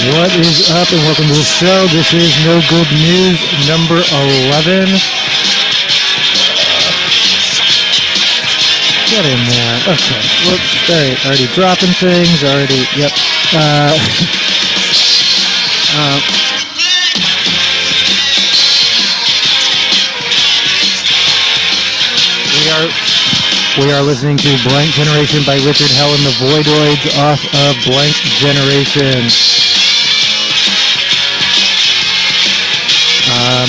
What is up, and welcome to the show. This is No Good News number 11. Get in there. Okay. Whoops. Already dropping things. Yep. We are listening to Blank Generation by Richard Hell and the Voidoids off of Blank Generation.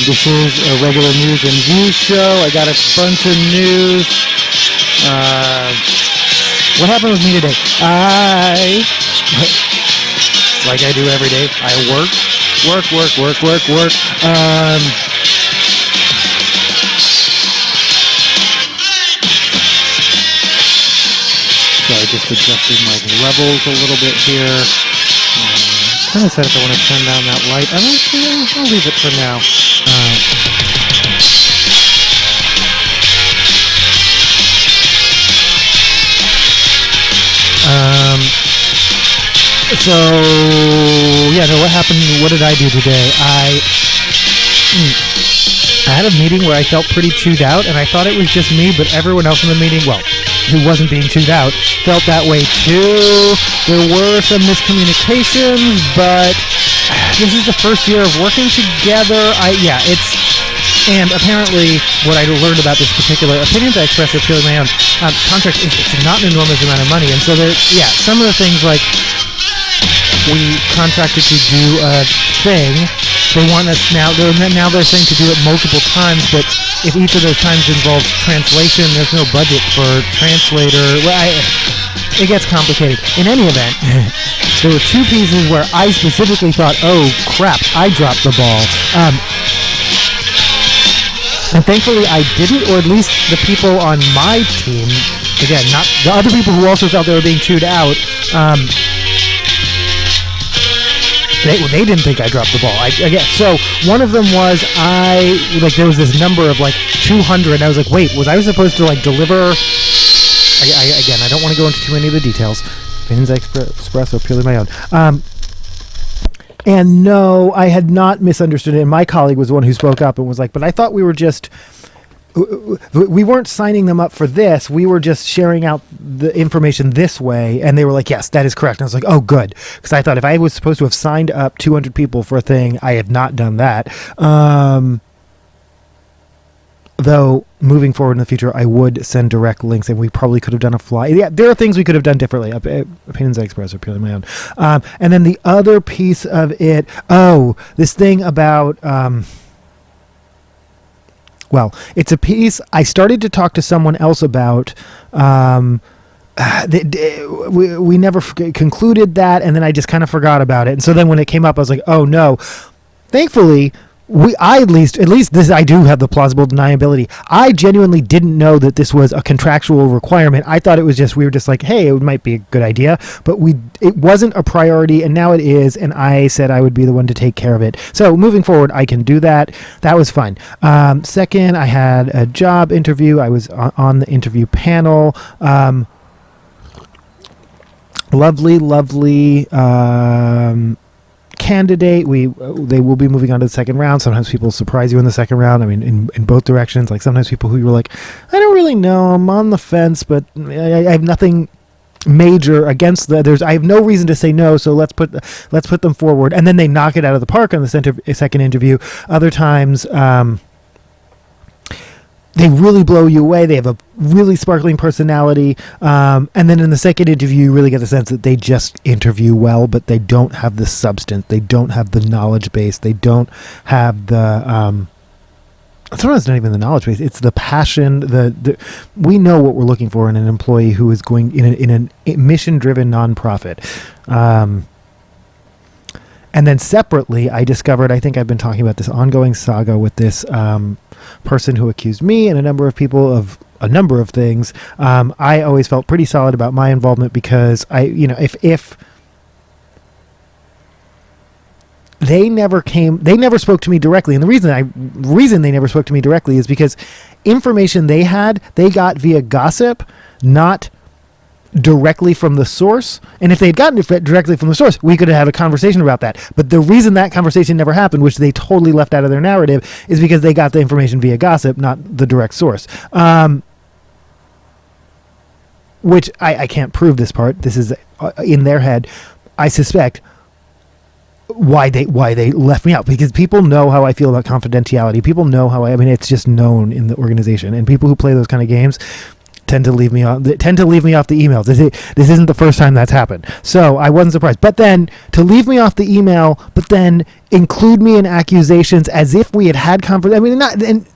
This is a regular news and views show. I got a bunch of news. What happened with me today? Like I do every day, I work. Sorry, just adjusting my levels a little bit here. Kind of said if I want to turn down that light. I'll leave it for now. What happened? What did I do today? I had a meeting where I felt pretty chewed out, and I thought it was just me, but everyone else in the meeting, who wasn't being chewed out, felt that way too. There were some miscommunications, but this is the first year of working together. And apparently what I learned about this particular Opinions I Express are purely my own contract is it's not an enormous amount of money. And so some of the things like we contracted to do a thing. They want us now they're saying to do it multiple times, but if each of those times involves translation, there's no budget for translator. It gets complicated. In any event, there were two pieces where I specifically thought, oh crap, I dropped the ball. And thankfully I didn't, or at least the people on my team, again, not the other people who also felt they were being chewed out, they didn't think I dropped the ball. So one of them was there was this number of 200. I was like, wait, was I supposed to deliver? Again, I don't want to go into too many of the details. Opinions I Express are purely my own. And no, I had not misunderstood it. And my colleague was the one who spoke up and was like, but I thought we weren't signing them up for this. We were just sharing out the information this way. And they were like, yes, that is correct. And I was like, oh, good. Because I thought if I was supposed to have signed up 200 people for a thing, I had not done that. Though moving forward in the future, I would send direct links, and we probably could have done a fly. Yeah, there are things we could have done differently. Opinions I Express are purely my own. And then the other piece of it, this thing about, it's a piece I started to talk to someone else about. We never concluded that, and then I just kind of forgot about it. And so then when it came up, I was like, oh no. Thankfully, at least this, I do have the plausible deniability. I genuinely didn't know that this was a contractual requirement. I thought it was we were just like, hey, it might be a good idea, but it wasn't a priority, and now it is, and I said I would be the one to take care of it. So moving forward, I can do that. That was fun. Second, I had a job interview. I was on the interview panel. Lovely. Candidate. They will be moving on to the second round. Sometimes people surprise you in the second round. I mean, in both directions. Sometimes people who you were like, I don't really know. I'm on the fence, but I have nothing major against that. I have no reason to say no. So let's put them forward. And then they knock it out of the park on the second interview. Other times, they really blow you away. They have a really sparkling personality. And then in the second interview, you really get the sense that they just interview well, but they don't have the substance. They don't have the knowledge base. They don't have the... sometimes it's not even the knowledge base. It's the passion. We know what we're looking for in an employee who is going in a mission-driven nonprofit. And then separately, I discovered, I think I've been talking about this ongoing saga with this person who accused me and a number of people of a number of things. I always felt pretty solid about my involvement because if they never spoke to me directly. And the reason they never spoke to me directly is because information they got via gossip, not directly from the source, and if they had gotten it directly from the source, we could have had a conversation about that. But the reason that conversation never happened, which they totally left out of their narrative, is because they got the information via gossip, not the direct source. Which I can't prove this part. This is in their head. I suspect why they left me out, because people know how I feel about confidentiality. People know how I mean, it's just known in the organization, and people who play those kind of games tend to leave me off the emails. This isn't the first time that's happened, so I wasn't surprised. But then to leave me off the email, but then include me in accusations as if we had conversation. I mean, not, and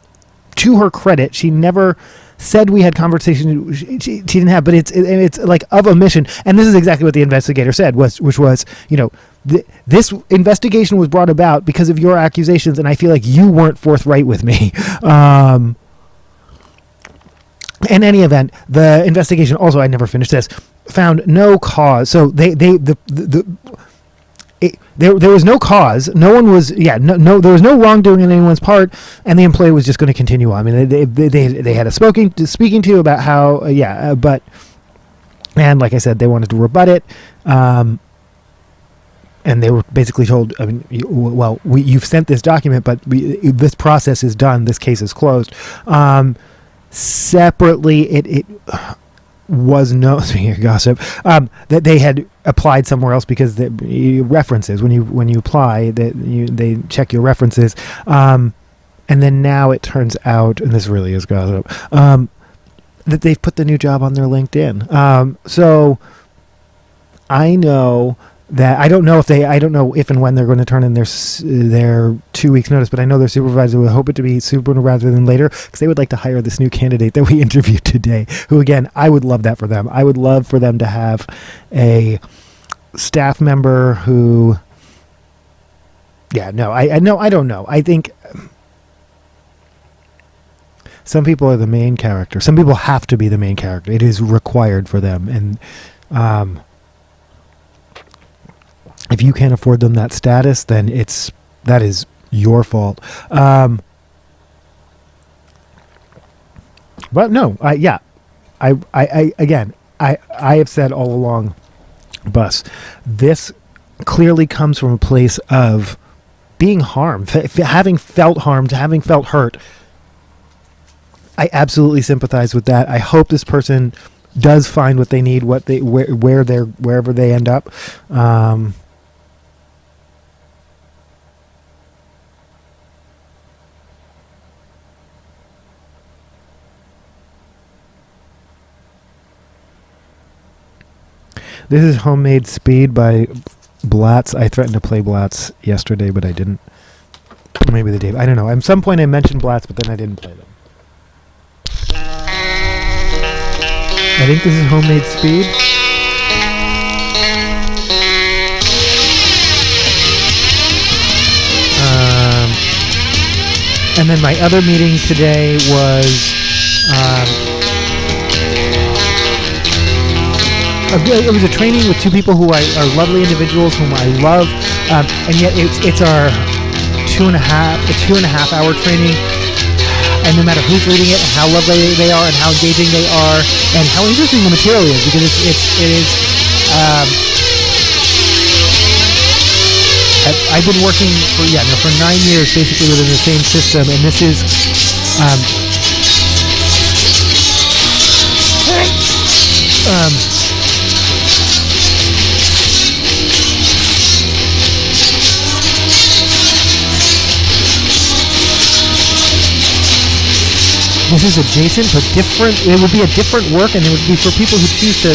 to her credit, she never said we had conversation. She didn't have, but it's like of omission. And this is exactly what the investigator said, which was, this investigation was brought about because of your accusations, and I feel like you weren't forthright with me. In any event, the investigation also, I never finished this, found no cause. So there was no cause. No one was, there was no wrongdoing on anyone's part, and the employee was just going to continue on. I mean, they had a speaking to about how, but, and like I said, they wanted to rebut it, and they were basically told, I mean, you've sent this document, but this process is done. This case is closed. Separately, it was no, speaking of gossip, that they had applied somewhere else because the references, when you apply, that they check your references, and then now it turns out, and this really is gossip, that they've put the new job on their LinkedIn. So I know that I don't know if and when they're going to turn in their 2 weeks notice, but I know their supervisor would hope it to be sooner rather than later, because they would like to hire this new candidate that we interviewed today, who, again, I would love that for them. I would love for them to have a staff member who, I don't know. I think some people are the main character. Some people have to be the main character. It is required for them. And, if you can't afford them that status, then that is your fault. But no, I have said all along, Bus, this clearly comes from a place of being harmed, having felt harmed, having felt hurt. I absolutely sympathize with that. I hope this person does find what they need, wherever they end up. This is Homemade Speed by Blatz. I threatened to play Blatz yesterday, but I didn't. Maybe the day. I don't know. At some point I mentioned Blatz, but then I didn't play them. I think this is Homemade Speed. And then my other meeting today was... it was a training with two people who are lovely individuals whom I love, and yet it's our 2.5 hour training, and no matter who's reading it and how lovely they are and how engaging they are and how interesting the material is, because it is I've been working for 9 years basically within the same system, and this is this is adjacent but different. It would be a different work, and it would be for people who choose to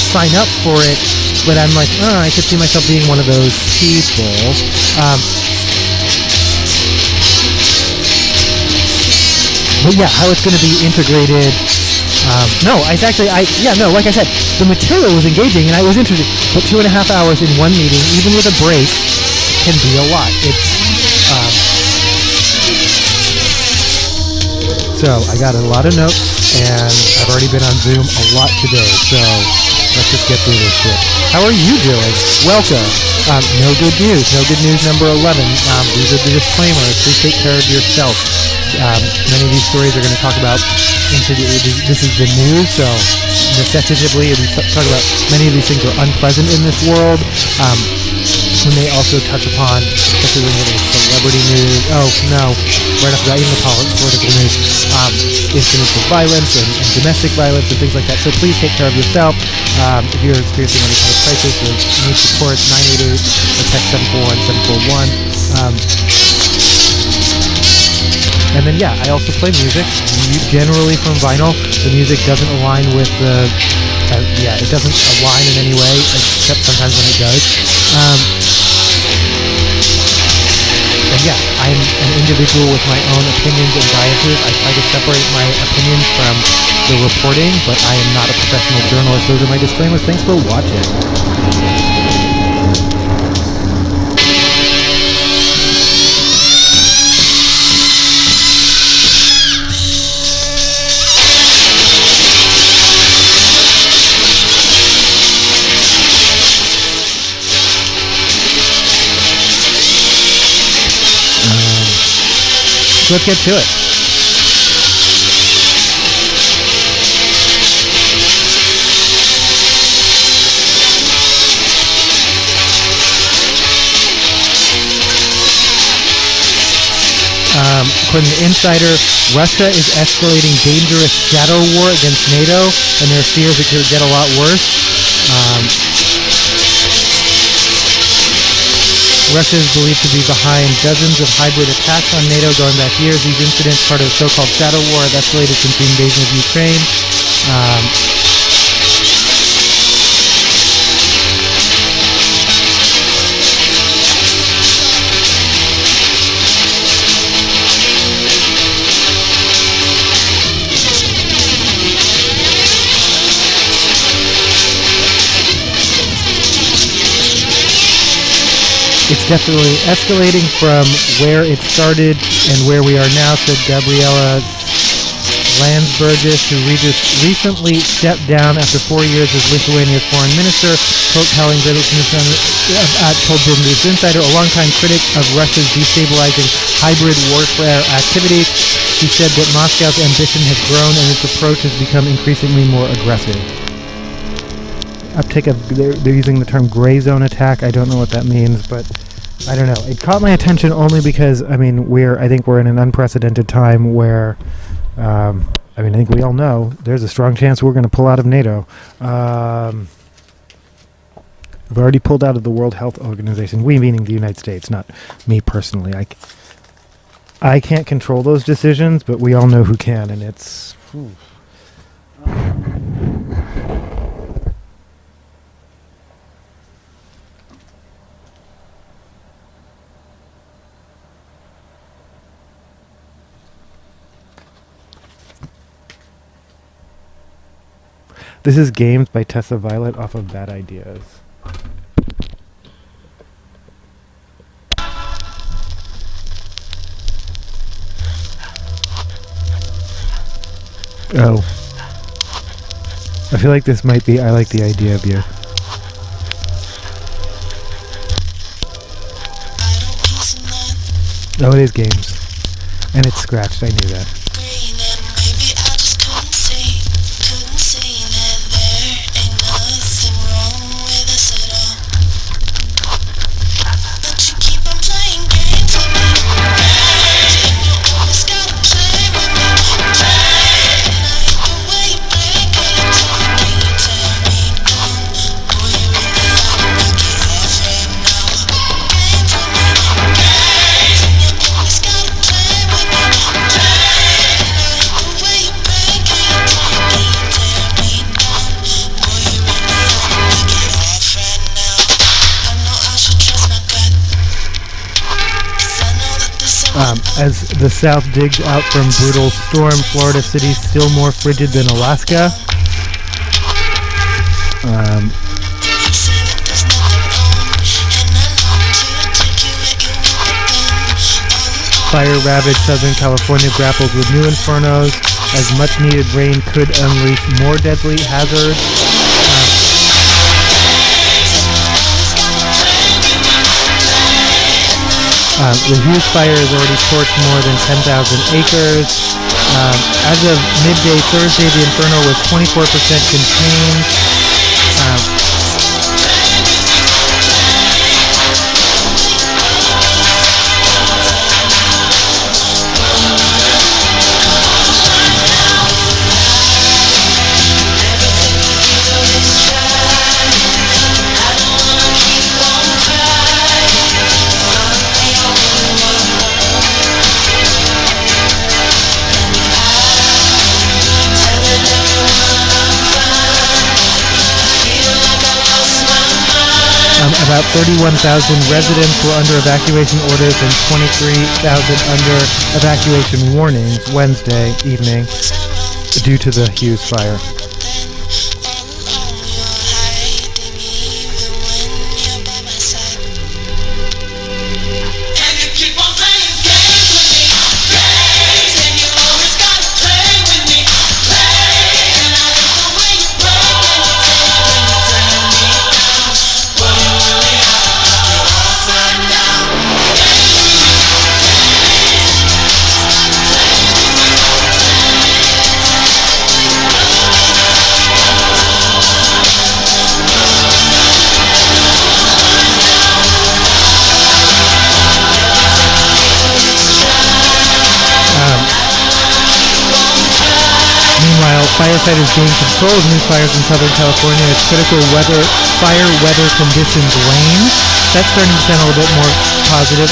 sign up for it. But I'm like, I could see myself being one of those people. But yeah, how it's going to be integrated. Like I said, the material was engaging and I was interested. But 2.5 hours in one meeting, even with a break, can be a lot. So I got a lot of notes, and I've already been on Zoom a lot today. So let's just get through this shit. How are you doing? Welcome. No good news. No good news number 11. These are the disclaimers. Please take care of yourself. Many of these stories are going to talk about this is the news, so necessitatively, we talk about many of these things are unpleasant in this world. We may also touch upon, especially when getting celebrity news. Oh no, right after that, even the political news, incidents of violence and domestic violence and things like that. So please take care of yourself. If you're experiencing any kind of crisis or need support, 988 or text 741-741. And then I also play music, generally from vinyl. The music doesn't align with the, it doesn't align in any way, except sometimes when it does. I'm an individual with my own opinions and biases. I try to separate my opinions from the reporting, but I am not a professional journalist. Those are my disclaimers. Thanks for watching. Let's get to it. According to Insider, Russia is escalating dangerous shadow war against NATO, and there are fears it could get a lot worse. Russia is believed to be behind dozens of hybrid attacks on NATO going back years. These incidents, part of the so-called shadow war, have escalated since the invasion of Ukraine. It's definitely escalating from where it started and where we are now, said Gabriela Landsbergis, who recently stepped down after 4 years as Lithuania's foreign minister, telling Business Insider, a longtime critic of Russia's destabilizing hybrid warfare activities. She said that Moscow's ambition has grown and its approach has become increasingly more aggressive. Uptake of, they're using the term gray zone attack. I don't know what that means, but I don't know. It caught my attention only because, I think we're in an unprecedented time where, I think we all know there's a strong chance we're going to pull out of NATO. We've already pulled out of the World Health Organization. We meaning the United States, not me personally. I can't control those decisions, but we all know who can, and it's... This is Games by Tessa Violet off of Bad Ideas. Oh. I feel like this might be I Like the Idea of You. Oh, it is Games. And it's scratched, I knew that. As the South digs out from brutal storm, Florida cities still more frigid than Alaska. Fire-ravaged Southern California grapples with new infernos as much-needed rain could unleash more deadly hazards. The Hughes fire has already torched more than 10,000 acres. As of midday Thursday, the inferno was 24% contained. About 31,000 residents were under evacuation orders and 23,000 under evacuation warnings Wednesday evening due to the Hughes fire. Meanwhile, firefighters gain control of new fires in Southern California as critical fire weather conditions wane. That's starting to sound a little bit more positive.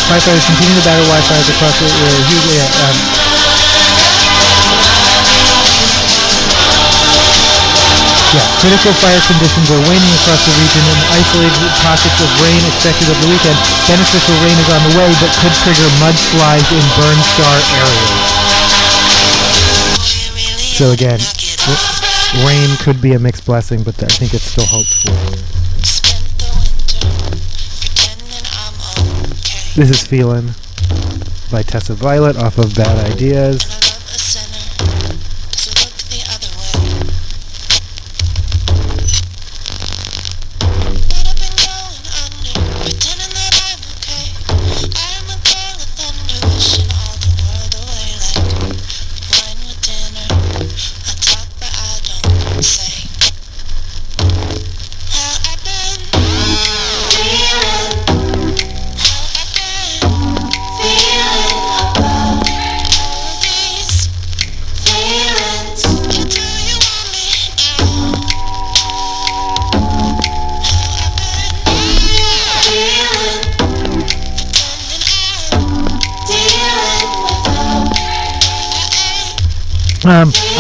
Firefighters continue to battle wildfires across the critical fire conditions are waning across the region, and isolated pockets of rain expected over the weekend. Beneficial rain is on the way, but could trigger mudslides in burn-scar areas. So again, rain could be a mixed blessing, but I think it's still hoped for. This is Feelin' by Tessa Violet off of Bad Ideas.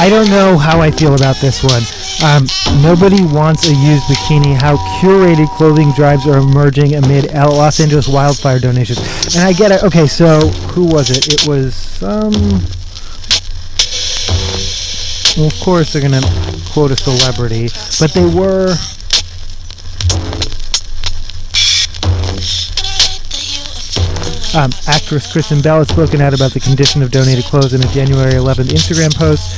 I don't know how I feel about this one. Nobody wants a used bikini. How curated clothing drives are emerging amid Los Angeles wildfire donations. And I get it. Okay, so who was it? It was well, of course they're going to quote a celebrity, but they were... actress Kristen Bell has spoken out about the condition of donated clothes in a January 11th Instagram post.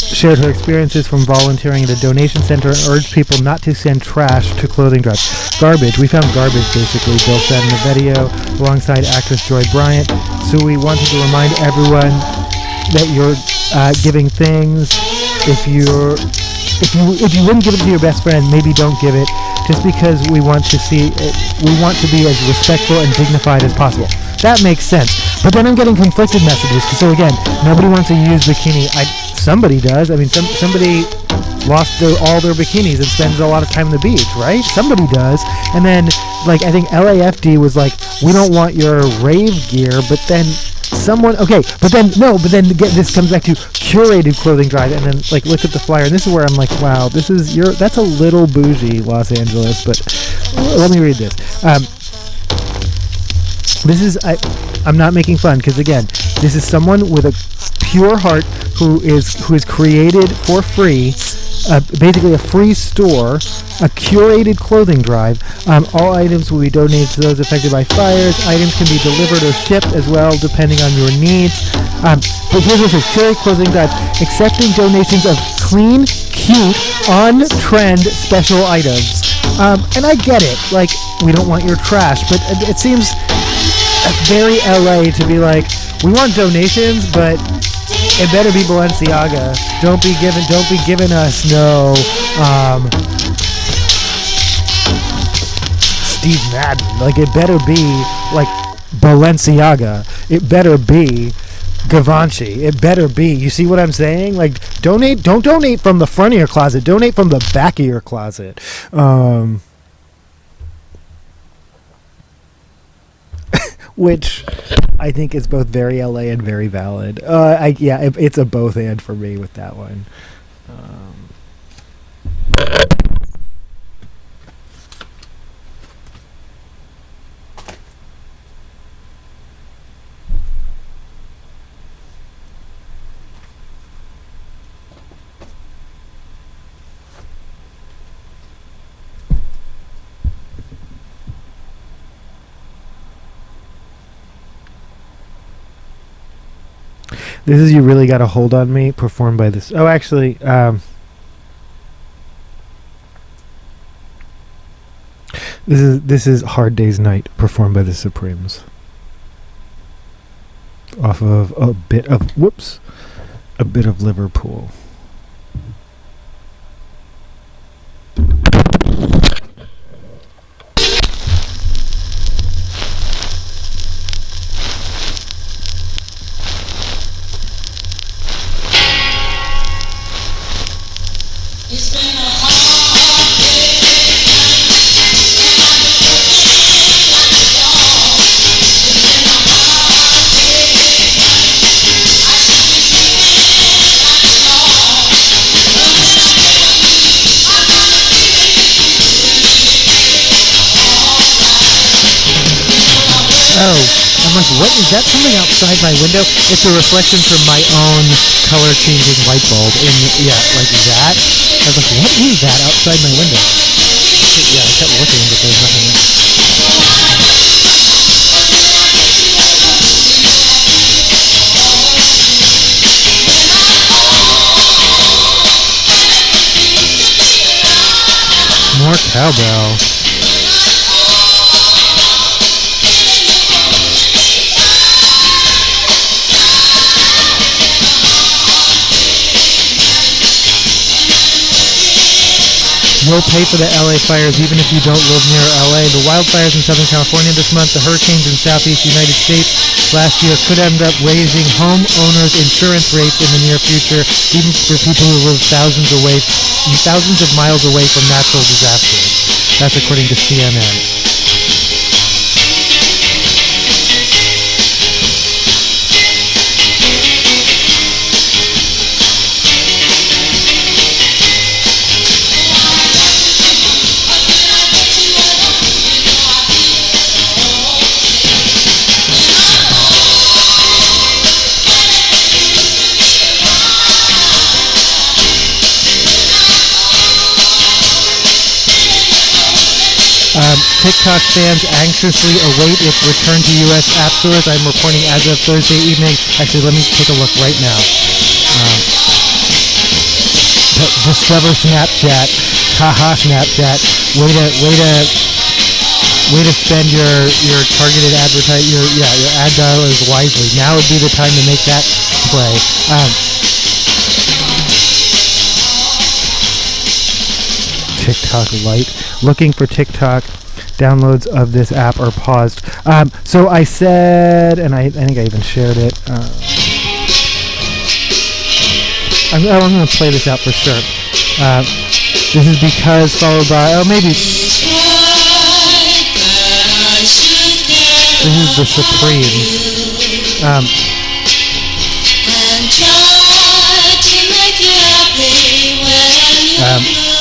Shared her experiences from volunteering at a donation center and urged people not to send trash to clothing drives. Garbage. We found garbage, basically, Bill said in the video, alongside actress Joy Bryant. So we wanted to remind everyone that you're giving things. If you wouldn't give it to your best friend, maybe don't give it. Just because we want to be as respectful and dignified as possible. That makes sense. But then I'm getting conflicted messages. So again, nobody wants a used bikini. Somebody does. I mean, somebody lost all their bikinis and spends a lot of time on the beach, right? Somebody does. And then, I think LAFD was like, we don't want your rave gear, but then someone, this comes back to curated clothing drive, and then look at the flyer, and this is where I'm like, wow, that's a little bougie, Los Angeles. But let me read this. I'm not making fun, because again, this is someone with a pure heart who is created for free basically a free store, a curated clothing drive. All items will be donated to those affected by fires. Items can be delivered or shipped as well, depending on your needs. But here's what it says: curated clothing drive, accepting donations of clean, cute, on-trend special items. And I get it. Like, we don't want your trash, but it seems very LA to be like, we want donations, but it better be Balenciaga. Don't be giving us no Steve Madden. Like, it better be like Balenciaga. It better be Givenchy. It better be. You see what I'm saying? Like, don't donate from the front of your closet. Donate from the back of your closet. Which I think is both very LA and very valid. It's a both and for me with that one. This is You Really Got a Hold on Me, performed by this. Oh, actually, this is Hard Day's Night, performed by the Supremes. Off of a bit of Liverpool. I'm like, what is that? Something outside my window? It's a reflection from my own color changing light bulb. Like that. I was like, what is that outside my window? Yeah, I kept looking, but there's nothing there. More cowbell. You'll pay for the LA fires even if you don't live near LA. The wildfires in Southern California this month, the hurricanes in Southeast United States last year could end up raising homeowners' insurance rates in the near future, even for people who live thousands of miles away from natural disasters. That's according to CNN. TikTok fans anxiously await its return to U.S. app stores. I'm reporting as of Thursday evening. Actually, let me take a look right now. Discover Snapchat. Haha, Snapchat. Way to spend your targeted your ad dollars wisely. Now would be the time to make that play. TikTok Lite. Looking for TikTok. Downloads of this app are paused. So I said, and I think I even shared it. I'm going to play this out for sure. This is because followed by, maybe. This is the Supremes.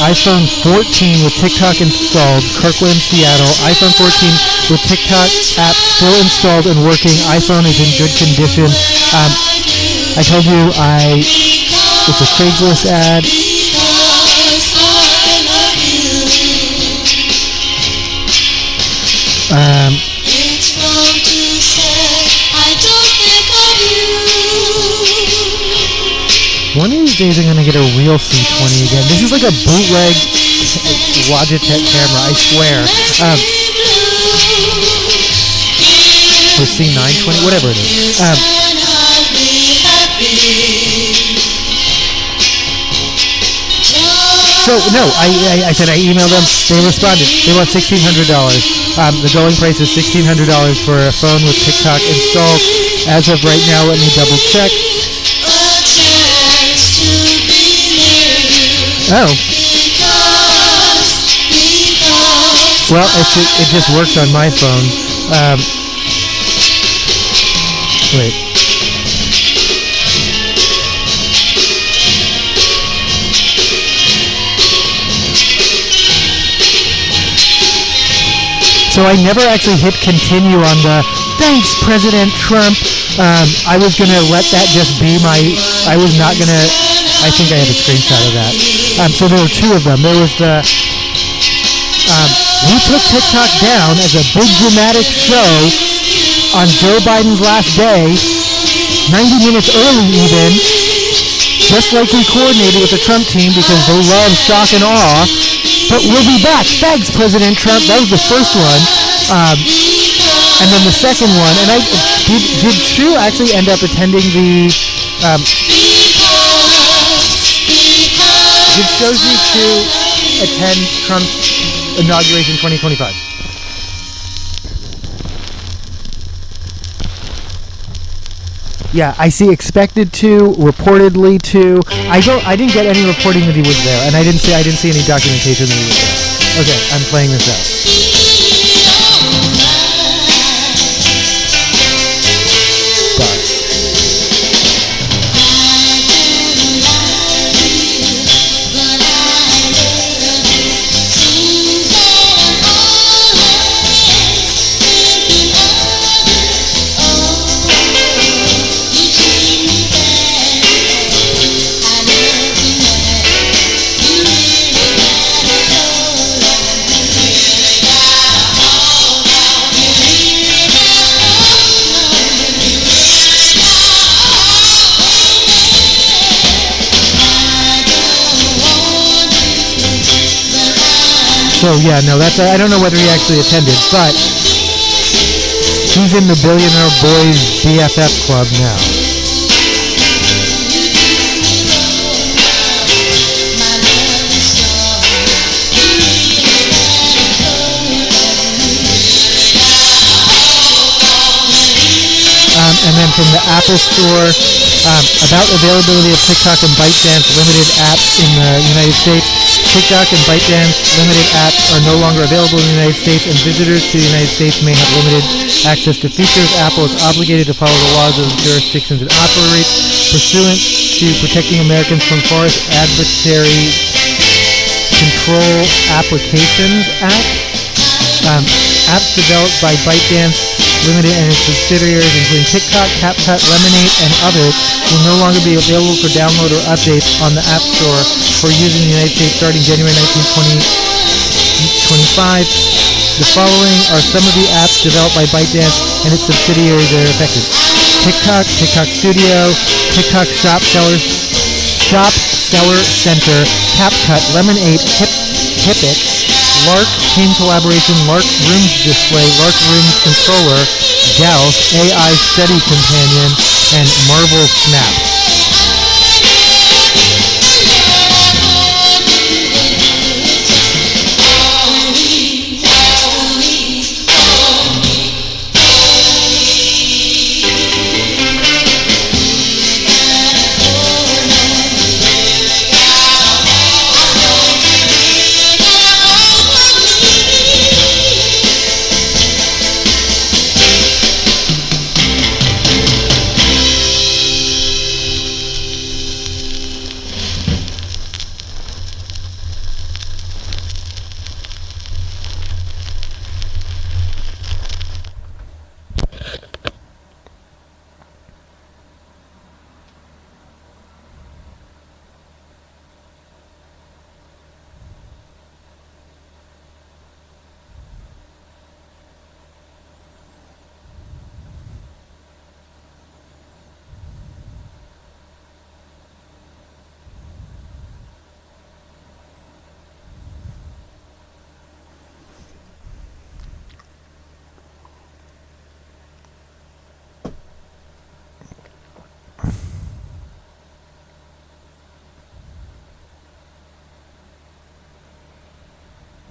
iPhone 14 with TikTok installed, Kirkland, Seattle. iPhone 14 with TikTok app still installed and working. iPhone is in good condition. I told you it's a Craigslist ad. It's wrong to say I don't think of you. One of these days I'm gonna get a real C20 again. This is like a bootleg Logitech camera, I swear. Or C920, whatever it is. So no, I said I emailed them. They responded. They want $1,600. The going price is $1,600 for a phone with TikTok installed. As of right now, let me double check. Oh. Well, it just works on my phone. Wait. So I never actually hit continue on the thanks, President Trump. I was going to let that just be I was not going to, I think I have a screenshot of that. So there were two of them. There was the, we took TikTok down as a big dramatic show on Joe Biden's last day, 90 minutes early even, just like we coordinated with the Trump team because they love shock and awe. But we'll be back. Thanks, President Trump. That was the first one. And then the second one, and did Chu actually end up attending the, did Josie Chu attend Trump's inauguration 2025? Yeah, I see expected to, reportedly to. I didn't get any reporting that he was there, and I didn't see any documentation that he was there. Okay, I'm playing this out. So yeah, no, I don't know whether he actually attended, but he's in the Billionaire Boys BFF Club now. And then from the Apple Store, about availability of TikTok and ByteDance limited apps in the United States. TikTok and ByteDance limited apps are no longer available in the United States, and visitors to the United States may have limited access to features. Apple is obligated to follow the laws of the jurisdictions it operates pursuant to Protecting Americans from Foreign Adversary Control Applications Act. Apps developed by ByteDance Limited and its subsidiaries, including TikTok, CapCut, Lemonade, and others, will no longer be available for download or updates on the App Store for use in the United States starting January 19, 2025. The following are some of the apps developed by ByteDance and its subsidiaries that are affected: TikTok, TikTok Studio, TikTok Shop Seller Center, CapCut, Lemonade, Hipit, Lark Team Collaboration, Lark Rooms Display, Lark Rooms Controller, Gauss, AI Study Companion, and Marvel Snap.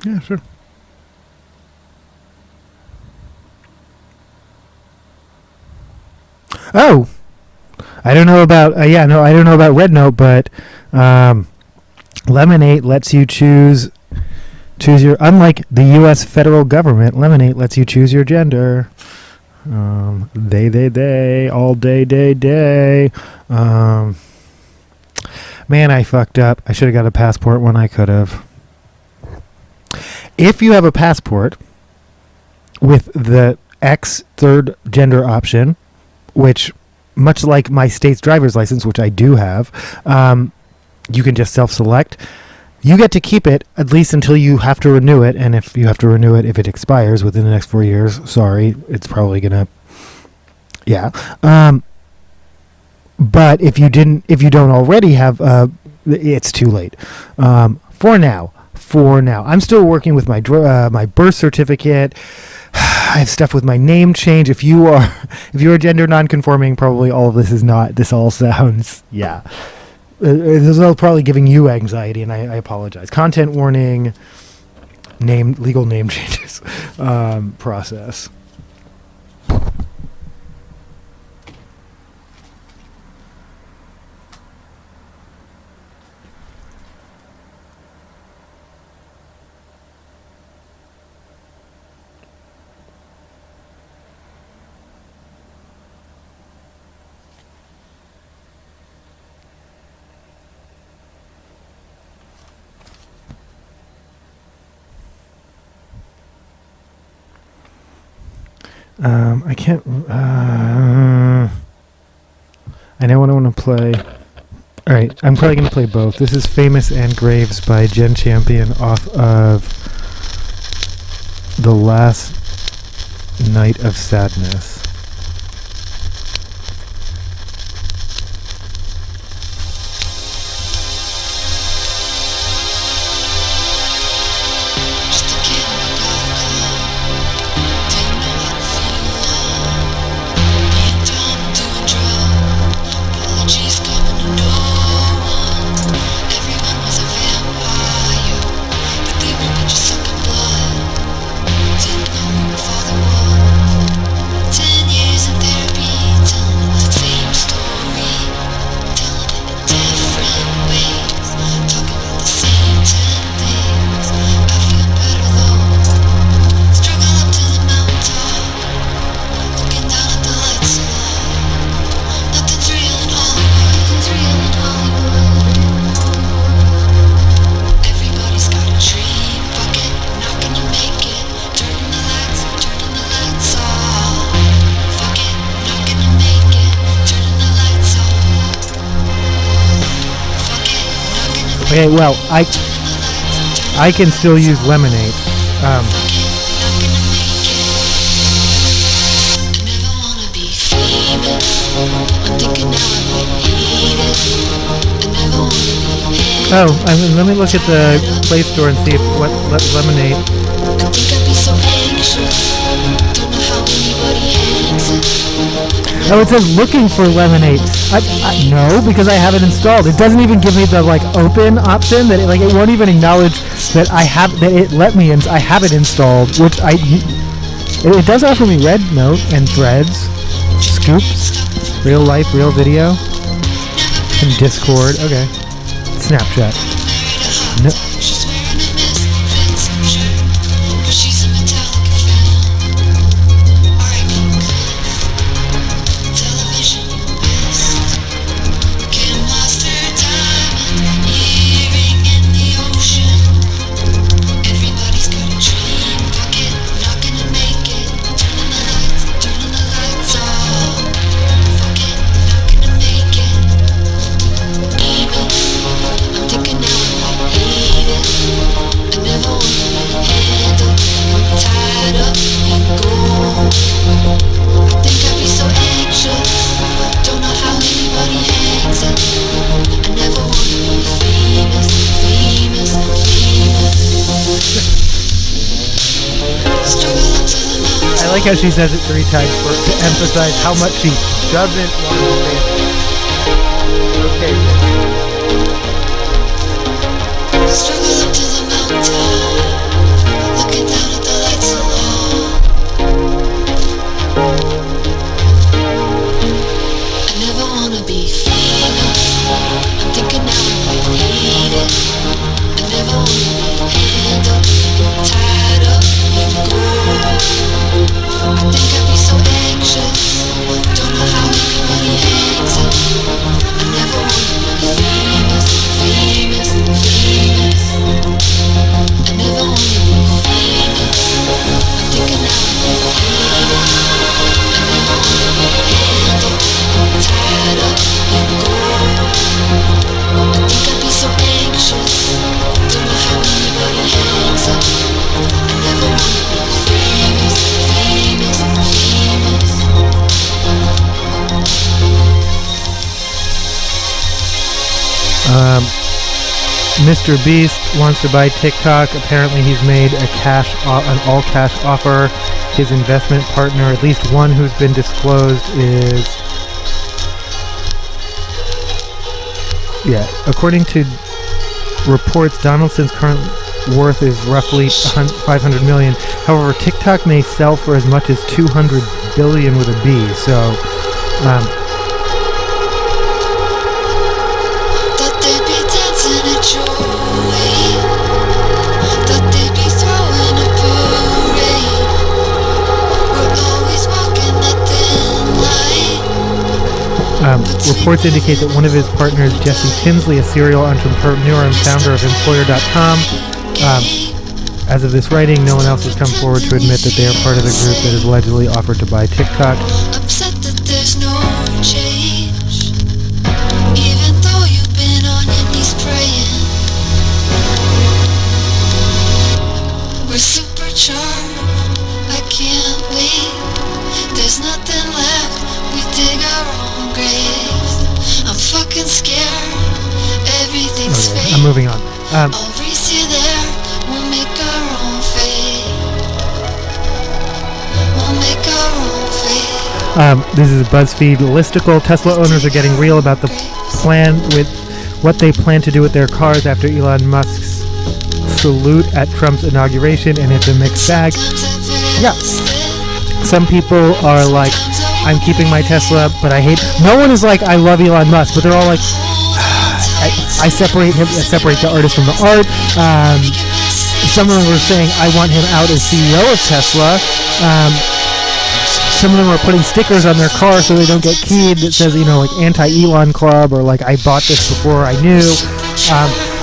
Yeah, sure. Oh, I don't know about I don't know about Red Note, but Lemon8 lets you choose your. Unlike the U.S. federal government, Lemon8 lets you choose your gender. They all day. Man, I fucked up. I should have got a passport when I could have. If you have a passport with the X third gender option, which, much like my state's driver's license, which I do have, you can just self-select. You get to keep it at least until you have to renew it, and if you have to renew it, if it expires within the next 4 years, sorry, it's probably gonna, yeah. But if you don't already have, it's too late. For now, I'm still working with my my birth certificate. I have stuff with my name change. If you are gender nonconforming, probably all of this is not. This all sounds, yeah. This is all probably giving you anxiety, and I apologize. Content warning, legal name changes, process. I can't. I know what I want to play. All right, I'm probably going to play both. This is Famous and Graves by Jen Champion off of The Last Night of Sadness. Okay, well, I can still use Lemon8. Let me look at the Play Store and see if what Lemon8. Oh, it says looking for Lemon8. No, because I have it installed. It doesn't even give me the open option. That it won't even acknowledge that I have that it let me. I have it installed, which it does offer me Red Note and Threads, Scoops, real life, real video, and Discord. Okay, Snapchat. No. I like how she says it 3 times to emphasize how much she doesn't want to say it. Okay. Mr. Beast wants to buy TikTok. Apparently he's made an all-cash offer. His investment partner, at least one who's been disclosed, is... Yeah, according to reports, Donaldson's current worth is roughly $500 million. However, TikTok may sell for as much as $200 billion with a B. So, Thought they'd be dancing at your way. Thought they'd be throwing a parade. We're always walking that thin line. reports indicate that one of his partners, Jesse Tinsley, a serial entrepreneur and founder of Employer.com, as of this writing, no one else has come forward to admit that they are part of the group that is allegedly offered to buy TikTok. Upset that there's no change, even though you've been on your knees praying. We're supercharged, I can't wait. There's nothing left, we dig our own graves. I'm fucking scared, everything's fake. I'm moving on. I'll race you there, we'll make our own fate. We'll make our own fate. This is a BuzzFeed listicle. Tesla owners are getting real about the plan with what they plan to do with their cars after Elon Musk's salute at Trump's inauguration, and it's a mixed bag. Yeah. Some people are like, I'm keeping my Tesla, but I hate... No one is like, I love Elon Musk, but they're all like, I separate the artist from the art. Some of them were saying, I want him out as CEO of Tesla. Some of them are putting stickers on their car so they don't get keyed that says, like anti-Elon club, or like, I bought this before I knew.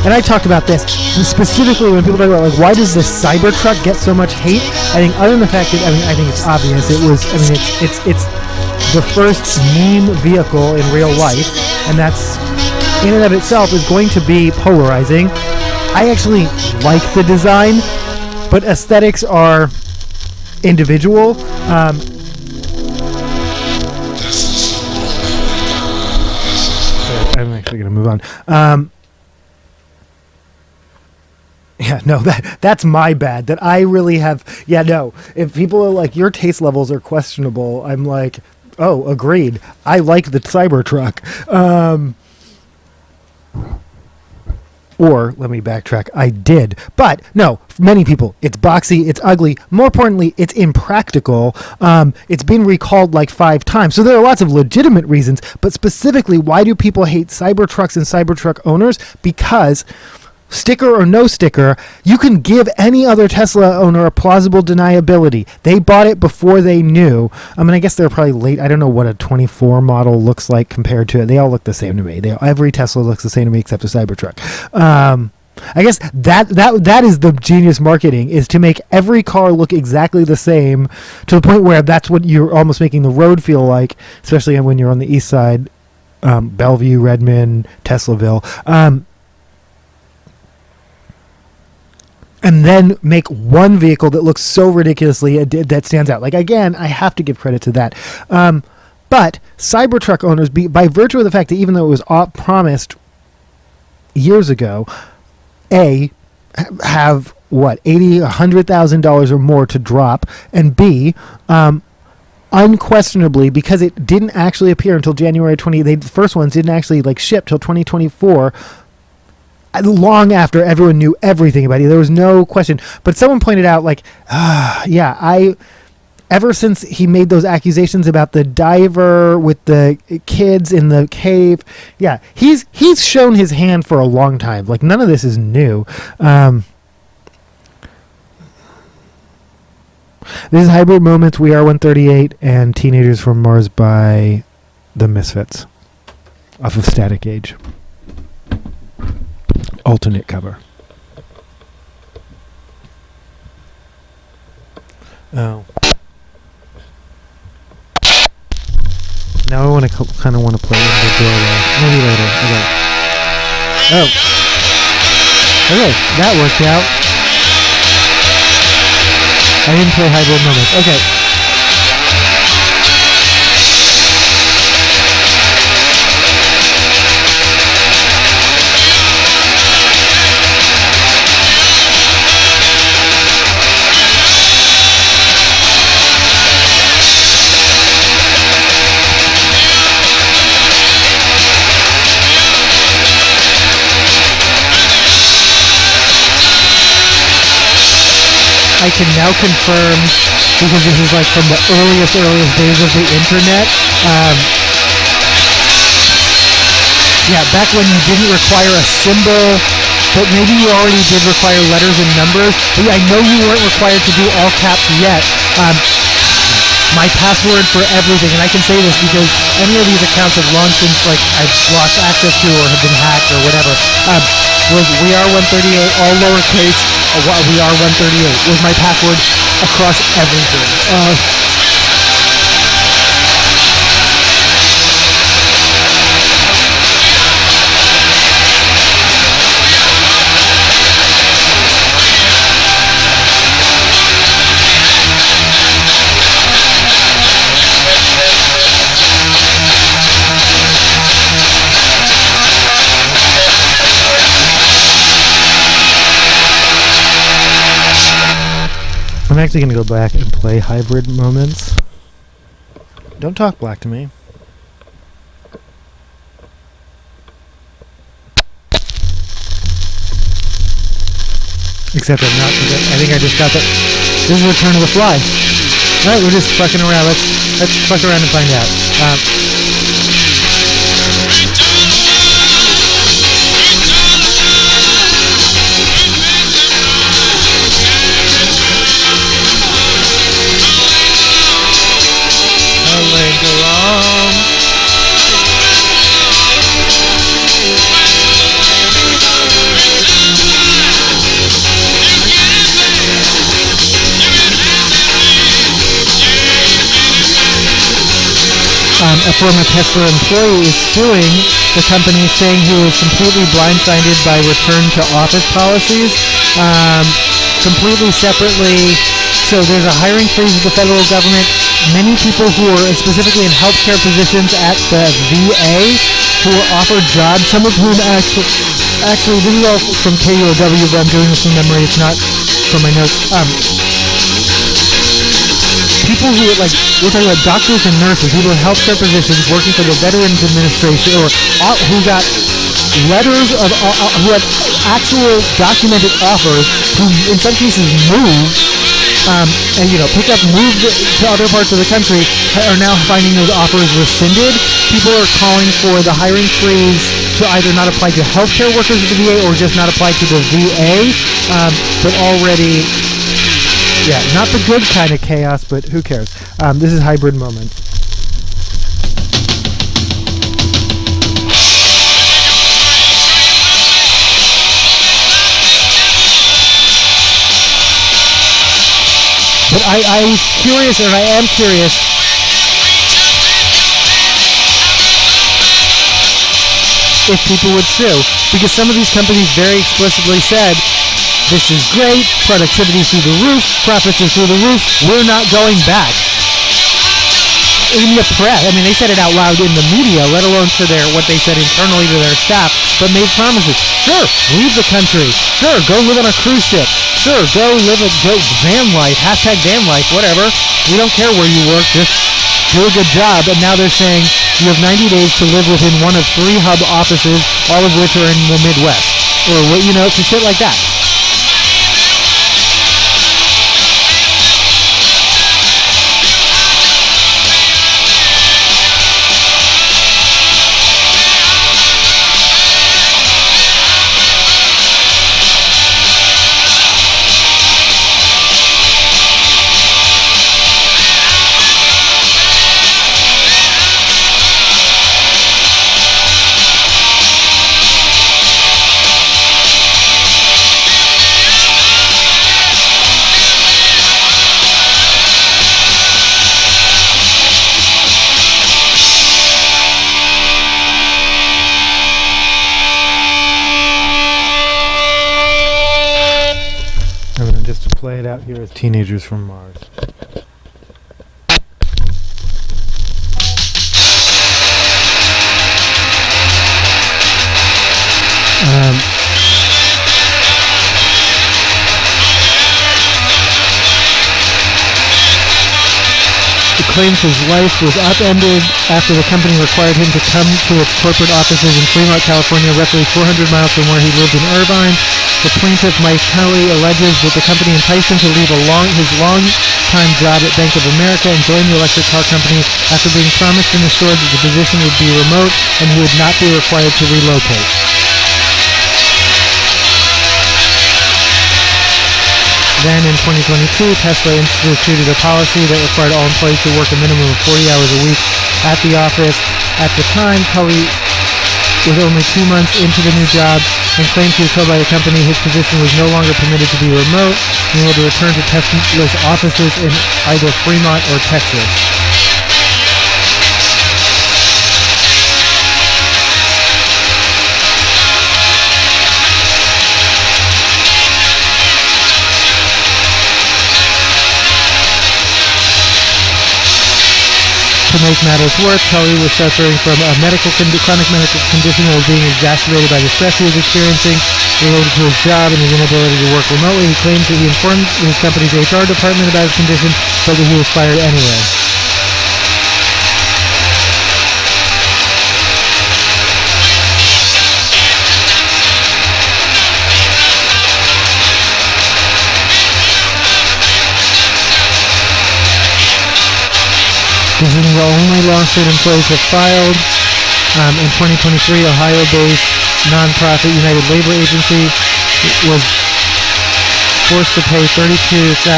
And I talked about this specifically when people talk about, like, why does this Cybertruck get so much hate? I think other than the fact that, I think it's obvious. It's the first meme vehicle in real life, and that's in and of itself is going to be polarizing. I actually like the design, but aesthetics are individual. I'm actually going to move on. Yeah, no, that's my bad. That I really have... Yeah, no. If people are like, your taste levels are questionable, I'm like, oh, agreed. I like the Cybertruck. Or, let me backtrack, I did. But, no, for many people, it's boxy, it's ugly. More importantly, it's impractical. It's been recalled like 5 times. So there are lots of legitimate reasons. But specifically, why do people hate Cybertrucks and Cybertruck owners? Because... sticker or no sticker, you can give any other Tesla owner a plausible deniability. They bought it before they knew. I guess they're probably late. I don't know what a 24 model looks like compared to it. They all look the same to me. Every Tesla looks the same to me except a Cybertruck. I guess that is the genius marketing, is to make every car look exactly the same, to the point where that's what you're almost making the road feel like, especially when you're on the east side, Bellevue, Redmond, Teslaville. And then make one vehicle that looks so ridiculously that stands out. Like, again, I have to give credit to that. But Cybertruck owners, by virtue of the fact that even though it was promised years ago, have what, $80,000, $100,000 or more to drop, and B, unquestionably, because it didn't actually appear until January 20. The first ones didn't actually ship till 2024. Long after everyone knew everything about it. There was no question. But someone pointed out, ever since he made those accusations about the diver with the kids in the cave, he's shown his hand for a long time. None of this is new. This is Hybrid Moments, We Are 138, and Teenagers from Mars by The Misfits, off of Static Age. Alternate cover. Oh. Now I want to kind of want to play in the doorway. Maybe later. Okay. Oh. Okay, that worked out. I didn't play Hybrid Moments. Okay. I can now confirm, because this is like from the earliest days of the internet. Yeah, back when you didn't require a symbol, but maybe you already did require letters and numbers. But I know you weren't required to do all caps yet. My password for everything, and I can say this because any of these accounts have long since I've lost access to or have been hacked or whatever, was WeAre138, all lowercase, WeAre138 was my password across everything. I'm actually going to go back and play Hybrid Moments. Don't talk black to me. Except I'm not, because I think I just got that. This is Return of the Fly. Alright, we're just fucking around. Let's fuck around and find out. A former Tesla employee is suing the company, saying he was completely blindsided by return to office policies. Completely separately, so there's a hiring freeze of the federal government. Many people who are specifically in healthcare positions at the VA who were offered jobs, some of whom actually this is all from KUOW, but I'm doing this from memory, it's not from my notes. People who we're talking about doctors and nurses, people in healthcare positions working for the Veterans Administration, or who got letters of, who had actual documented offers, who in some cases moved, moved to other parts of the country, are now finding those offers rescinded. People are calling for the hiring freeze to either not apply to healthcare workers at the VA or just not apply to the VA, but already... Yeah, not the good kind of chaos, but who cares? This is Hybrid Moment. But I was curious, and I am curious, if people would sue. Because some of these companies very explicitly said, this is great, productivity's through the roof, profits are through the roof, we're not going back. In the press, I mean, they said it out loud in the media, let alone to what they said internally to their staff, but made promises. Sure, leave the country. Sure, go live on a cruise ship. Sure, go van life, hashtag van life, whatever. We don't care where you work, just do a good job. And now they're saying you have 90 days to live within one of 3 hub offices, all of which are in the Midwest. Or, to shit like that. Play it out here as Teenagers from Mars. Claims his life was upended after the company required him to come to its corporate offices in Fremont, California, roughly 400 miles from where he lived in Irvine. The plaintiff, Mike Kelly, alleges that the company enticed him to leave his long-time job at Bank of America and join the electric car company after being promised in the store that the position would be remote and he would not be required to relocate. Then in 2022, Tesla instituted a policy that required all employees to work a minimum of 40 hours a week at the office. At the time, Kelly was only 2 months into the new job and claimed he was told by the company his position was no longer permitted to be remote and he would return to Tesla's offices in either Fremont or Texas. To make matters worse, Kelly was suffering from a chronic medical condition that was being exacerbated by the stress he was experiencing related to his job and his inability to work remotely. He claims that he informed his company's HR department about his condition, but that he was fired anyway. This isn't the only lawsuit employees have filed. In 2023, Ohio-based nonprofit United Labor Agency was forced to pay $32,371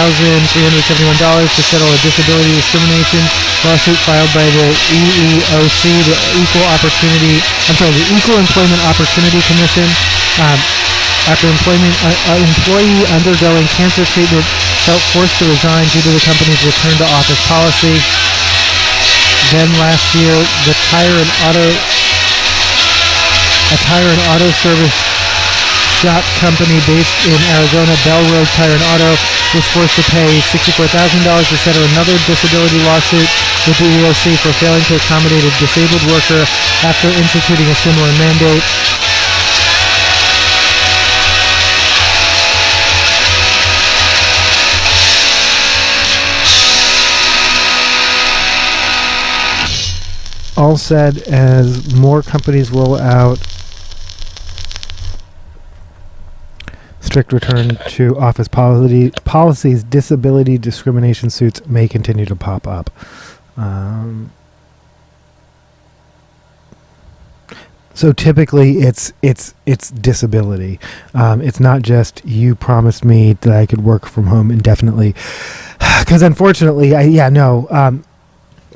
to settle a disability discrimination lawsuit filed by the EEOC, the Equal Employment Opportunity Commission. After employee undergoing cancer treatment felt forced to resign due to the company's return to office policy. Then last year, a tire and auto service shop company based in Arizona, Bell Road Tire and Auto, was forced to pay $64,000 to settle another disability lawsuit with the EEOC for failing to accommodate a disabled worker after instituting a similar mandate. All said, as more companies roll out strict return to office policies, disability discrimination suits may continue to pop up. So typically, it's disability. It's not just you promised me that I could work from home indefinitely, because unfortunately,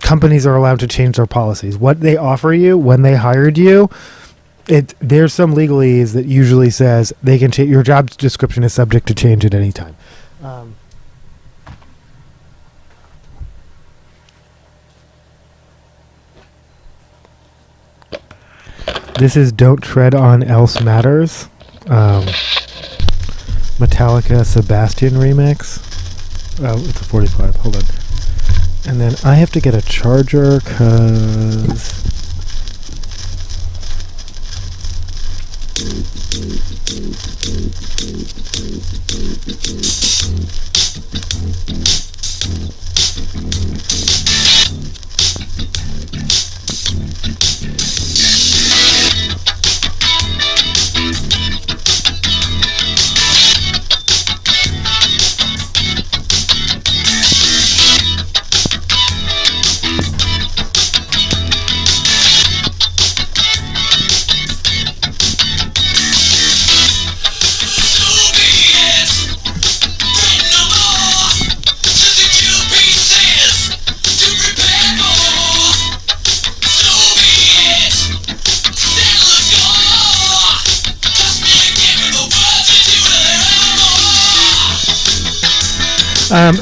companies are allowed to change their policies. What they offer you when they hired you, there's some legalese that usually says they can your job description is subject to change at any time. This is Don't Tread on Else Matters. Metallica Sebastian remix. Oh, it's a 45. Hold on. And then I have to get a charger because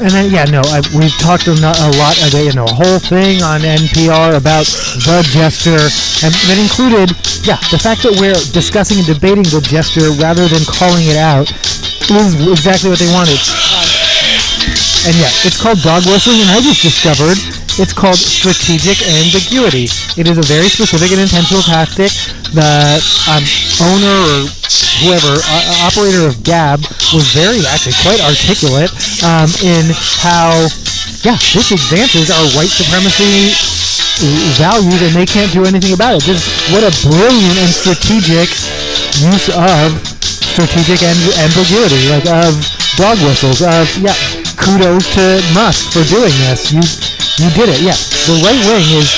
and then, we've talked a lot, a whole thing on NPR about the Jester, and that included, the fact that we're discussing and debating the Jester rather than calling it out is exactly what they wanted. And it's called dog whistling, and I just discovered it's called strategic ambiguity. It is a very specific and intentional tactic. The owner or whoever, operator of Gab, was actually quite articulate in how, this advances our white supremacy values and they can't do anything about it. What a brilliant and strategic use of strategic ambiguity, like of dog whistles, of kudos to Musk for doing this. You did it. Yeah, the right wing is.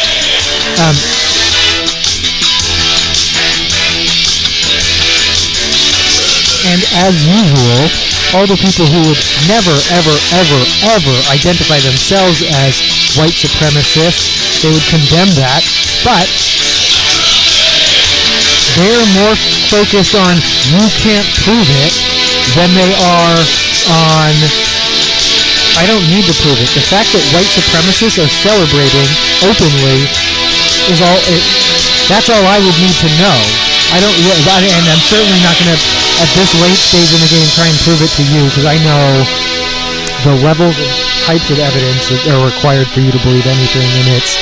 And as usual, all the people who would never, ever, ever, ever identify themselves as white supremacists, they would condemn that, but they're more focused on you can't prove it than they are on I don't need to prove it. The fact that white supremacists are celebrating openly is all. That's all I would need to know. I don't, and I'm certainly not going to, at this late stage in the game, try and prove it to you, because I know the levels and types of evidence that are required for you to believe anything, and it's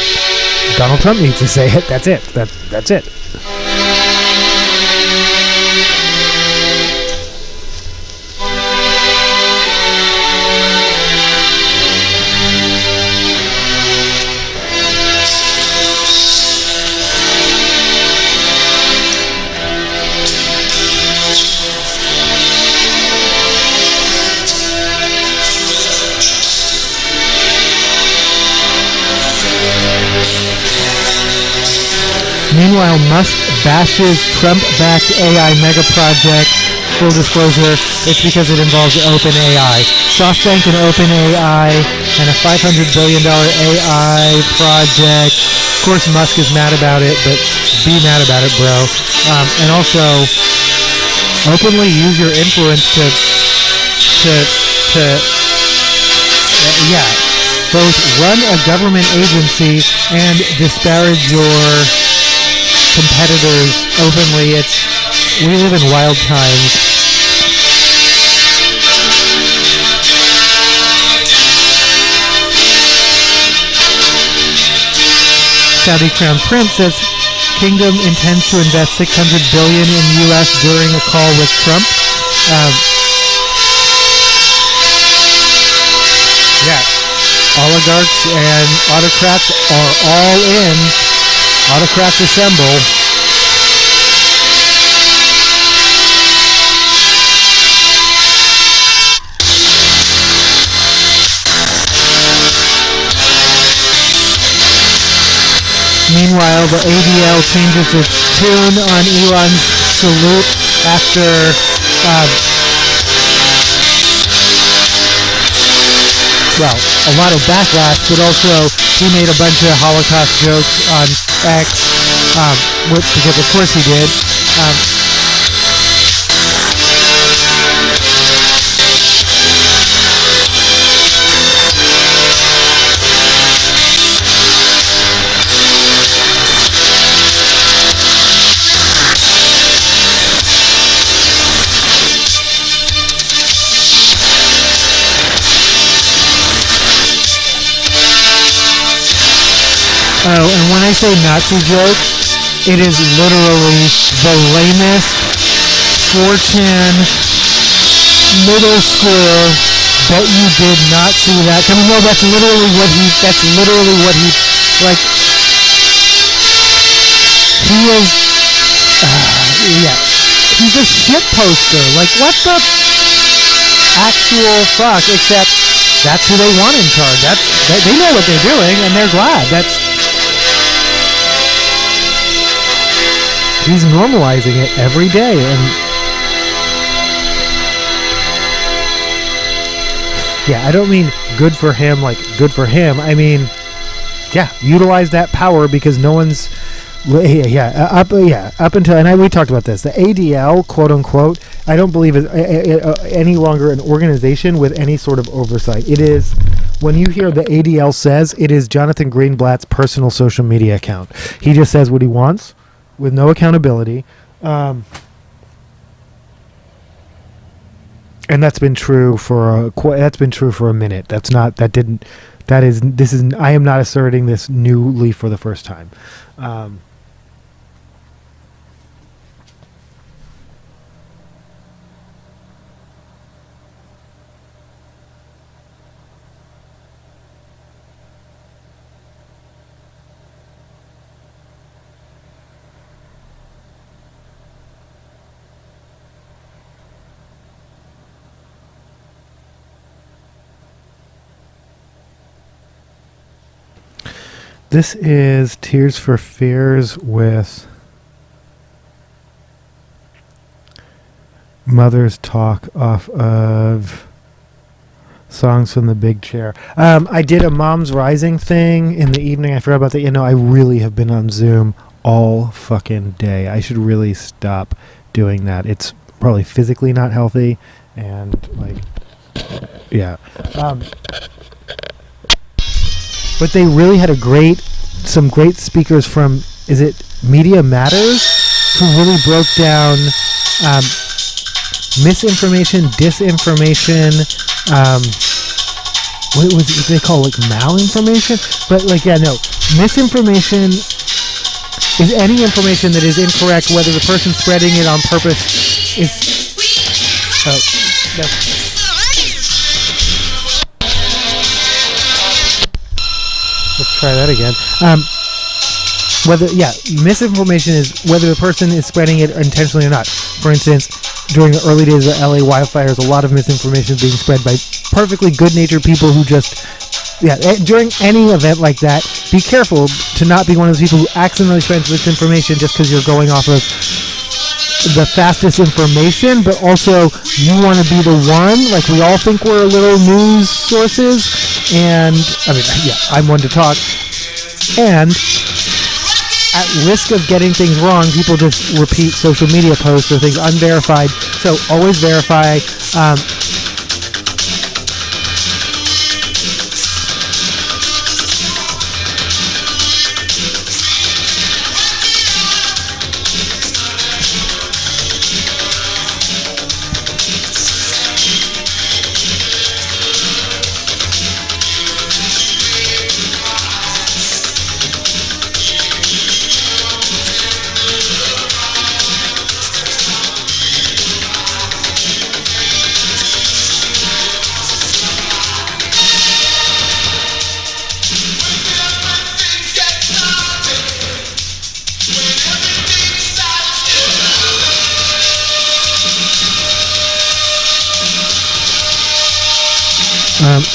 Donald Trump needs to say it. That's it. That's it. Meanwhile, Musk bashes Trump-backed AI mega project. Full disclosure, it's because it involves OpenAI. SoftBank and OpenAI and a $500 billion AI project. Of course, Musk is mad about it, but be mad about it, bro. And also, openly use your influence to both run a government agency and disparage your competitors openly. We live in wild times. Saudi Crown Prince says Kingdom intends to invest $600 billion in U.S. during a call with Trump. Oligarchs and autocrats are all in. Autocrats assemble. Meanwhile, the ADL changes its tune on Elon's salute after a lot of backlash, but also he made a bunch of Holocaust jokes on X, because of course he did. Oh, and when I say Nazi joke, it is literally the lamest 4chan middle school bet you did not see that. I mean, no, that's literally what he, like, he is, he's a shit poster. Like, what the actual fuck, except that's who they want in charge. They know what they're doing, and they're glad. He's normalizing it every day, and I don't mean good for him, like good for him. I mean, utilize that power because no one's, up until, and we talked about this, the ADL, quote unquote, I don't believe is any longer an organization with any sort of oversight. It is, when you hear the ADL says, it is Jonathan Greenblatt's personal social media account. He just says what he wants, with no accountability, and that's been true for a minute. I am not asserting this newly for the first time. This is Tears for Fears with Mother's Talk off of Songs from the Big Chair. I did a Mom's Rising thing in the evening. I forgot about that. You know, I really have been on Zoom all fucking day. I should really stop doing that. It's probably physically not healthy, and like, yeah. But they really had some great speakers from, is it Media Matters, who really broke down misinformation, disinformation, what they call, like, malinformation? But, like, yeah, no, misinformation is any information that is incorrect, whether the person spreading it on purpose is... Oh, no. Let's try that again. Misinformation is whether the person is spreading it intentionally or not. For instance, during the early days of the LA wildfires, a lot of misinformation being spread by perfectly good-natured people who just... during any event like that, be careful to not be one of those people who accidentally spreads misinformation just because you're going off of the fastest information, but also you want to be the one, like we all think we're little news sources, and I mean, yeah, I'm one to talk, and at risk of getting things wrong, people just repeat social media posts or things unverified, so always verify.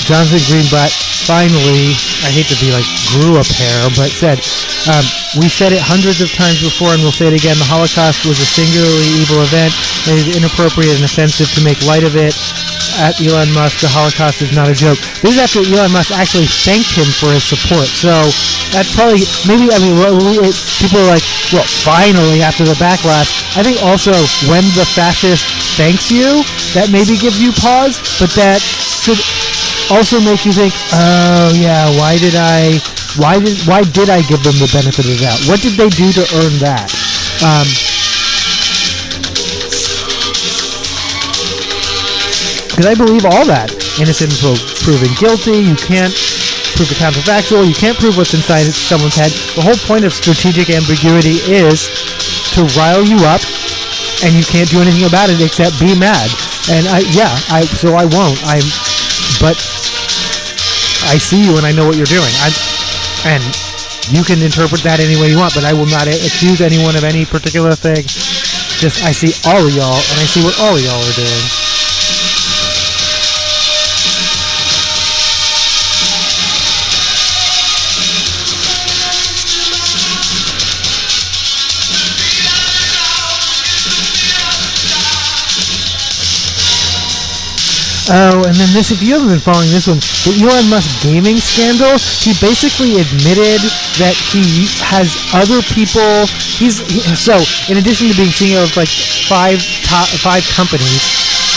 Jonathan Greenblatt finally, I hate to be like grew a pair, but said, we said it hundreds of times before and we'll say it again, the Holocaust was a singularly evil event. It is inappropriate and offensive to make light of it. At Elon Musk, the Holocaust is not a joke. This is after Elon Musk actually thanked him for his support. So that's probably, maybe, I mean, people are like, well, finally, after the backlash. I think also when the fascist thanks you, that maybe gives you pause, but that should also make you think, oh yeah, why did I give them the benefit of the doubt? What did they do to earn that? Because I believe all that. Innocent until proven guilty. You can't prove the counterfactual. You can't prove what's inside someone's head. The whole point of strategic ambiguity is to rile you up, and you can't do anything about it except be mad. And so I won't. But I see you and I know what you're doing. And you can interpret that any way you want, but I will not accuse anyone of any particular thing. Just, I see all of y'all, and I see what all of y'all are doing. Oh, and then this, if you haven't been following this one, the Elon Musk gaming scandal, he basically admitted that he has other people, so, in addition to being CEO of like five companies,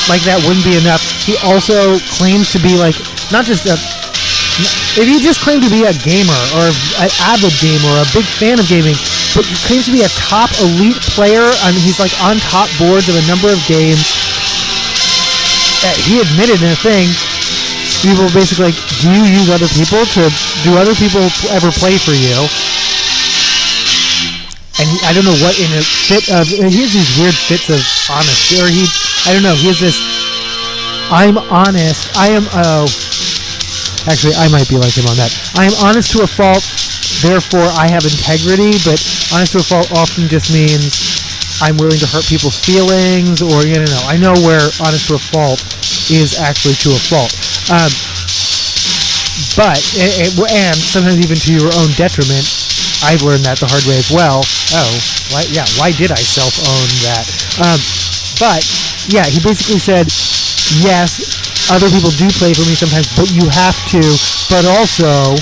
like that wouldn't be enough, he also claims to be like, not just if he just claimed to be a gamer, or an avid gamer, or a big fan of gaming, but he claims to be a top elite player, and he's like on top boards of a number of games. He admitted in a thing, people were basically like, do other people ever play for you? And I don't know what, in a fit of, he has these weird fits of honesty, or he has this, I'm honest, actually I might be like him on that. I am honest to a fault, therefore I have integrity, but honest to a fault often just means I'm willing to hurt people's feelings, or, I know where honest to a fault is actually to a fault. But and sometimes even to your own detriment. I've learned that the hard way as well. Oh, why did I self-own that? But yeah, he basically said, yes, other people do play for me sometimes, but you have to. But also,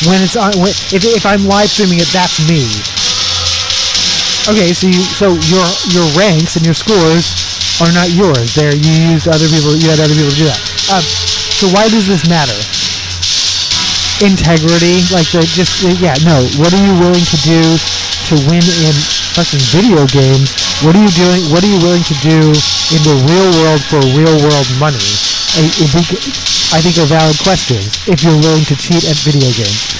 when it's on, if I'm live streaming it, that's me. Okay, so your ranks and your scores are not yours. You had other people do that. So why does this matter? Integrity, like no. What are you willing to do to win in fucking video games? What are you doing? What are you willing to do in the real world for real world money? I think are valid questions if you're willing to cheat at video games.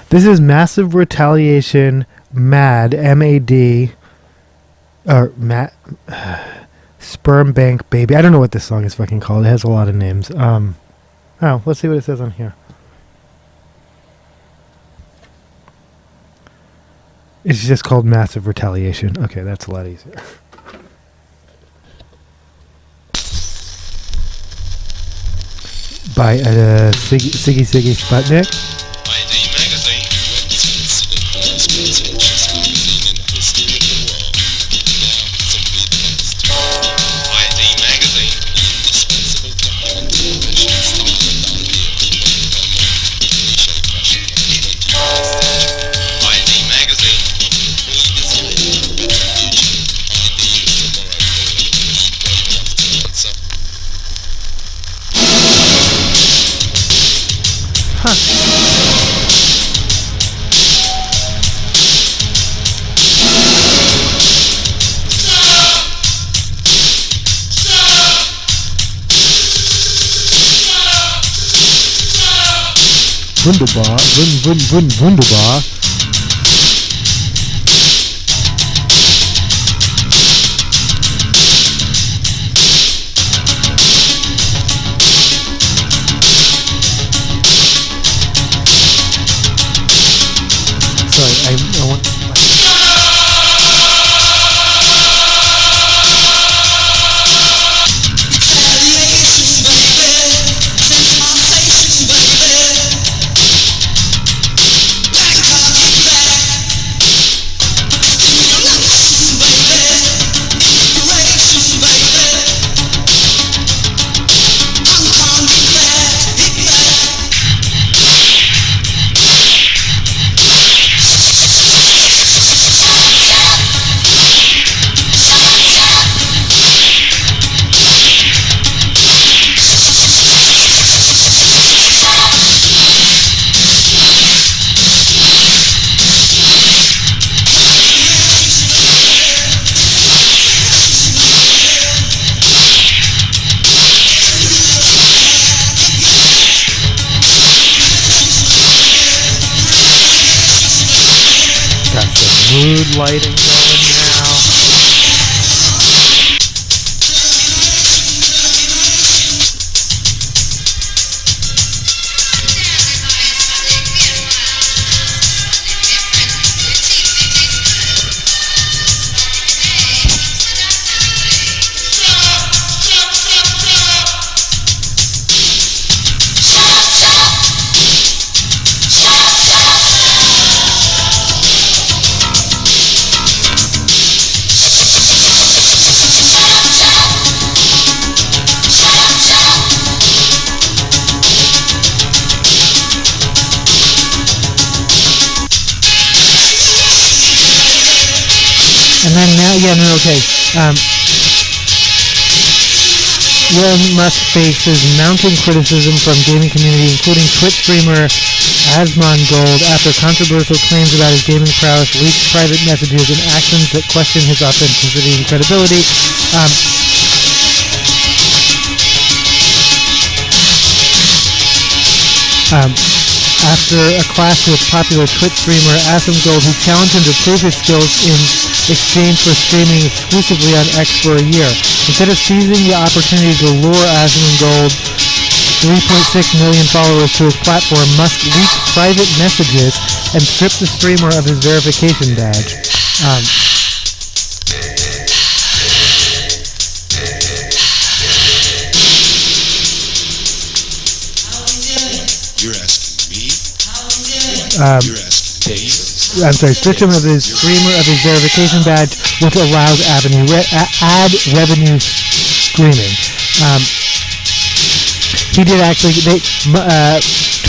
This is Massive Retaliation MAD, M-A-D, or Sperm Bank Baby. I don't know what this song is fucking called. It has a lot of names. Let's see what it says on here. It's just called Massive Retaliation. Okay, that's a lot easier. By Siggy Sputnik. Wunderbar, wunderbar. Sorry, I want... Mood lighting going now. And now, okay. Elon Musk faces mounting criticism from gaming community, including Twitch streamer Asmongold, after controversial claims about his gaming prowess, leaked private messages, and actions that question his authenticity and credibility. After a clash with popular Twitch streamer Asmongold, who challenged him to prove his skills in exchange for streaming exclusively on X for a year. Instead of seizing the opportunity to lure Asmongold 3.6 million followers to his platform, Musk leaked private messages and stripped the streamer of his verification badge. You're asking me? You're asking me? Stripped him of his verification badge, which allows ad revenue streaming. He did actually.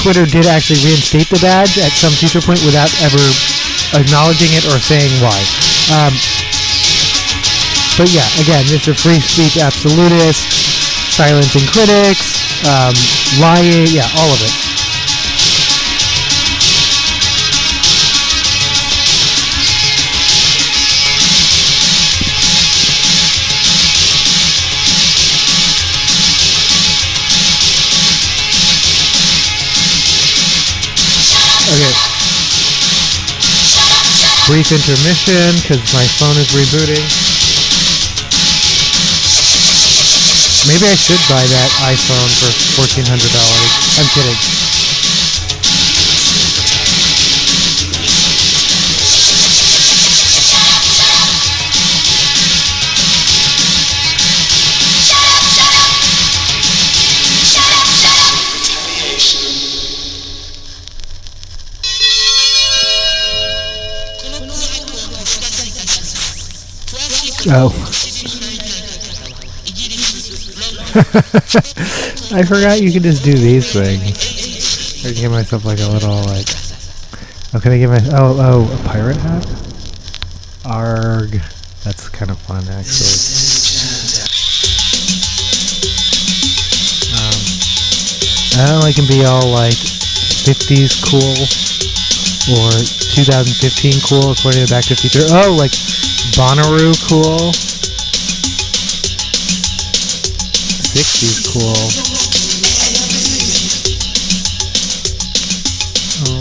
Twitter did actually reinstate the badge at some future point without ever acknowledging it or saying why. But yeah, again, Mr. Free Speech Absolutist, silencing critics, lying, yeah, all of it. Okay. Brief intermission because my phone is rebooting. Maybe I should buy that iPhone for $1,400. I'm kidding. Oh. I forgot you could just do these things. I can give myself like a little like... Oh, can I give my... Oh, a pirate hat? Arg. That's kind of fun, actually. I don't know, it can be all like 50s cool or 2015 cool according to Back to the Future. Oh, like Bonnaroo cool. 60s cool. Oh,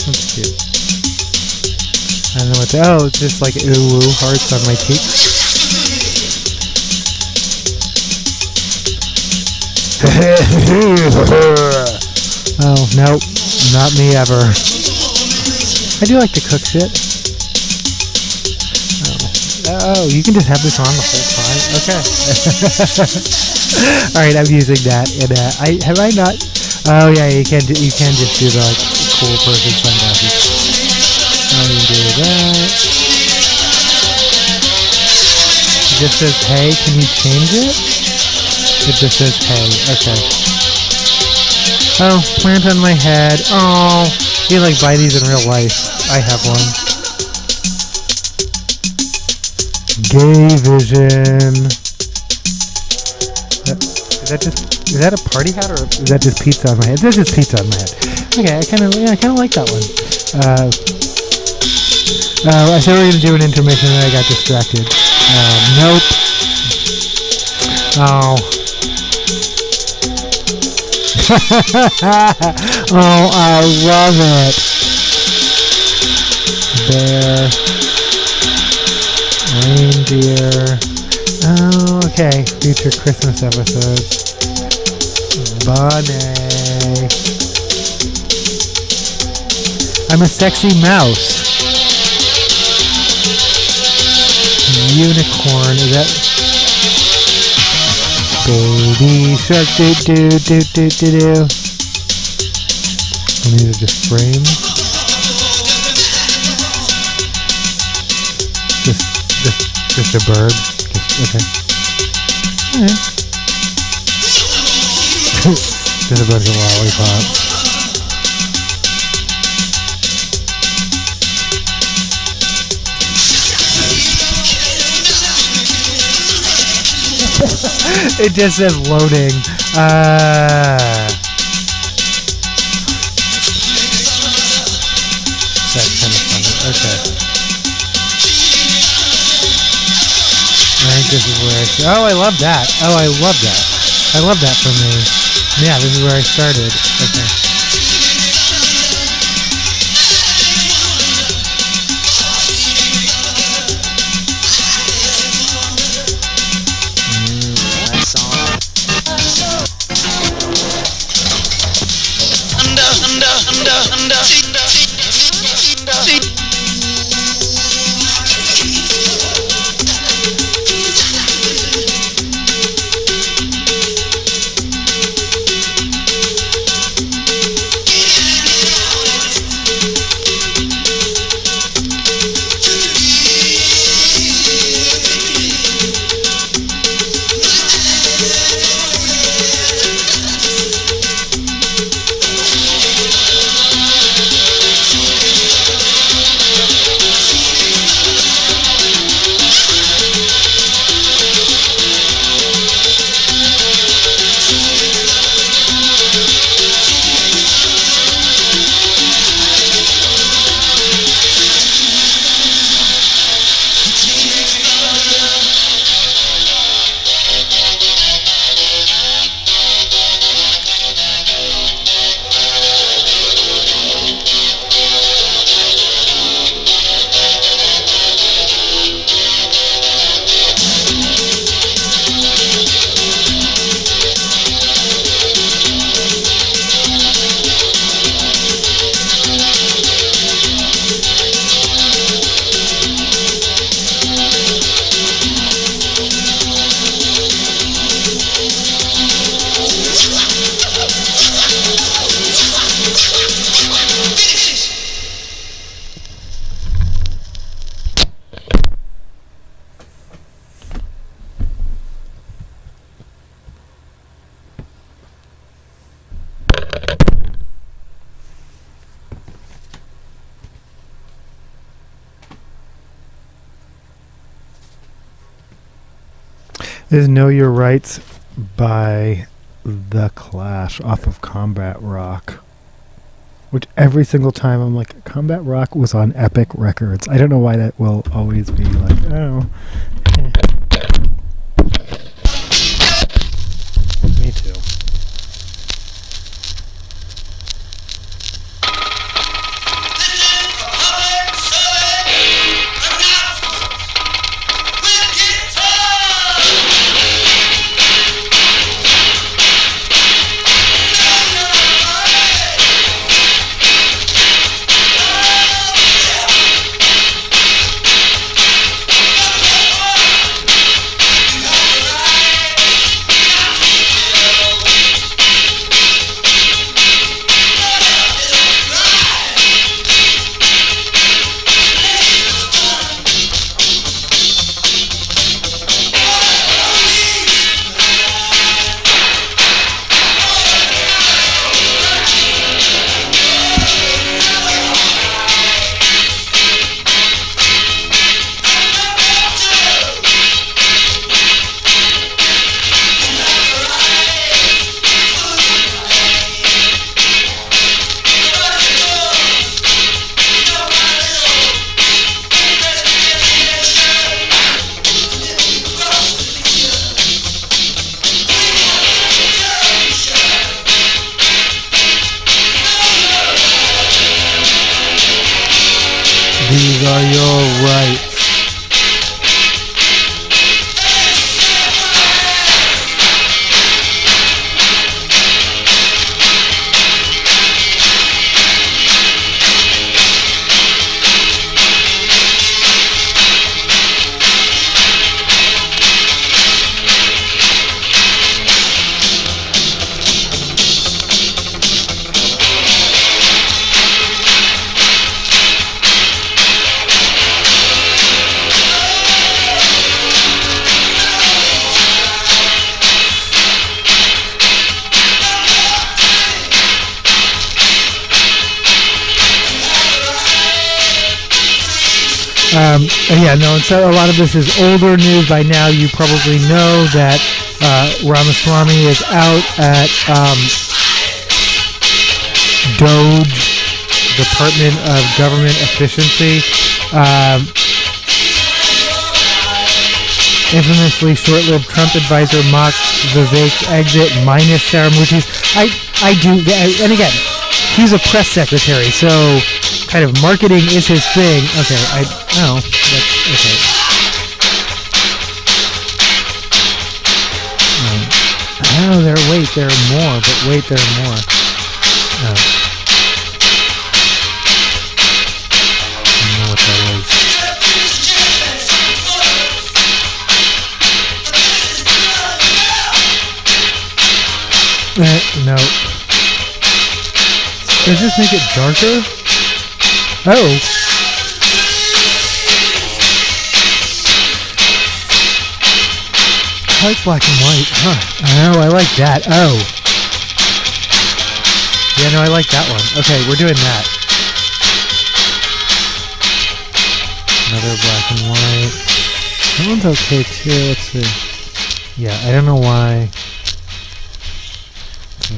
that's cute. I don't know what to... Oh, it's just like ooh woo hearts on my cheeks. Oh, nope. Not me ever. I do like to cook shit. Oh, you can just have this on the whole time? Okay. Alright, I'm using that. And have I not... Oh yeah, you can just do the like cool person sunglasses. I'm gonna do that. It just says hey, can you change it? It just says hey, okay. Oh, plant on my head. Oh, you like buy these in real life. I have one. Gay vision. Is that a party hat or is that just pizza on my head? That's just pizza on my head. Okay, I kind of like that one. I said we were gonna do an intermission and I got distracted. Nope. Oh. Oh, I love it. Bear. Reindeer. Oh, okay. Future Christmas episodes. Bunny. I'm a sexy mouse. Unicorn. Is that... Baby shark do. And these are just frames. Just a bird. Okay. Yeah. Just a bunch of lollipops. It just says loading. That's kind of funny. Okay. I think this is where oh, I love that. Oh, I love that. I love that for me. Yeah, this is where I started. Okay. This is Know Your Rights by The Clash off of Combat Rock. Which every single time I'm like, Combat Rock was on Epic Records. I don't know why that will always be like, oh. Me too. Yeah, no, and so a lot of this is older news. By now you probably know that Ramaswamy is out at DOGE, Department of Government Efficiency. Infamously short-lived Trump advisor mocks Vivek's exit minus Saramucci's. I do, and again, he's a press secretary, so kind of marketing is his thing. Okay, that's okay. Oh, there are more, but wait, there are more. Oh. I don't know what that is. No. Does this make it darker? Oh. I like black and white. Huh. Oh, I like that. Oh. Yeah, no, I like that one. Okay, we're doing that. Another black and white. That one's okay too. Let's see. Yeah, I don't know why.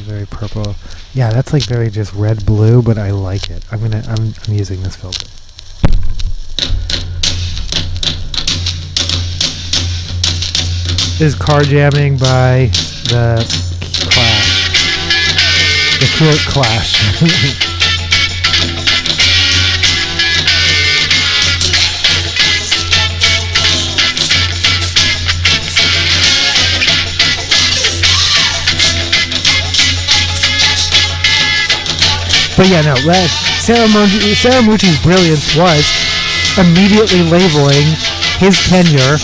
Very purple. Yeah, that's like very just red blue, but I like it. I'm using this filter. This is Car Jamming by the Clash. The Cure Clash. But yeah, no, Saramucci's brilliance was immediately labeling his tenure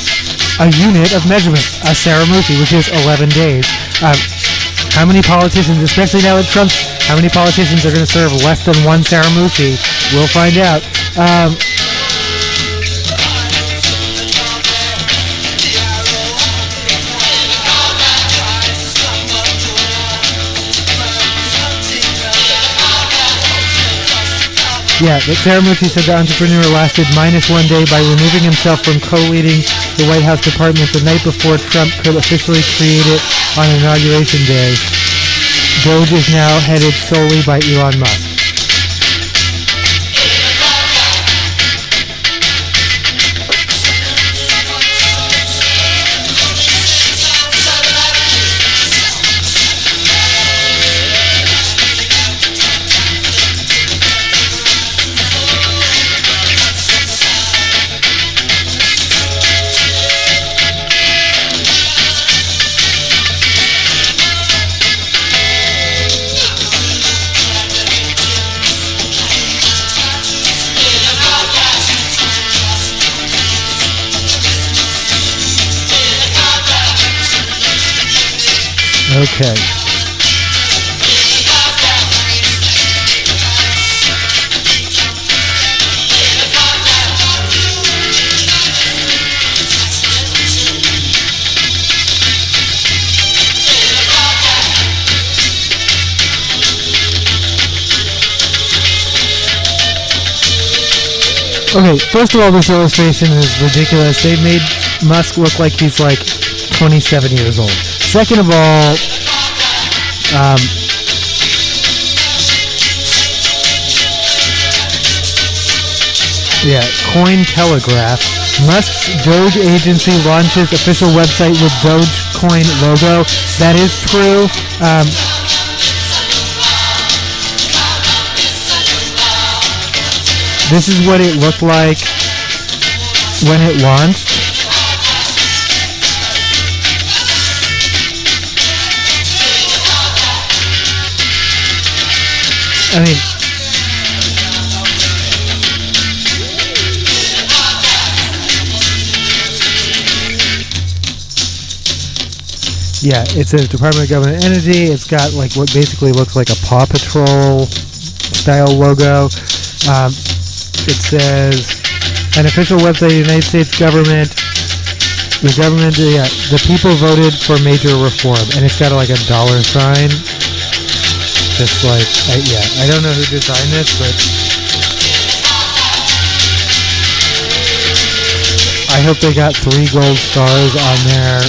a unit of measurement, a Saramucci, which is 11 days. How many politicians, especially now that Trump's, how many politicians are going to serve less than one Saramucci? We'll find out. Yeah, but Saramucci said the entrepreneur lasted minus 1 day by removing himself from co-leading the White House department the night before Trump could officially create it on Inauguration Day. DOGE is now headed solely by Elon Musk. Okay. Okay, first of all, this illustration is ridiculous. They made Musk look like he's like 27 years old. Second of all, yeah, Cointelegraph. Musk's Doge agency launches official website with Dogecoin logo. That is true. This is what it looked like when it launched. I mean, yeah, it says Department of Government Energy. It's got like what basically looks like a Paw Patrol style logo. It says an official website of the United States government. The government, yeah, the people voted for major reform, and it's got like a dollar sign. Just like, I don't know who designed this, but I hope they got 3 gold stars on their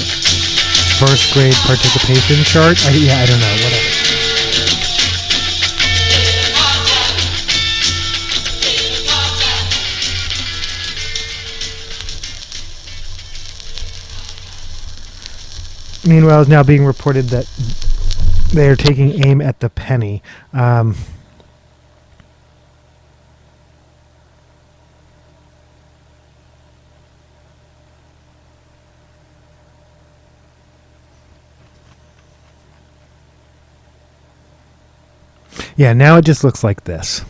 first grade participation chart. I don't know, whatever. Meanwhile, it's now being reported that they are taking aim at the penny. Yeah, now it just looks like this.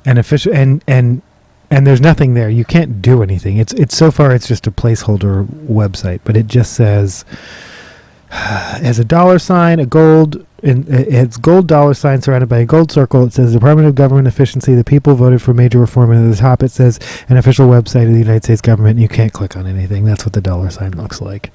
And official and there's nothing there. You can't do anything. It's so far it's just a placeholder website, but it just says as a dollar sign, a gold it's gold dollar sign surrounded by a gold circle. It says Department of Government Efficiency. The people voted for major reform. And at the top it says an official website of the United States government. You can't click on anything. That's what the dollar sign looks like.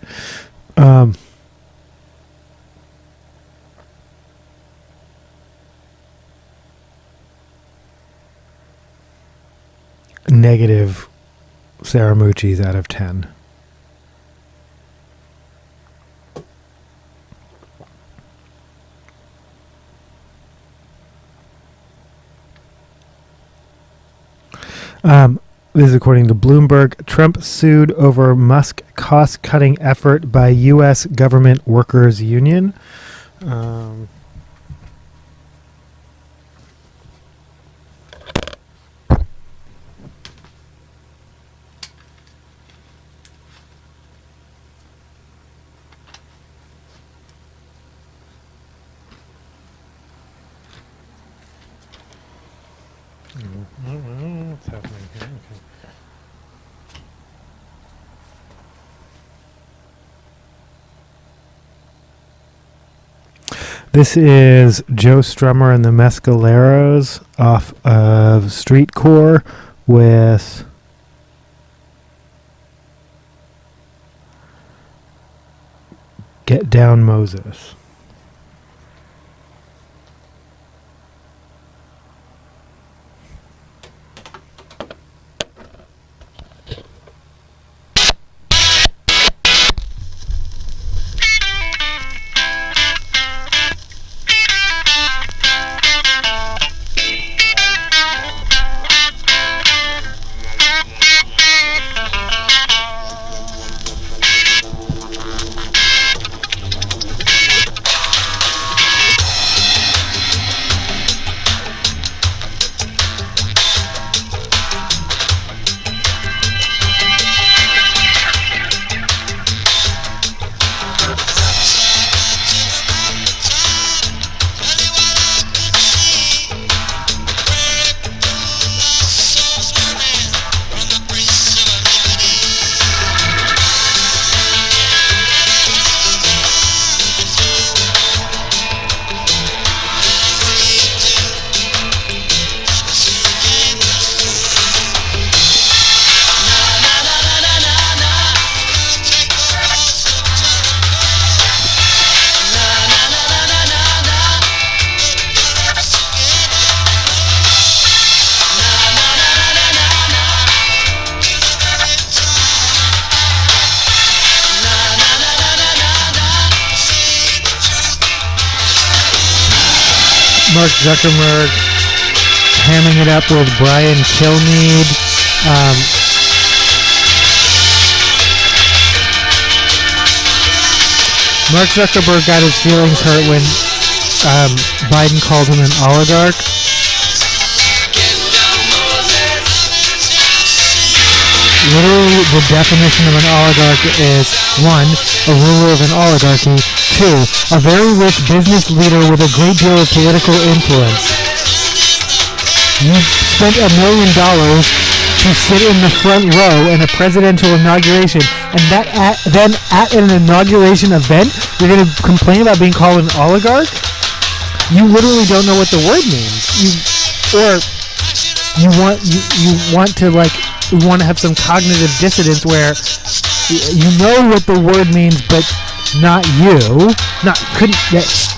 Negative Saramuchis out of 10. This is according to Bloomberg. Trump sued over Musk cost-cutting effort by U.S. Government Workers Union. What's happening here? Okay. This is Joe Strummer and the Mescaleros off of Street Core with Get Down Moses. Mark Zuckerberg hamming it up with Brian Kilmeade. Mark Zuckerberg got his feelings hurt when Biden called him an oligarch. Literally, the definition of an oligarch is 1. A ruler of an oligarchy. 2. A very rich business leader with a great deal of political influence. You spent $1 million to sit in the front row in a presidential inauguration, and then at an inauguration event, you're going to complain about being called an oligarch? You literally don't know what the word means. You want to have some cognitive dissonance where you know what the word means, but not you. That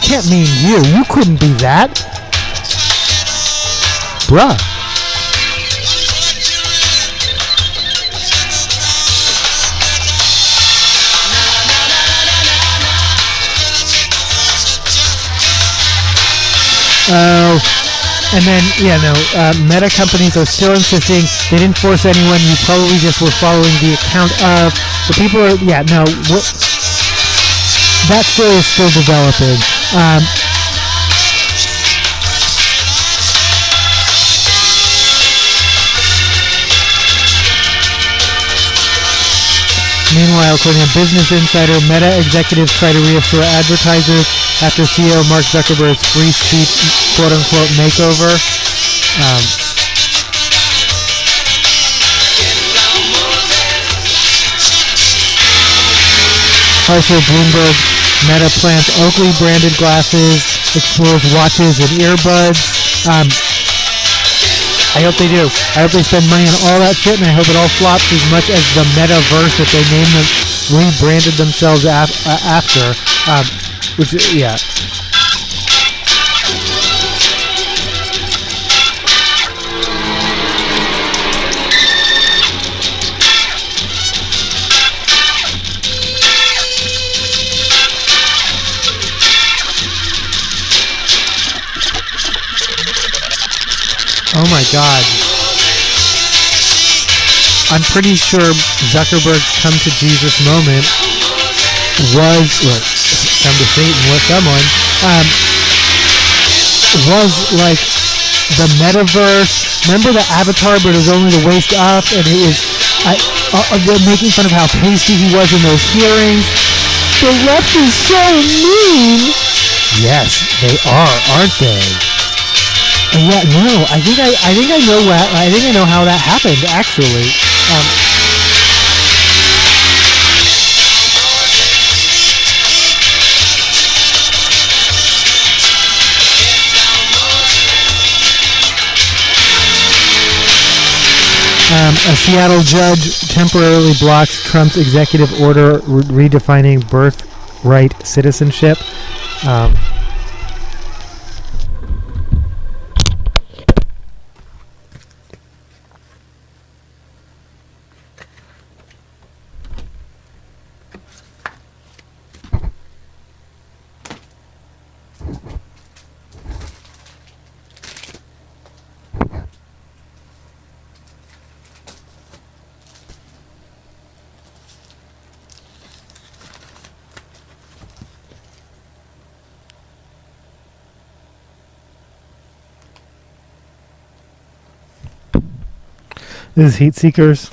can't mean you. You couldn't be that. Bruh. Oh, and then, Meta companies are still insisting they didn't force anyone. You probably just were following the account of. The people are, that story is still developing. Meanwhile, according to Business Insider, Meta executives try to reassure advertisers after CEO Mark Zuckerberg's free speech quote-unquote makeover. Also, Bloomberg, Meta plants Oakley branded glasses, explores watches and earbuds. I hope they do. I hope they spend money on all that shit, and I hope it all flops as much as the metaverse that they rebranded themselves after. Oh my God. I'm pretty sure Zuckerberg's come to Jesus moment come to Satan with someone, was like the metaverse. Remember the avatar, but it was only the waist up, and it was, they're making fun of how pasty he was in those hearings. The left is so mean. Yes, they are, aren't they? I think I know how that happened, actually. A Seattle judge temporarily blocks Trump's executive order redefining birthright citizenship. This is Heat Seekers.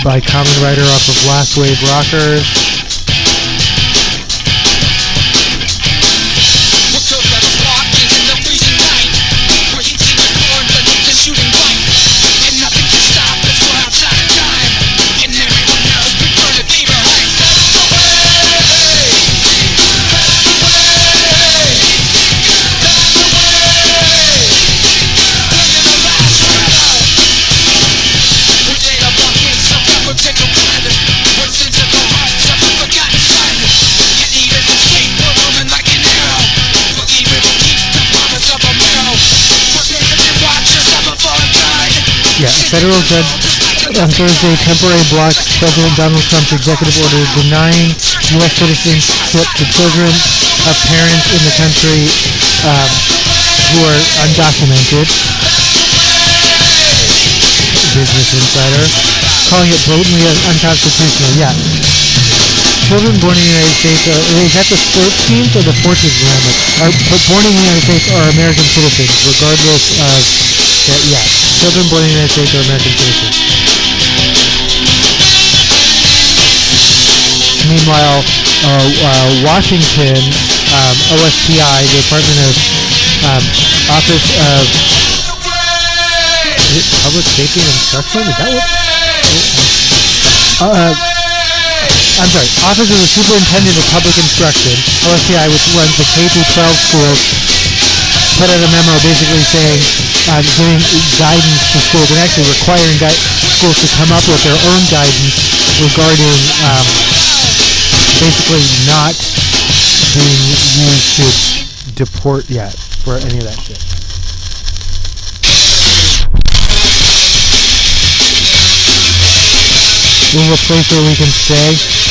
By Common Rider off of Last Wave Rockers. A federal judge on Thursday temporarily blocked President Donald Trump's executive order denying U.S. citizenship to children of parents in the country who are undocumented. Business Insider, calling it blatantly unconstitutional. Yeah. Children born in the United States is that the 13th or the 14th Amendment? Born in the United States are American citizens, regardless of children born in the United States are American citizens. Meanwhile, Washington, OSPI, the Department of Office of Public Safety and Instruction? Is that what? I'm sorry, Office of the Superintendent of Public Instruction, OSPI, which runs the K-12 schools, put out a memo basically saying, giving guidance to schools and actually requiring schools to come up with their own guidance regarding basically not being used to deport for any of that shit. We have a place where we can stay.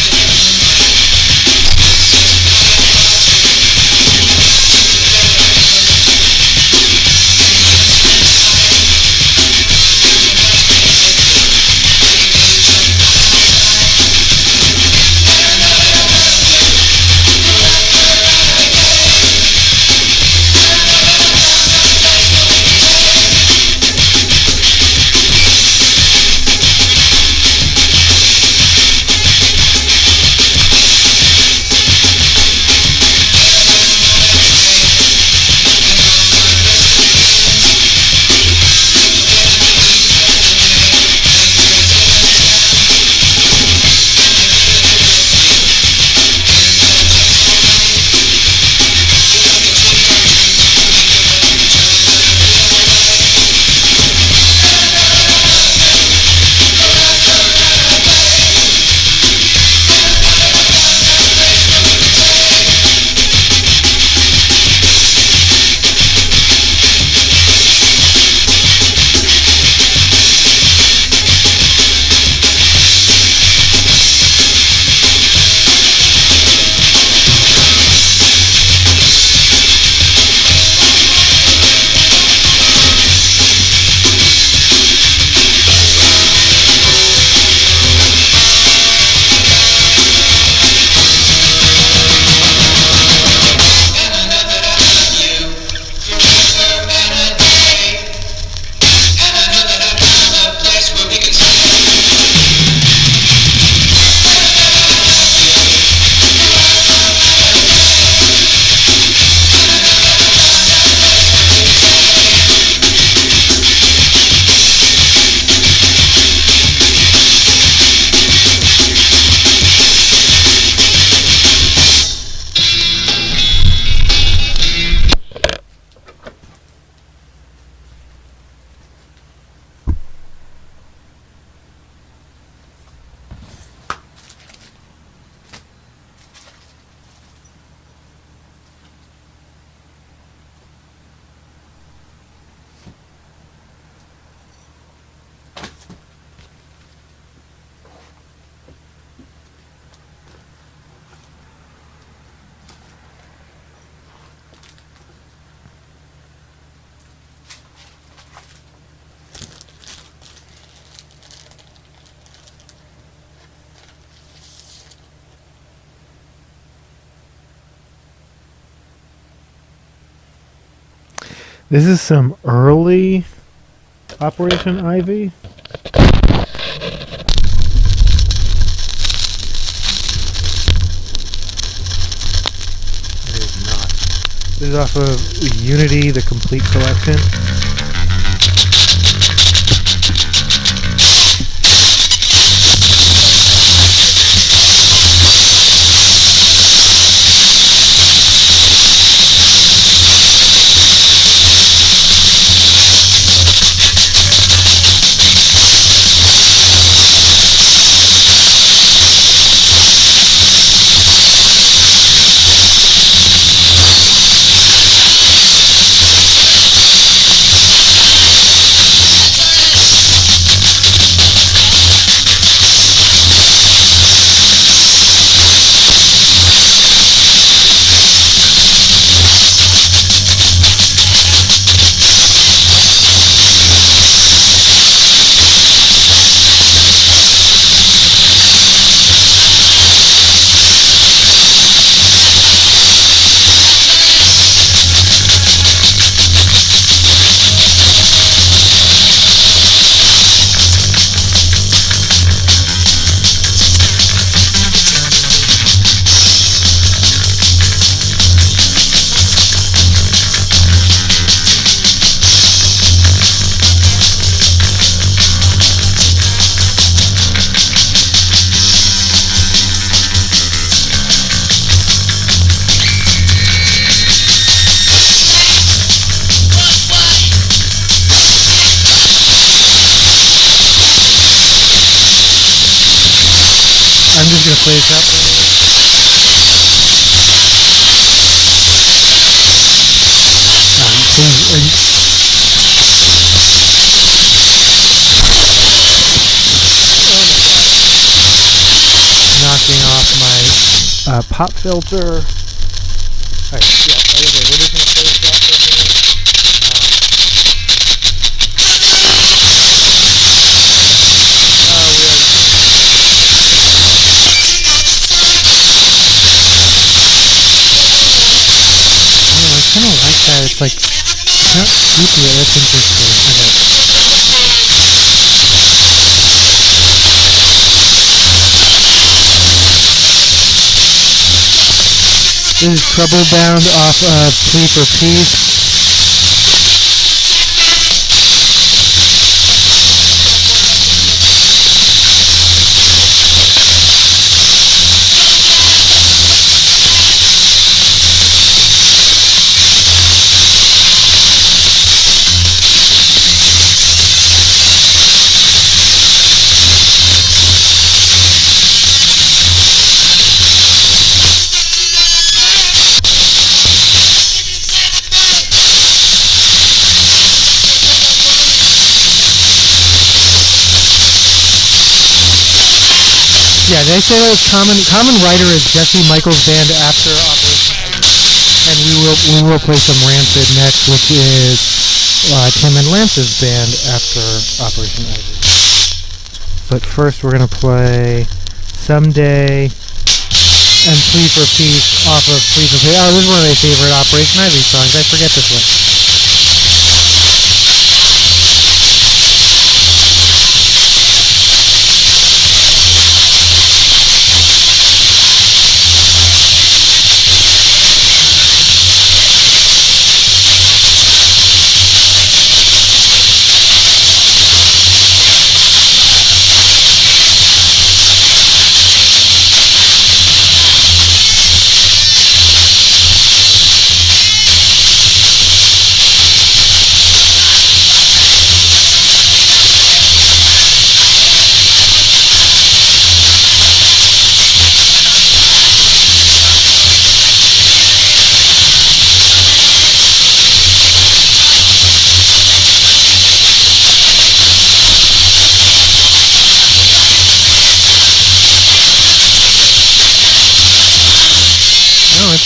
This is some early Operation Ivy. It is not. This is off of Unity, the Complete Collection. I'm just going to play this out. pop filter. Alright, yeah, okay, we're just gonna close that for a minute. I kind of like that. It's like, it's not creepy, that's interesting. Okay. This is Trouble Bound off of Plea for Peace. Yeah, they say that Common Writer is Jesse Michaels' band after Operation Ivy. And we will play some Rancid next, which is Tim and Lance's band after Operation Ivy. But first we're gonna play Someday and Plea for Peace off of Plea for Peace. Oh, this is one of my favorite Operation Ivy songs. I forget this one.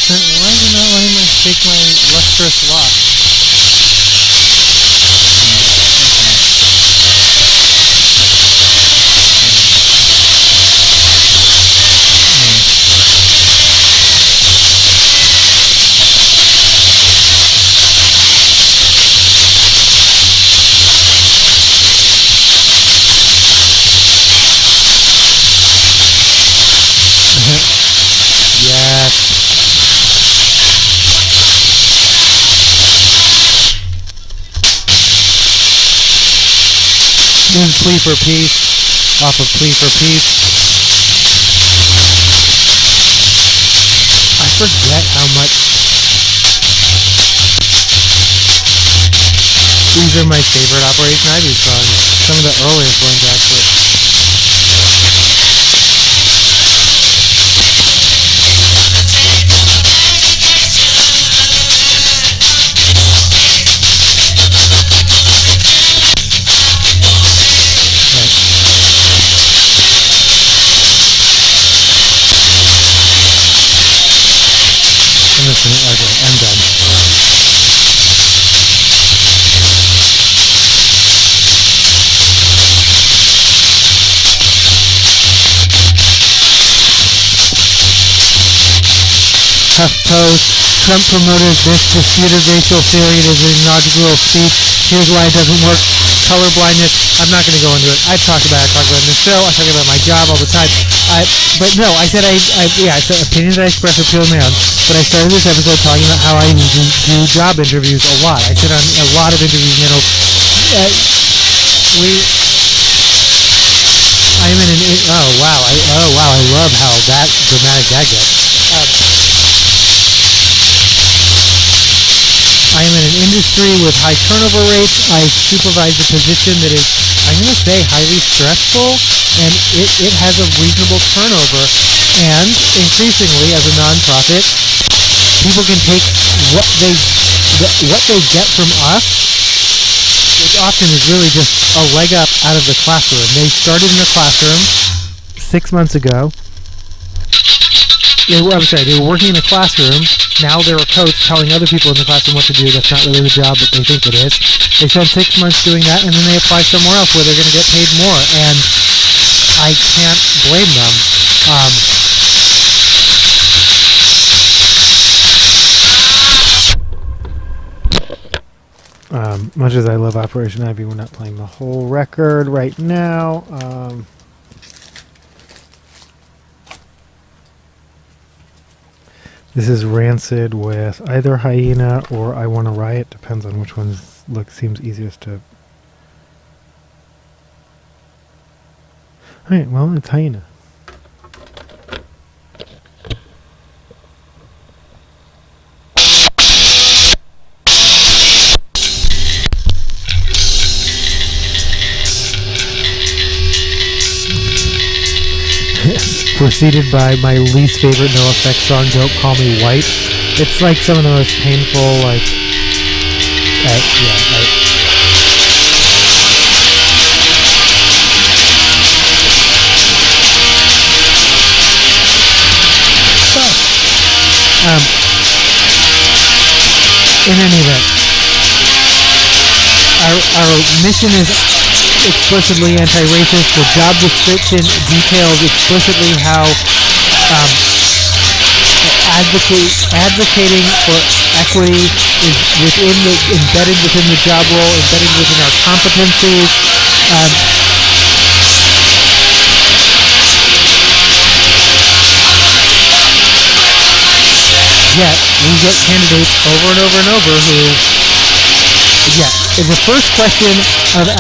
Why is it not letting me take my lustrous lock? Yes. This is Plea for Peace, off of Plea for Peace. I forget how much. These are my favorite Operation Ivy songs. Some of the earliest ones, actually. Okay, I'm done. HuffPost. Trump promoted this disputed racial theory in his inaugural speech. Here's why it doesn't work. Colorblindness. I'm not going to go into it. I've talked about it. I talk about it in the show. I talk about my job all the time. But no, I said I said opinions I express are purely my own. But I started this episode talking about how I do job interviews a lot. I sit on a lot of interviews, you know. I'm in an oh wow I love how that dramatic that gets. I am in an industry with high turnover rates. I supervise a position that is, I'm going to say, highly stressful, and it has a reasonable turnover. And increasingly, as a nonprofit, people can take what they get from us, which often is really just a leg up out of the classroom. They started in the classroom 6 months ago. they were working in a classroom. Now they're a coach telling other people in the classroom what to do. That's not really the job that they think it is. They spend 6 months doing that, and then they apply somewhere else where they're going to get paid more. And I can't blame them. Much as I love Operation Ivy, we're not playing the whole record right now. This is Rancid with either Hyena or I Wanna Riot. Depends on which one seems easiest to... Alright, well, it's Hyena. Preceded by my least favorite NoFX song, Don't Call Me White. It's like some of the most painful, like... in any event, our mission is explicitly anti-racist. The job description details explicitly how advocating for equity is embedded within the job role, embedded within our competencies. Yet we get candidates over and over and over who. The first question of we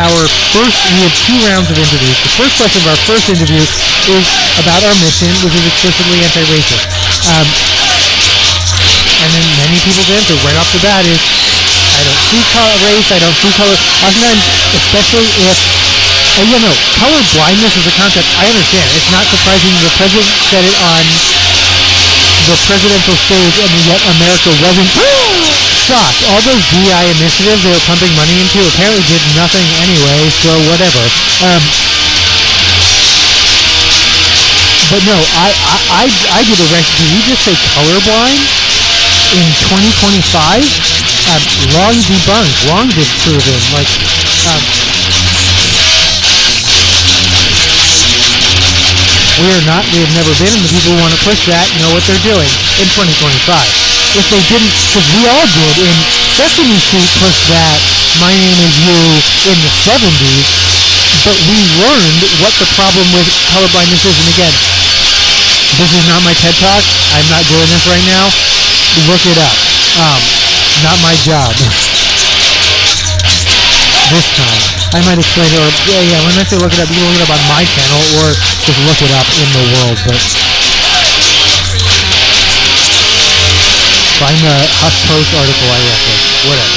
have 2 rounds of interviews. The first question of our first interview is about our mission, which is explicitly anti-racist. And then many people's answer right off the bat is, I don't see race, I don't see color. Oftentimes, especially if, color blindness is a concept, I understand. It's not surprising the president said it on the presidential stage, and yet America wasn't shocked. All those DEI initiatives they were pumping money into apparently did nothing anyway, so whatever. But no, I do the rest. Did you just say colorblind in 2025? Long debunked, long disproven. We have never been, and the people who want to push that know what they're doing in 2025. If they didn't, because we all did in Sesame Street push that My Name Is You in the 70s, but we learned what the problem with colorblindness is. And again, this is not my TED Talk. I'm not doing this right now. Look it up. Not my job. This time. I might explain it, or when I say look it up, you can look it up on my channel, or just look it up in the world, but find the HuffPost article I referenced, whatever.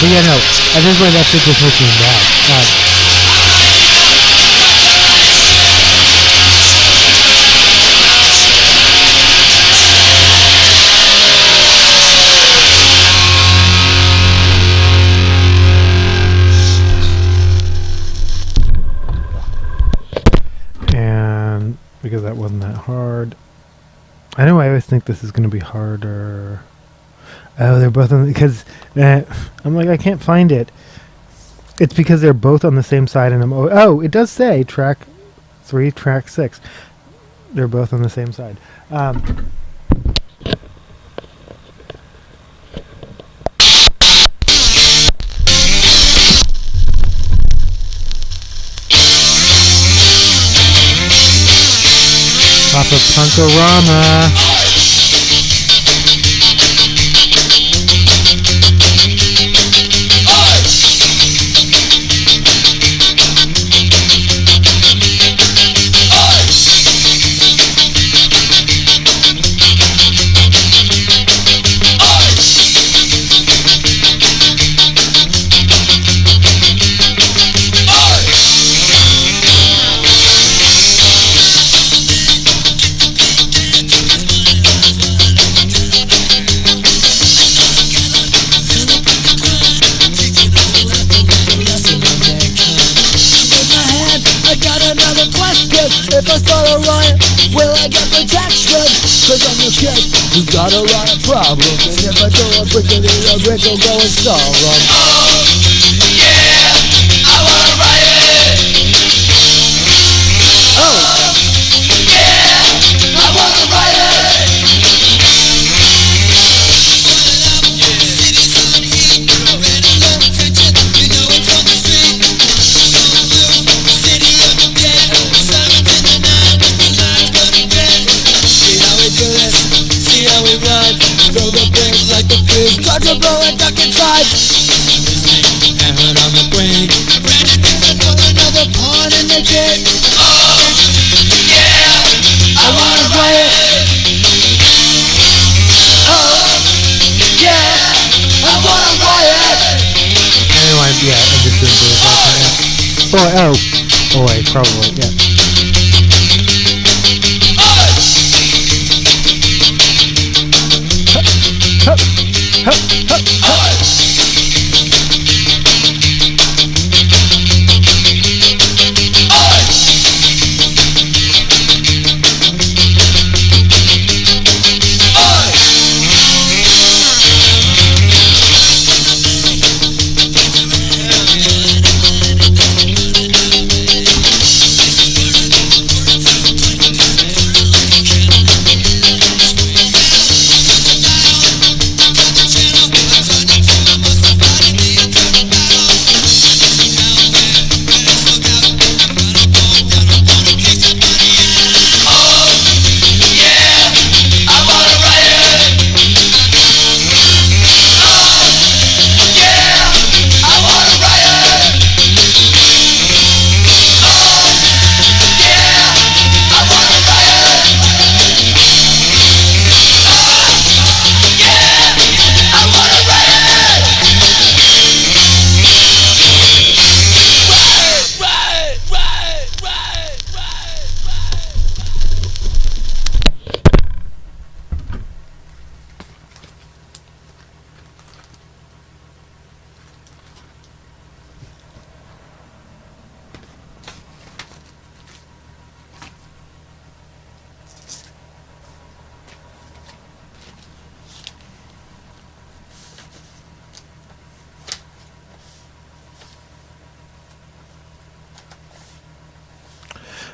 But at this point, that's just makes me mad. Because that wasn't that hard. I know I always think this is going to be harder. Oh, they're both on because I'm like, I can't find it. It's because they're both on the same side, and it does say track 3, track 6. They're both on the same side. Off of Punkorama. get protection. Cause I'm a kid who's got a lot of problems. And if I throw a brick in the brick, I'll go and solve them. Yeah, I wanna riot. Oh, Yeah, I wanna riot. see how we do this, see how we run. Throw the brick like the fuse, cut the blow and duck inside. Hammered on the brain, another pawn in the game. Yeah, I wanna riot. Yeah, I wanna riot. Anyway, yeah, I'm just doing blues right now. Boy, probably, yeah. Hup, hup, hup, hup.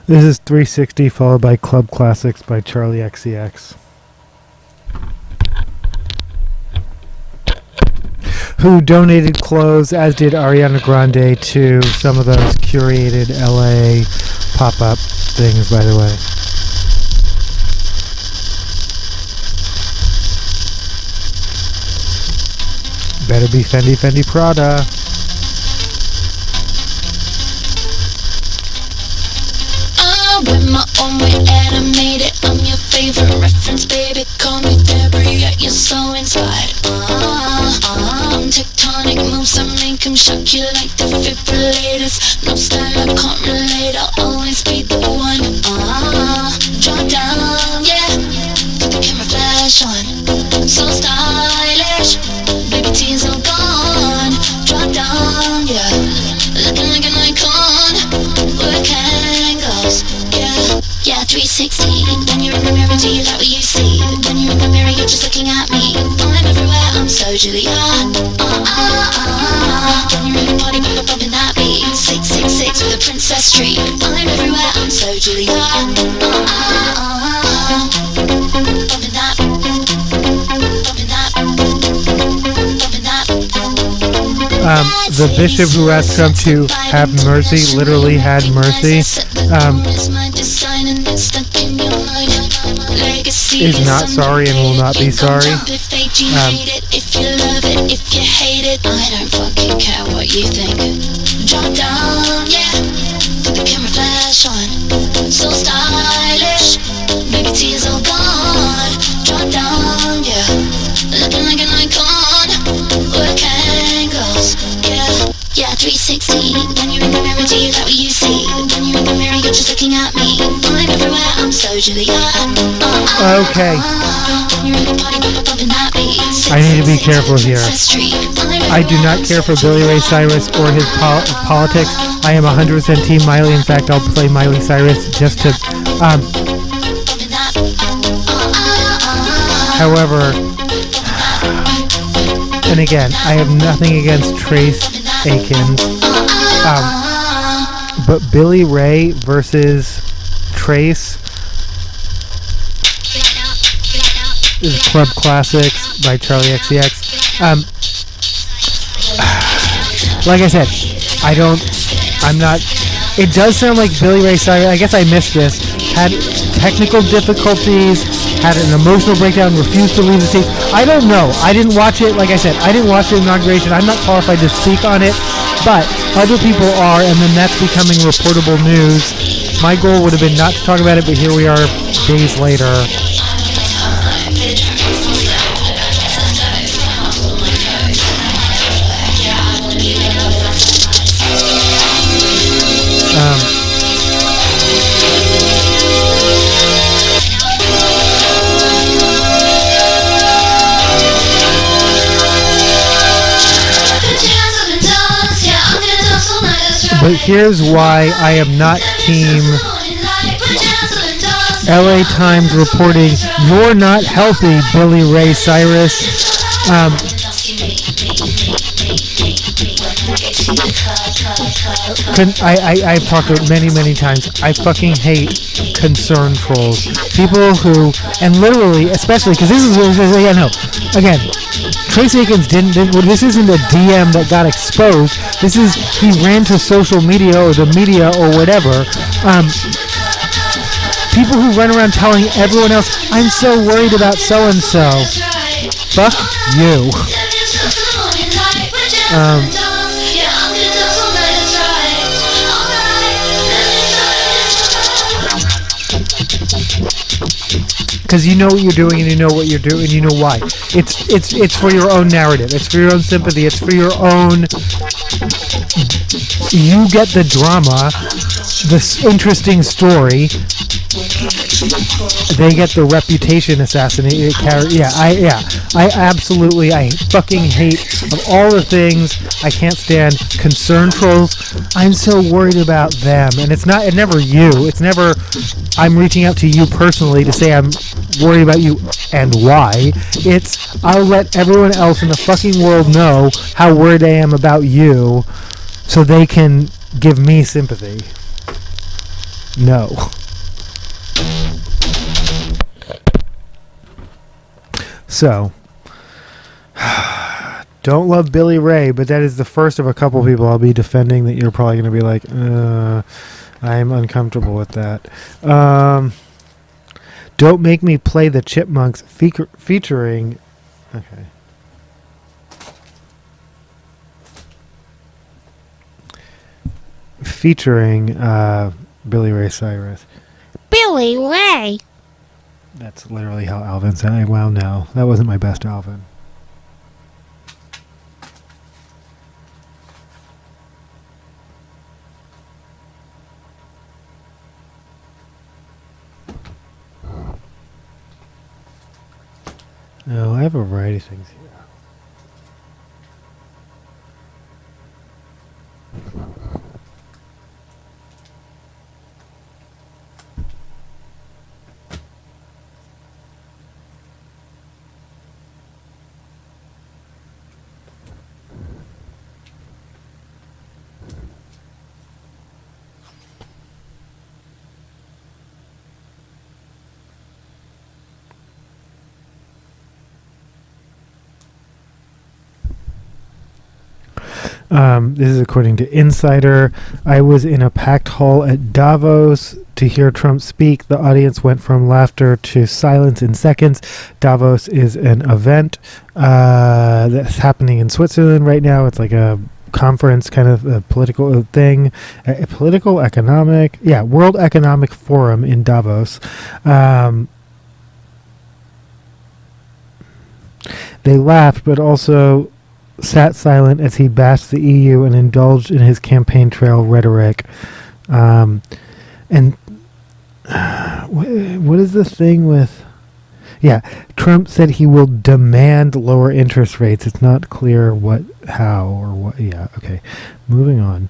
This is 360 followed by Club Classics by Charlie XCX. Who donated clothes, as did Ariana Grande, to some of those curated LA pop-up things, by the way. Better be Fendi Prada. With my own way animated, I'm your favorite reference, baby. Call me Deborah, yeah, you're so inspired. I'm tectonic moves, I make 'em shock you like defibrillators. No style, I can't relate, I'll always be the one. Draw down, yeah, put the camera flash on. So stylish, baby tears all gone. Draw down, yeah, looking like an icon. Work angles, yeah, 360. When you're in the mirror, do you like what you see? When you're in the mirror, you're just looking at me. I'm everywhere, I'm so Julia. When you're in the party, bumping that beat. 666 with a princess treat. I'm everywhere, I'm so Julia. Bumping that, bumping that, bumping that. The bishop who asked Trump to have mercy literally had mercy. Is not sorry and will not be sorry. If you love it, if you hate it, I don't fucking care what you think. Drop down, yeah, put the camera flash on. So stylish, baby tears all gone. Drop down, yeah, looking like an icon. Work angles, yeah, 360. When you're in the mirror, do you like what you see? When you're in the mirror, you're just looking at me. I'm everywhere, I'm so Julia. Okay. I need to be careful here. I do not care for Billy Ray Cyrus or his politics. I am 100% Team Miley. In fact, I'll play Miley Cyrus just to However, and again, I have nothing against Trace Akins, but Billy Ray versus Trace is Club Classics by Charlie XCX. Like I said, it does sound like Billy Ray Cyrus, I guess I missed this, had technical difficulties, had an emotional breakdown, refused to leave the stage. I don't know. I didn't watch it. Like I said, I didn't watch the inauguration. I'm not qualified to speak on it, but other people are, and then that's becoming reportable news. My goal would have been not to talk about it, but here we are days later. But here's why I am not team LA Times reporting, "You're not healthy, Billy Ray Cyrus." I've talked about it many times. I fucking hate concern trolls. People who, and literally, especially, because this is, yeah, no. Again, Trace Akins this isn't a DM that got exposed. This is, he ran to social media or the media or whatever. People who run around telling everyone else, "I'm so worried about so-and-so." Fuck you. Because you know what you're doing, and you know what you're doing, and you know why. It's for your own narrative. It's for your own sympathy. It's for your own. You get the drama, this interesting story. They get the reputation assassinated. I fucking hate, of all the things I can't stand, concern trolls. I'm so worried about them, and it's never you. It's never I'm reaching out to you personally to say I'm worried about you and why. It's I'll let everyone else in the fucking world know how worried I am about you, so they can give me sympathy. No. So, don't love Billy Ray, but that is the first of a couple people I'll be defending that you're probably going to be like, I'm uncomfortable with that. Don't Make Me Play the Chipmunks featuring... Okay. Featuring Billy Ray Cyrus. Billy Ray! That's literally how Alvin sounded. Well, no, that wasn't my best Alvin. No, I have a variety of things here. This is according to Insider. I was in a packed hall at Davos to hear Trump speak. The audience went from laughter to silence in seconds. Davos is an event that's happening in Switzerland right now. It's like a conference, kind of a political thing, a political economic, World Economic Forum in Davos. They laughed, but also sat silent as he bashed the EU and indulged in his campaign trail rhetoric. And what is the thing with... Trump said he will demand lower interest rates. It's not clear how, or what. Okay. Moving on.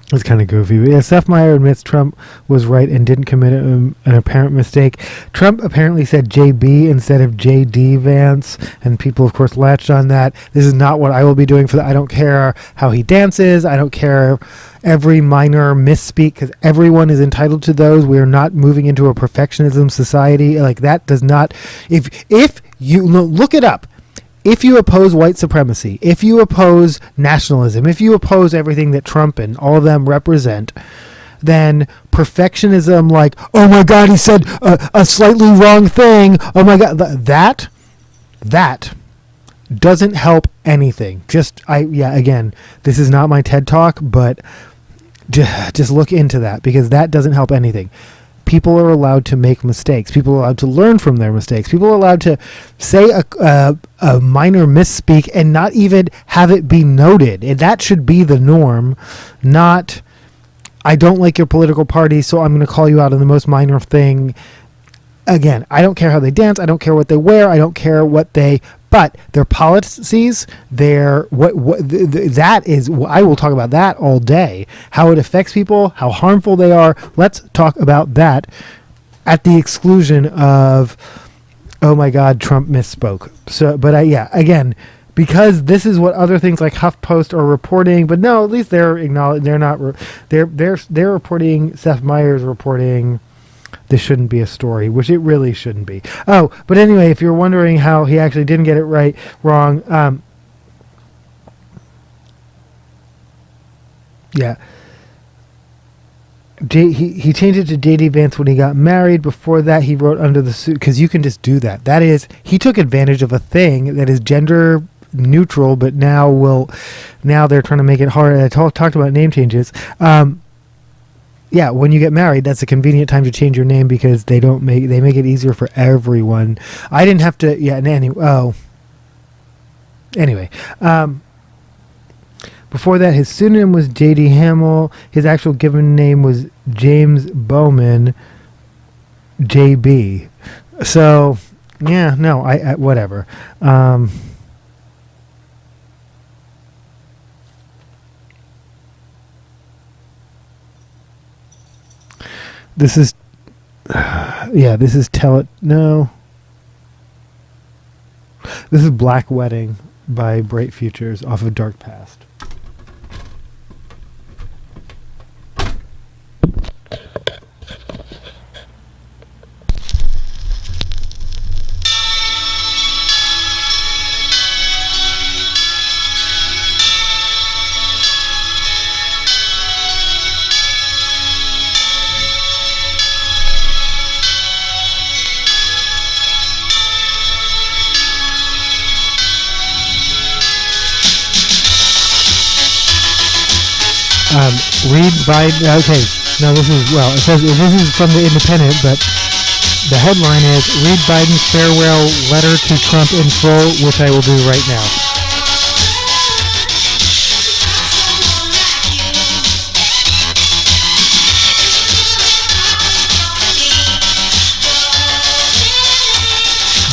It's kind of goofy. But yeah, Seth Meyer admits Trump was right and didn't commit an apparent mistake. Trump apparently said JB instead of JD Vance, and people, of course, latched on that. This is not what I will be doing for that. I don't care how he dances. I don't care every minor misspeak, because everyone is entitled to those. We are not moving into a perfectionism society. Like, that does not... If you... Look it up. If you oppose white supremacy, if you oppose nationalism, if you oppose everything that Trump and all of them represent, then perfectionism, like, oh my God, he said a slightly wrong thing. Oh my God, that doesn't help anything. Again, this is not my TED Talk, but just look into that, because that doesn't help anything. People are allowed to make mistakes. People are allowed to learn from their mistakes. People are allowed to say a minor misspeak and not even have it be noted. And that should be the norm, not, I don't like your political party, so I'm going to call you out on the most minor thing. Again, I don't care how they dance. I don't care what they wear. I don't care what they... But their policies, that is, I will talk about that all day. How it affects people, how harmful they are. Let's talk about that at the exclusion of, oh my God, Trump misspoke. So, but again, because this is what other things like HuffPost are reporting. But no, at least they're acknowledging. They're not. They're reporting. Seth Meyer's reporting. This shouldn't be a story, which it really shouldn't be. Oh, but anyway, if you're wondering how he actually didn't get it wrong, he changed it to J.D. Vance when he got married. Before that, he wrote under the suit, because you can just do that. That is, he took advantage of a thing that is gender neutral, but now they're trying to make it hard. I talked about name changes. Yeah, when you get married, that's a convenient time to change your name, because they make it easier for everyone. I didn't have to. Yeah, anyway. Before that, his pseudonym was J.D. Hamill. His actual given name was James Bowman, J.B. So, yeah, no, I whatever. This is no. This is Black Wedding by Bright Futures off of Dark Past. Read Biden. Okay, no, it says this is from the Independent, but the headline is "Read Biden's farewell letter to Trump in full," which I will do right now.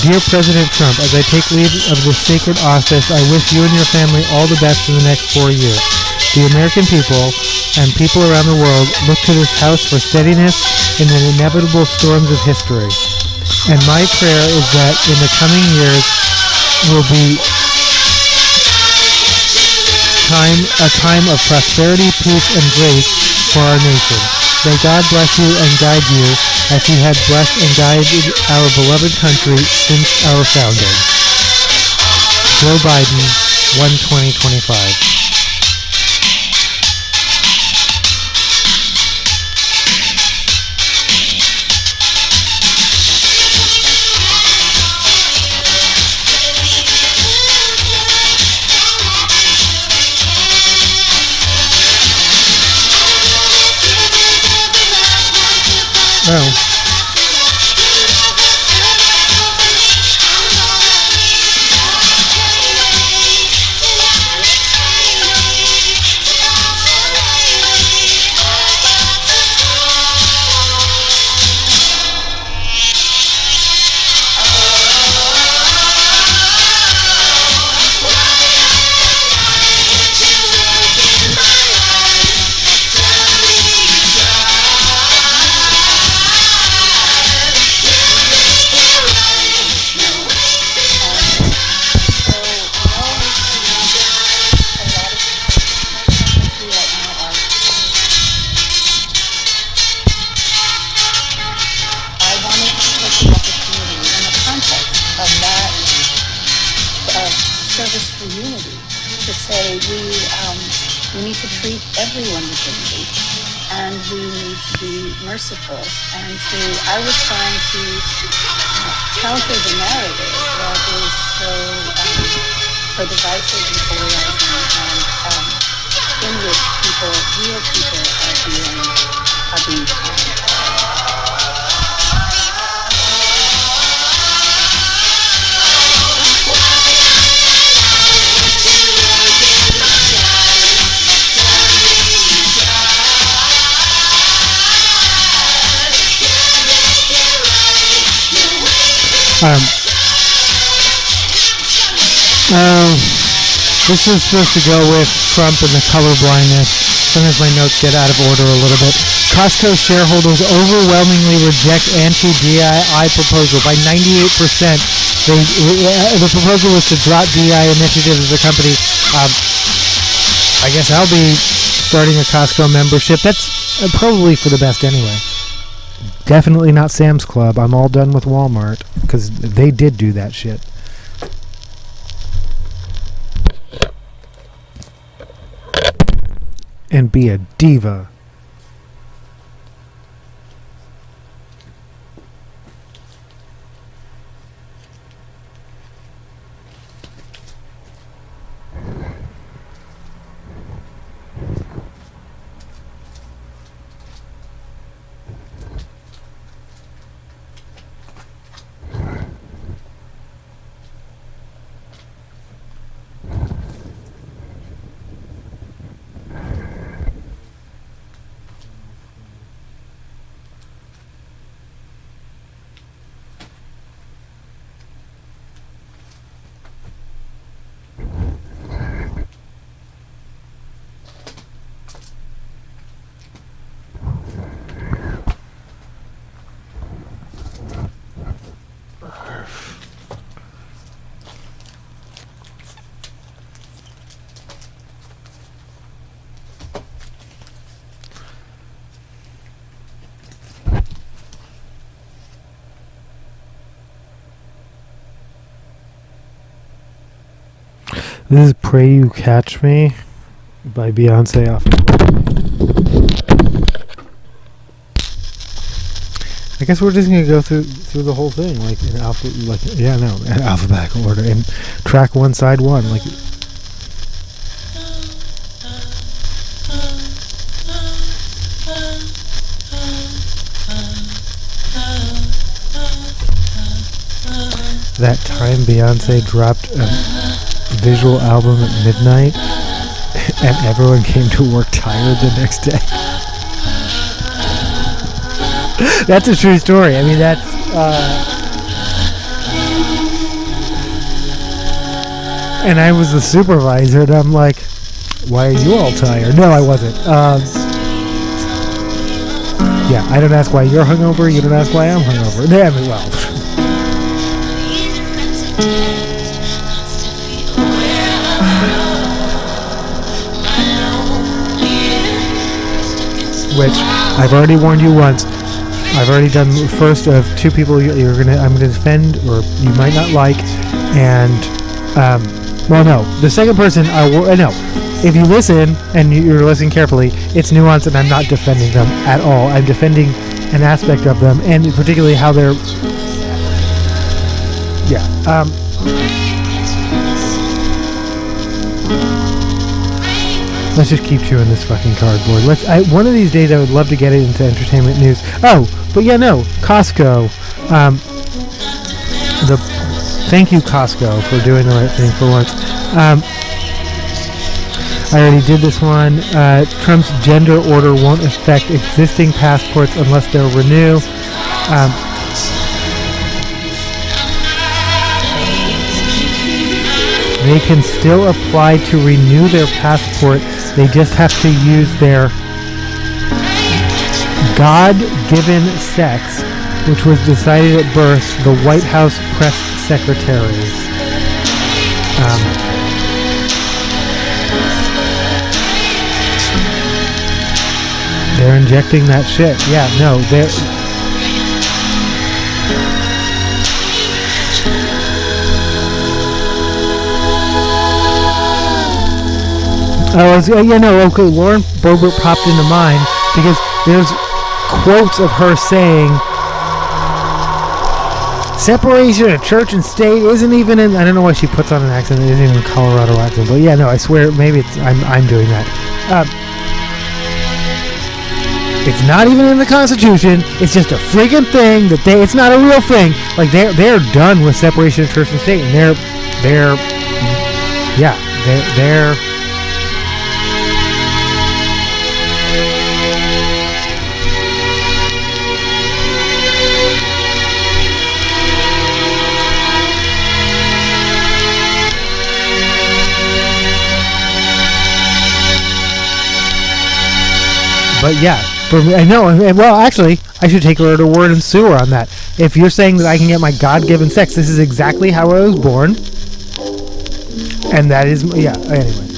Dear President Trump, as I take leave of this sacred office, I wish you and your family all the best in the next 4 years. The American people and people around the world look to this House for steadiness in the inevitable storms of history. And my prayer is that in the coming years will be a time of prosperity, peace, and grace for our nation. May God bless you and guide you as He had blessed and guided our beloved country since our founding. Joe Biden, 1/20/25. Oh. service for unity, to say we need to treat everyone with dignity, and we need to be merciful. And I was trying to counter the narrative that is so divisive and polarizing, and in which real people are being harmed. This is supposed to go with Trump and the color blindness. Sometimes my notes get out of order a little bit. Costco shareholders overwhelmingly reject anti-DII proposal by 98%. The proposal was to drop DI initiatives as a company. I guess I'll be starting a Costco membership. That's probably for the best anyway. Definitely not Sam's Club. I'm all done with Walmart because they did do that shit. And be a diva. This is Pray You Catch Me by Beyonce off of I guess we're just gonna go through the whole thing like in alphabetical order and track one side one like that time Beyonce dropped a visual album at midnight and everyone came to work tired the next day. That's a true story. I mean, that's and I was the supervisor and I'm like, why are you all tired? No, I wasn't. Yeah, I don't ask why you're hungover, you don't ask why I'm hungover. Yeah, I mean, well. Which I've already warned you once. I've already done the first of two people I'm gonna defend or you might not like, and well, no, the second person no. If you listen and you're listening carefully, it's nuanced, and I'm not defending them at all. I'm defending an aspect of them, and particularly how they're. Yeah. Let's just keep chewing this fucking cardboard. One of these days I would love to get it into entertainment news. Oh, but yeah, no, Costco. Thank you, Costco, for doing the right thing for once. I already did this one. Trump's gender order won't affect existing passports unless they're renewed. They can still apply to renew their passport. They just have to use their God-given sex, which was decided at birth, the White House press secretary. They're injecting that shit. Yeah, no, they're... Okay. Lauren Boebert popped into mind because there's quotes of her saying, separation of church and state isn't even in. I don't know why she puts on an accent that isn't even Colorado accent, but yeah, no, I swear maybe I'm doing that. It's not even in the Constitution. It's just a friggin' thing that it's not a real thing. Like they're done with separation of church and state, and they're But yeah, for me, I know. Well, actually, I should take her at her word and sue her on that. If you're saying that I can get my God-given sex, this is exactly how I was born, and that is, yeah. Anyway,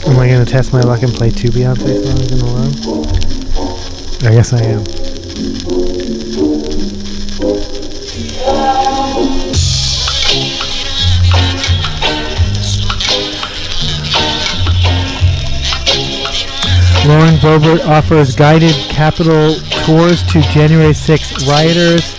am I gonna test my luck and play 2 Beyonce songs in a row? I guess I am. Lauren Boebert offers guided Capitol tours to January 6th rioters.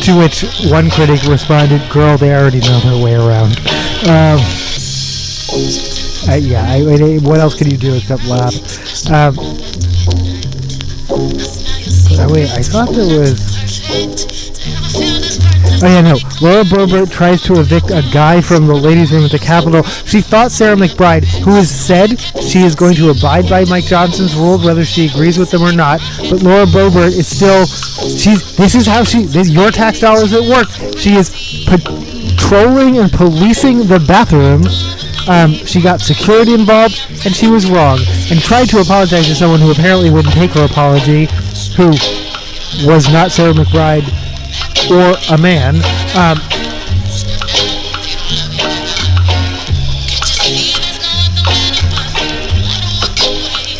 To which one critic responded, "Girl, they already know their way around." What else could you do except laugh? Wait, I thought there was... Oh yeah, no. Laura Boebert tries to evict a guy from the ladies' room at the Capitol. She thought Sarah McBride, who has said she is going to abide by Mike Johnson's rules, whether she agrees with them or not. But Laura Boebert is still... your tax dollars at work. She is patrolling and policing the bathrooms. She got security involved, and she was wrong. And tried to apologize to someone who apparently wouldn't take her apology, who was not Sarah McBride or a man.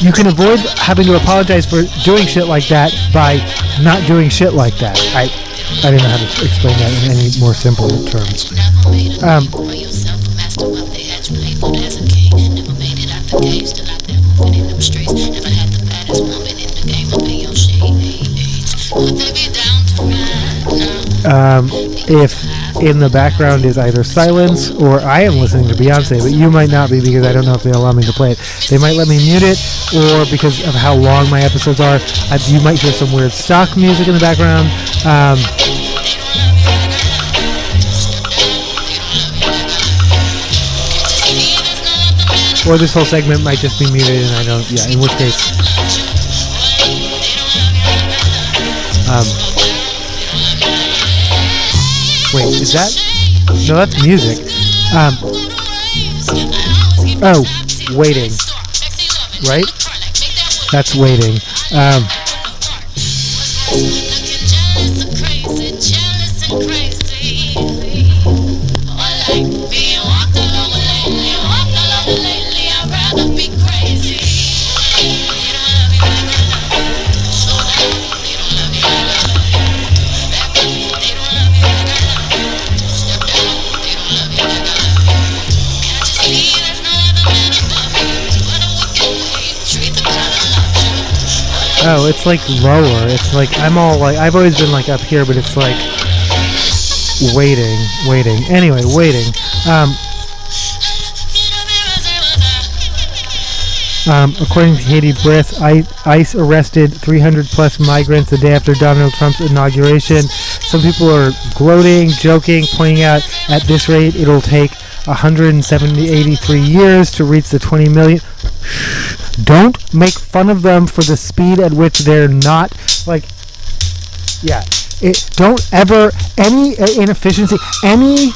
You can avoid having to apologize for doing shit like that by not doing shit like that. I don't know how to explain that in any more simple terms. If in the background is either silence or I am listening to Beyonce, but you might not be because I don't know if they allow me to play it. They might let me mute it, or because of how long my episodes are, you might hear some weird stock music in the background. Or this whole segment might just be muted and I don't, in which case... wait, is that... No, that's music. Oh, waiting. Right? That's waiting. Oh, it's like lower. It's like I'm all like I've always been like up here, but it's like waiting. Anyway, waiting. According to Katie Brith, ICE arrested 300 plus migrants the day after Donald Trump's inauguration. Some people are gloating, joking, pointing out at this rate it'll take 183 years to reach the 20 million. Don't make fun of them for the speed at which they're not, like, yeah. Don't ever, any inefficiency, any...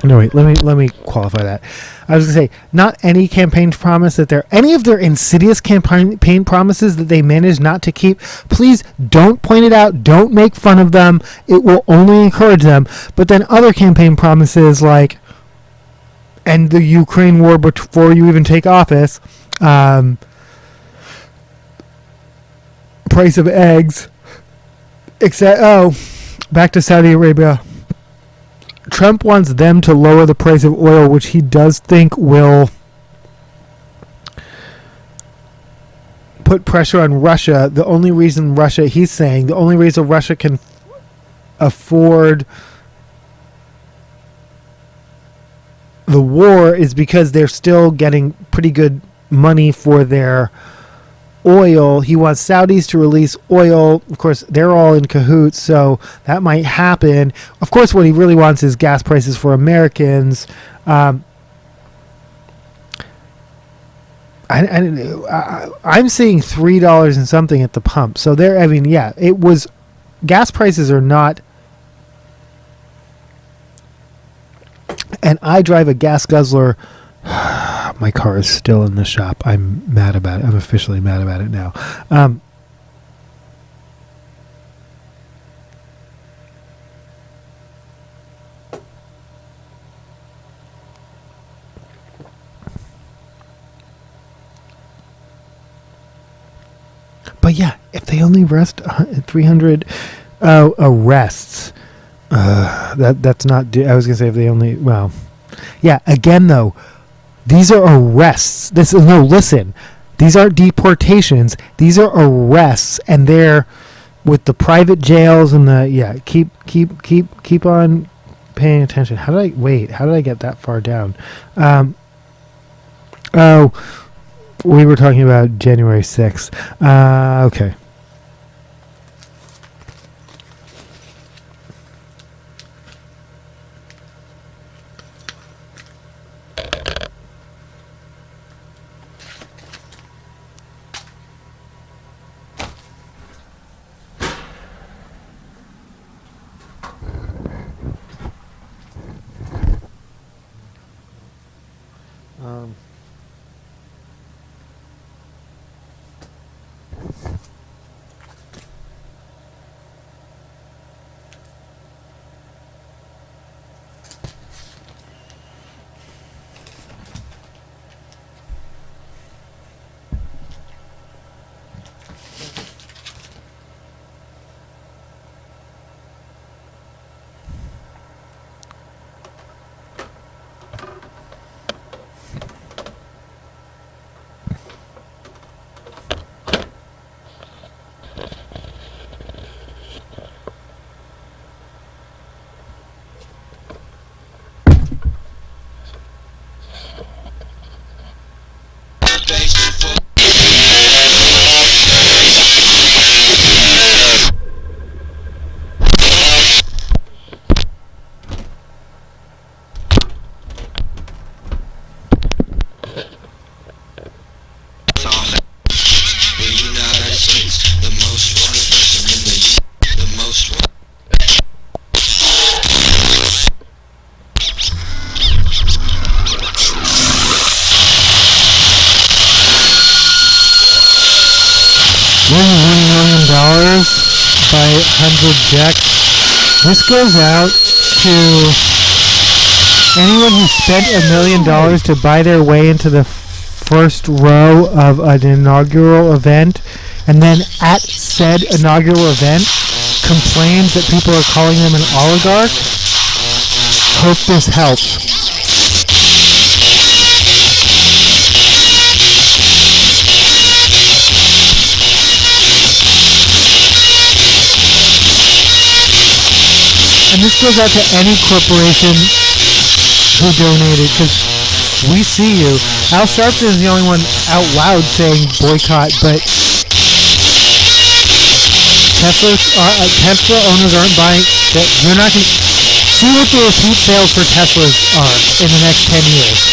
No, wait, let me qualify that. I was going to say, not any campaign promise that any of their insidious campaign promises that they manage not to keep, please don't point it out, don't make fun of them, it will only encourage them. But then other campaign promises like, end the Ukraine war before you even take office, Price of eggs. Back to Saudi Arabia. Trump wants them to lower the price of oil, which he does think will put pressure on Russia. The only reason Russia can afford the war is because they're still getting pretty good money for their oil. He wants Saudis to release oil. Of course, they're all in cahoots, so that might happen. Of course, what he really wants is gas prices for Americans. I'm seeing $3 and something at the pump. So there, I mean, yeah, it was. Gas prices are not. And I drive a gas guzzler. My car is still in the shop. I'm mad about it. I'm officially mad about it now. But yeah, if they only arrest 300 arrests, that's not. I was gonna say if they only. Well, yeah. Again, though. These are arrests. Listen. These aren't deportations. These are arrests, and they're with the private jails and the keep on paying attention. How did I get that far down? We were talking about January 6th. Okay. By 100 Jack. This goes out to anyone who spent $1 million to buy their way into the first row of an inaugural event, and then at said inaugural event complains that people are calling them an oligarch. Hope this helps. And this goes out to any corporation who donated, because we see you. Al Sharpton is the only one out loud saying boycott, but Tesla owners aren't buying. You're not going to see what the repeat sales for Teslas are in the next 10 years.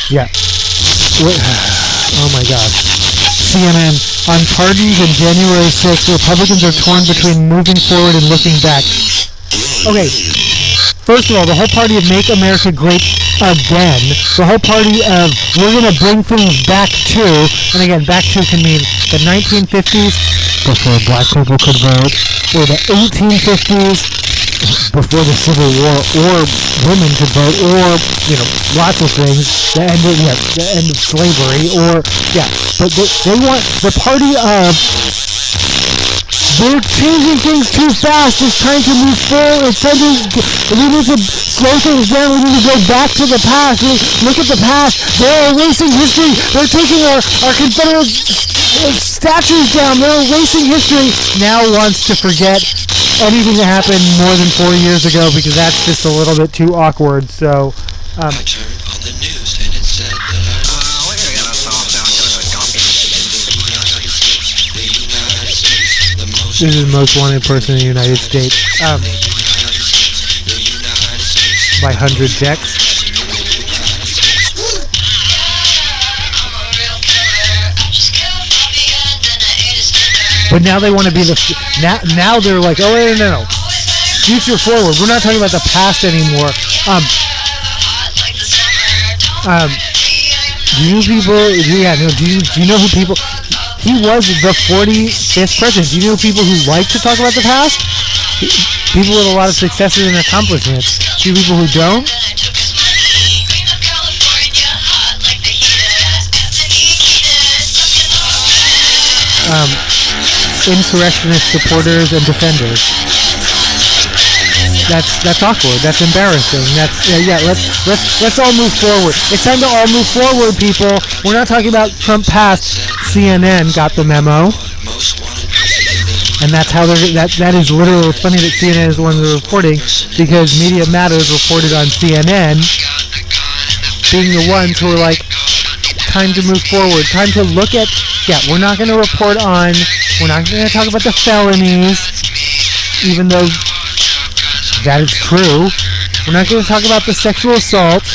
Yeah. Oh my God. CNN. On pardons in January 6th, Republicans are torn between moving forward and looking back. Okay. first of all, the whole party of Make America Great Again, the whole party of we're going to bring things back to, and again, back to can mean the 1950s, before black people could vote, or the 1850s, before the Civil War, or women could vote, or, you know, lots of things, the end of slavery, or, but they want the party of they're changing things too fast. It's time to move forward. We need to slow things down. We need to go back to the past. Look at the past. They're erasing history. They're taking our Confederate statues down. They're erasing history. Now wants to forget anything that happened more than 4 years ago because that's just a little bit too awkward. So, I turned on the news and it said that this is the most wanted person in the United States. By 100 decks. But now they want to be the... Now they're like, oh, wait, no. Future forward. We're not talking about the past anymore. Do you know who people... He was the 45th president. Do you know people who like to talk about the past? People with a lot of successes and accomplishments. Do you people who don't? Insurrectionist supporters and defenders. That's awkward. That's embarrassing. Let's all move forward. It's time to all move forward, people. We're not talking about Trump past. CNN got the memo, and that's how that is literally. It's funny that CNN is the one that's reporting because Media Matters reported on CNN being the ones who are like, time to move forward, time to look at. We're not going to report on. We're not going to talk about the felonies, even though that is true. We're not going to talk about the sexual assault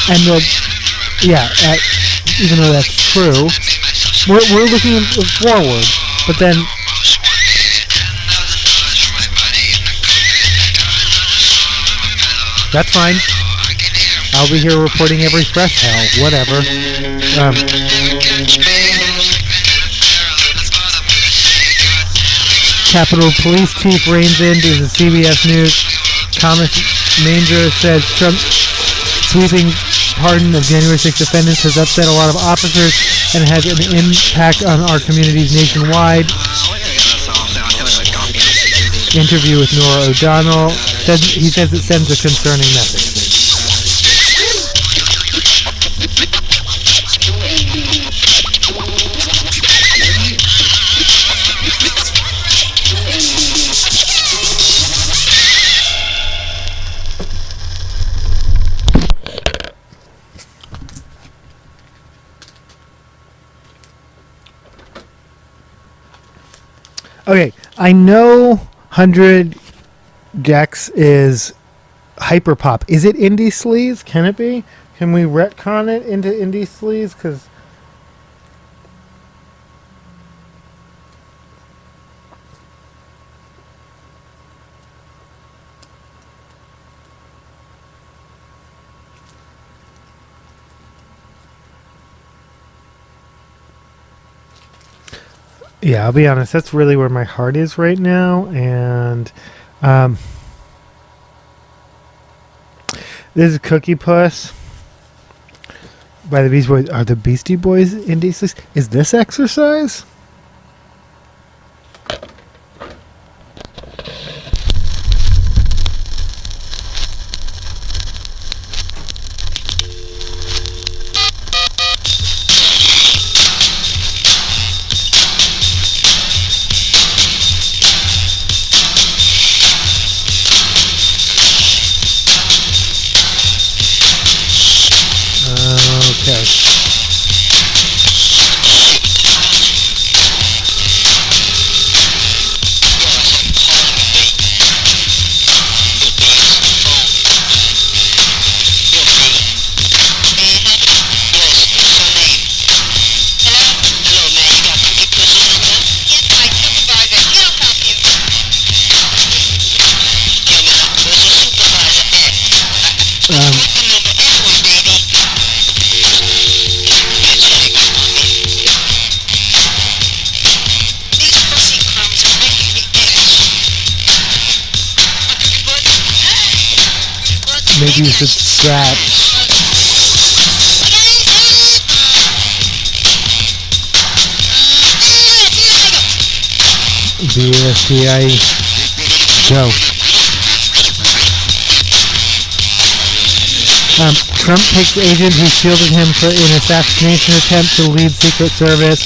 and the even though that's true, we're looking forward, but then that's fine. I'll be here reporting every fresh hell, whatever. Capitol Police Chief reigns in to the CBS News. Thomas Manger says Trump sweeping pardon of January 6th defendants has upset a lot of officers and has an impact on our communities nationwide. Interview with Nora O'Donnell. He says it sends a concerning message. Okay, I know 100 Gex is Hyperpop. Is it Indie Sleaze? Can it be? Can we retcon it into Indie Sleaze? Because... yeah, I'll be honest, that's really where my heart is right now, and this is Cookie Puss by the Beastie Boys. Are the Beastie Boys Indie Sleaze? Is this Exercise? maybe you should scratch. BSDI go. Trump picks agent who shielded him for an assassination attempt to lead Secret Service.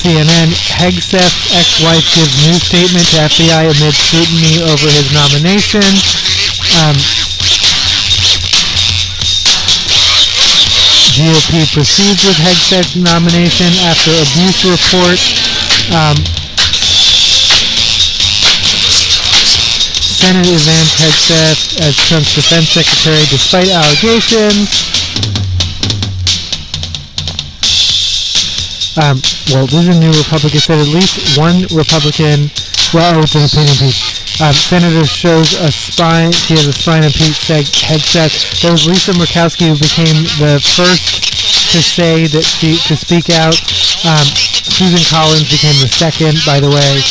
CNN, Hegseth's ex-wife gives new statement to FBI amid scrutiny over his nomination. GOP proceeds with Hegseth's nomination after abuse report. Senate advanced Hegseth as Trump's defense secretary despite allegations. Well, this is a new Republican. Said at least one Republican. Well, it's an opinion piece. Senator shows a spine. He has a spine and Pete Hegseth. There was Lisa Murkowski who became the first to say that to speak out. Susan Collins became the second. By the way,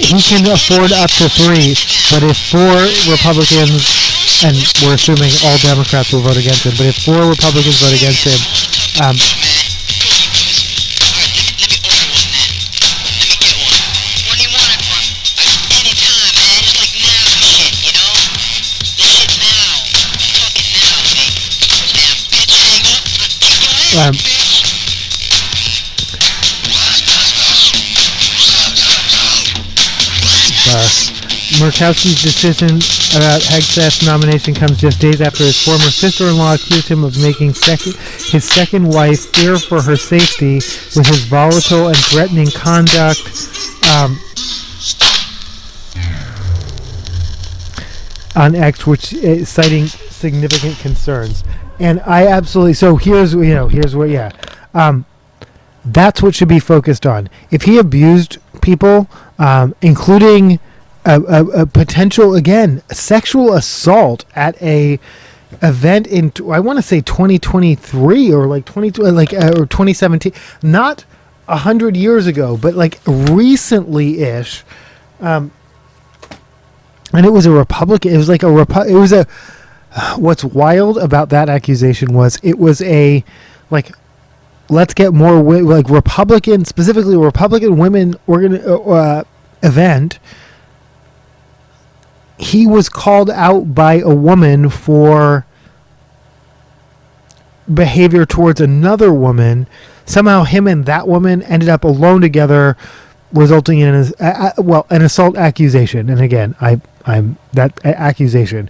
he can afford up to 3, but if 4 Republicans, and we're assuming all Democrats will vote against him, but if 4 Republicans vote against him. Murkowski's decision about Hegseth's nomination comes just days after his former sister-in-law accused him of making his second wife fear for her safety with his volatile and threatening conduct. On X, which citing significant concerns. And I absolutely, so here's what, that's what should be focused on. If he abused people, including a potential, again, sexual assault at a event in, I want to say 2023 or like or 2017, not 100 years ago, but like recently-ish, and it was a Republican. It was like what's wild about that accusation was it was a, like, let's get more like Republican, specifically Republican women event. He was called out by a woman for behavior towards another woman. Somehow him and that woman ended up alone together, resulting in an assault accusation. And again, I'm that accusation.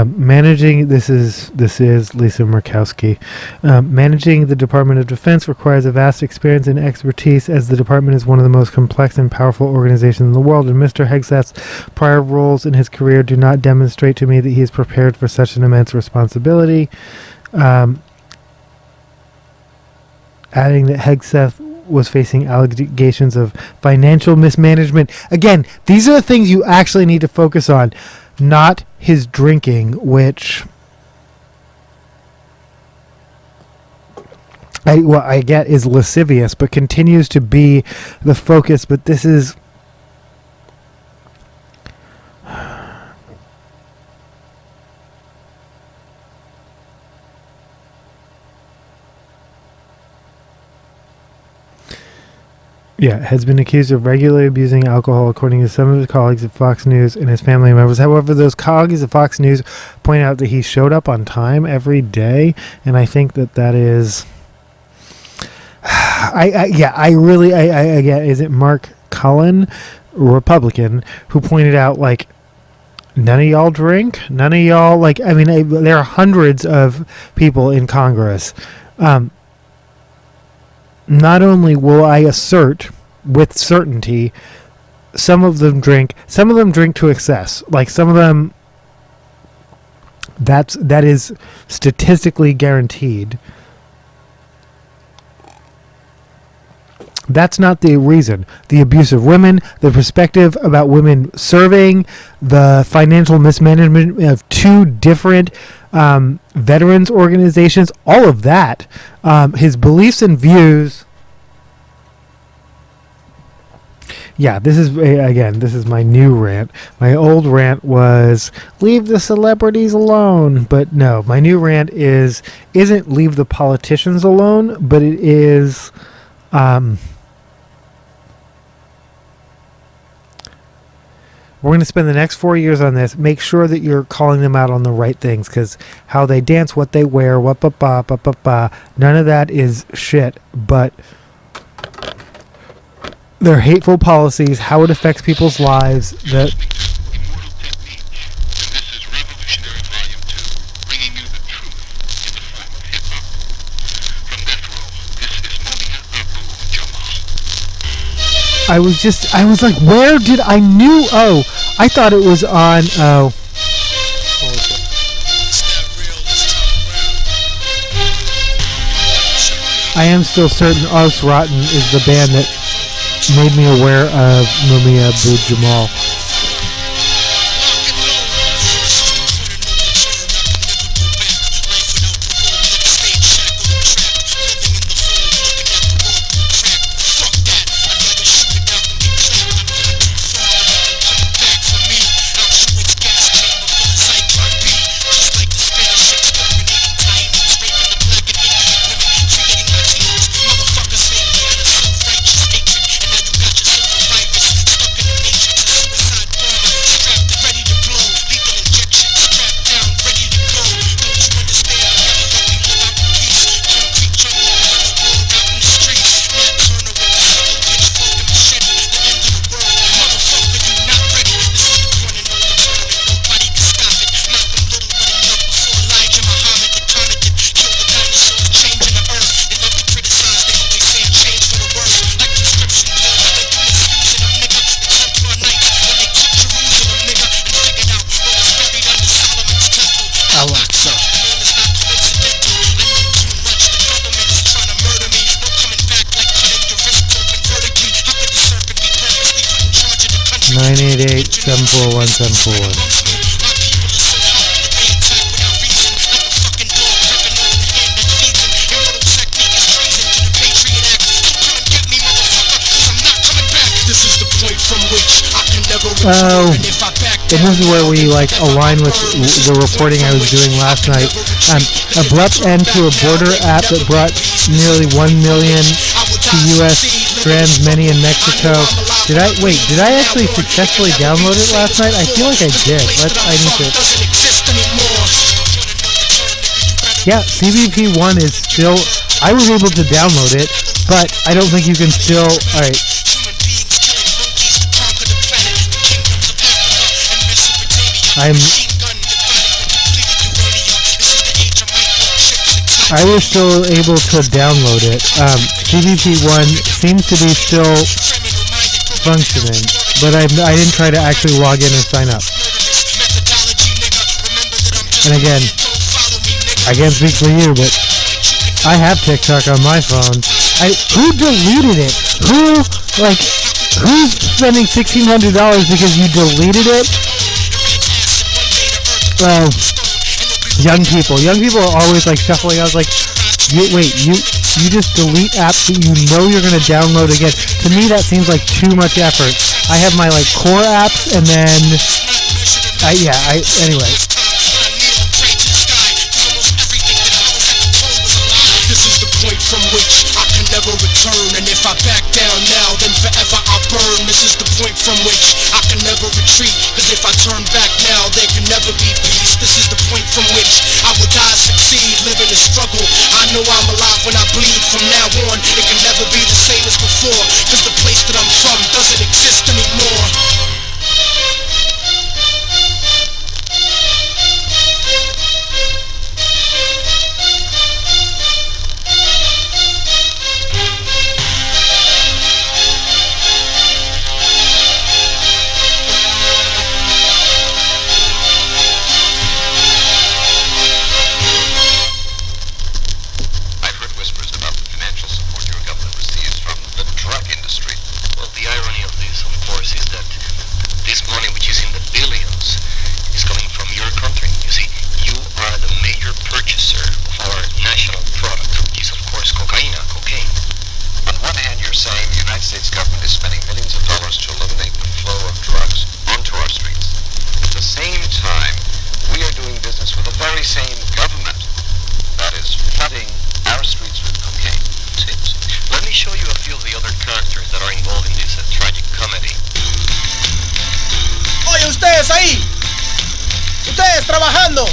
Managing this is Lisa Murkowski. Managing the Department of Defense requires a vast experience and expertise, as the department is one of the most complex and powerful organizations in the world. And Mr. Hegseth's prior roles in his career do not demonstrate to me that he is prepared for such an immense responsibility. Adding that Hegseth was facing allegations of financial mismanagement. Again, these are the things you actually need to focus on, not his drinking, which I get is lascivious, but continues to be the focus. But this is has been accused of regularly abusing alcohol, according to some of his colleagues at Fox News and his family members. However, those colleagues at Fox News point out that he showed up on time every day, and I think that is. I get. Is it Mark Cullen? Republican, who pointed out, like, none of y'all drink. None of y'all, like, I mean, there are hundreds of people in Congress. Not only will I assert with certainty, some of them drink to excess. Like, some of them, that is statistically guaranteed. That's not the reason. The abuse of women, the perspective about women serving, the financial mismanagement of 2 different veterans organizations, all of that, his beliefs and views. Yeah, this is my new rant. My old rant was leave the celebrities alone, but no, my new rant isn't leave the politicians alone, but it is we're going to spend the next 4 years on this. Make sure that you're calling them out on the right things, because how they dance, what they wear, none of that is shit, but their hateful policies, how it affects people's lives, that Immortal Technique, and this is Revolutionary Volume 2, bringing you the truth in the form of hip-hop. From Death Row, this is Mumia Abu Jamal. I was like, where did I knew? Oh, I thought it was on. Oh, I am still certain Us Rotten is the band that made me aware of Mumia Abu Jamal. Oh, and this is where we like align with the reporting I was doing last night. Abrupt end to a border app that brought nearly 1 million to U.S. strands, many in Mexico. Did I actually successfully download it last night? I feel like I did. I need to. Yeah, CBP1 is still. I was able to download it, but I don't think you can still. All right. I was still able to download it. CBP1 seems to be still functioning, but I didn't try to actually log in and sign up. And again, I can't speak for you, but I have TikTok on my phone. Who deleted it? Who's spending $1,600 because you deleted it? Well, young people are always like shuffling. I was like, you just delete apps that you know you're going to download again. To me, that seems like too much effort. I have my like core apps, and then anyway. This is the point from which I can never return, and if I back down now, then forever I burn. This is the point from which I can never retreat, cause if I turn back now, there can never be peace. This is the point from which I would die, succeed, live in a struggle. I know I'm alive when I bleed. From now on, it can never be the same as before, cause the place that I'm from doesn't exist anymore. very same government that is flooding our streets with cocaine. Let me show you a few of the other characters that are involved in this tragic comedy. Oye, ustedes ahí. Ustedes trabajando.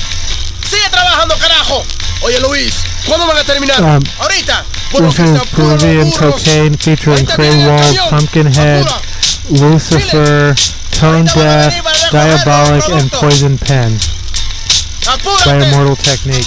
Sigue trabajando, carajo. Oye, Luis, ¿cuándo van a terminar? Ahorita. This is Peruvian Cocaine featuring Cray Wolf, Pumpkinhead, Lucifer, Tone Deaf, Diabolic, and Poison Pen by Immortal Technique.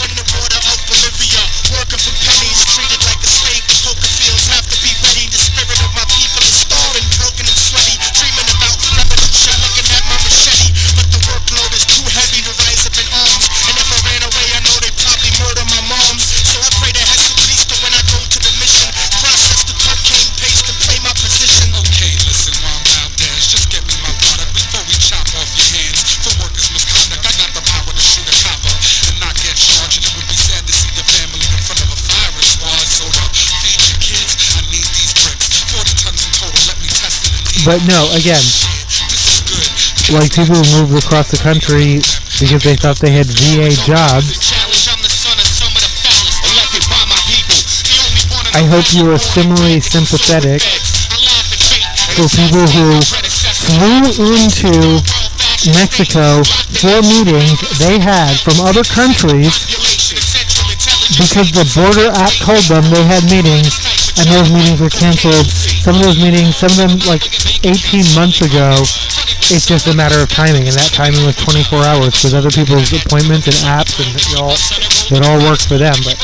But no, again, like people who moved across the country because they thought they had VA jobs. I hope you are similarly sympathetic for people who flew into Mexico for meetings they had from other countries because the border app told them they had meetings, and those meetings were canceled. Some of those meetings, some of them like 18 months ago, it's just a matter of timing, and that timing was 24 hours because other people's appointments and apps, and it all worked for them. But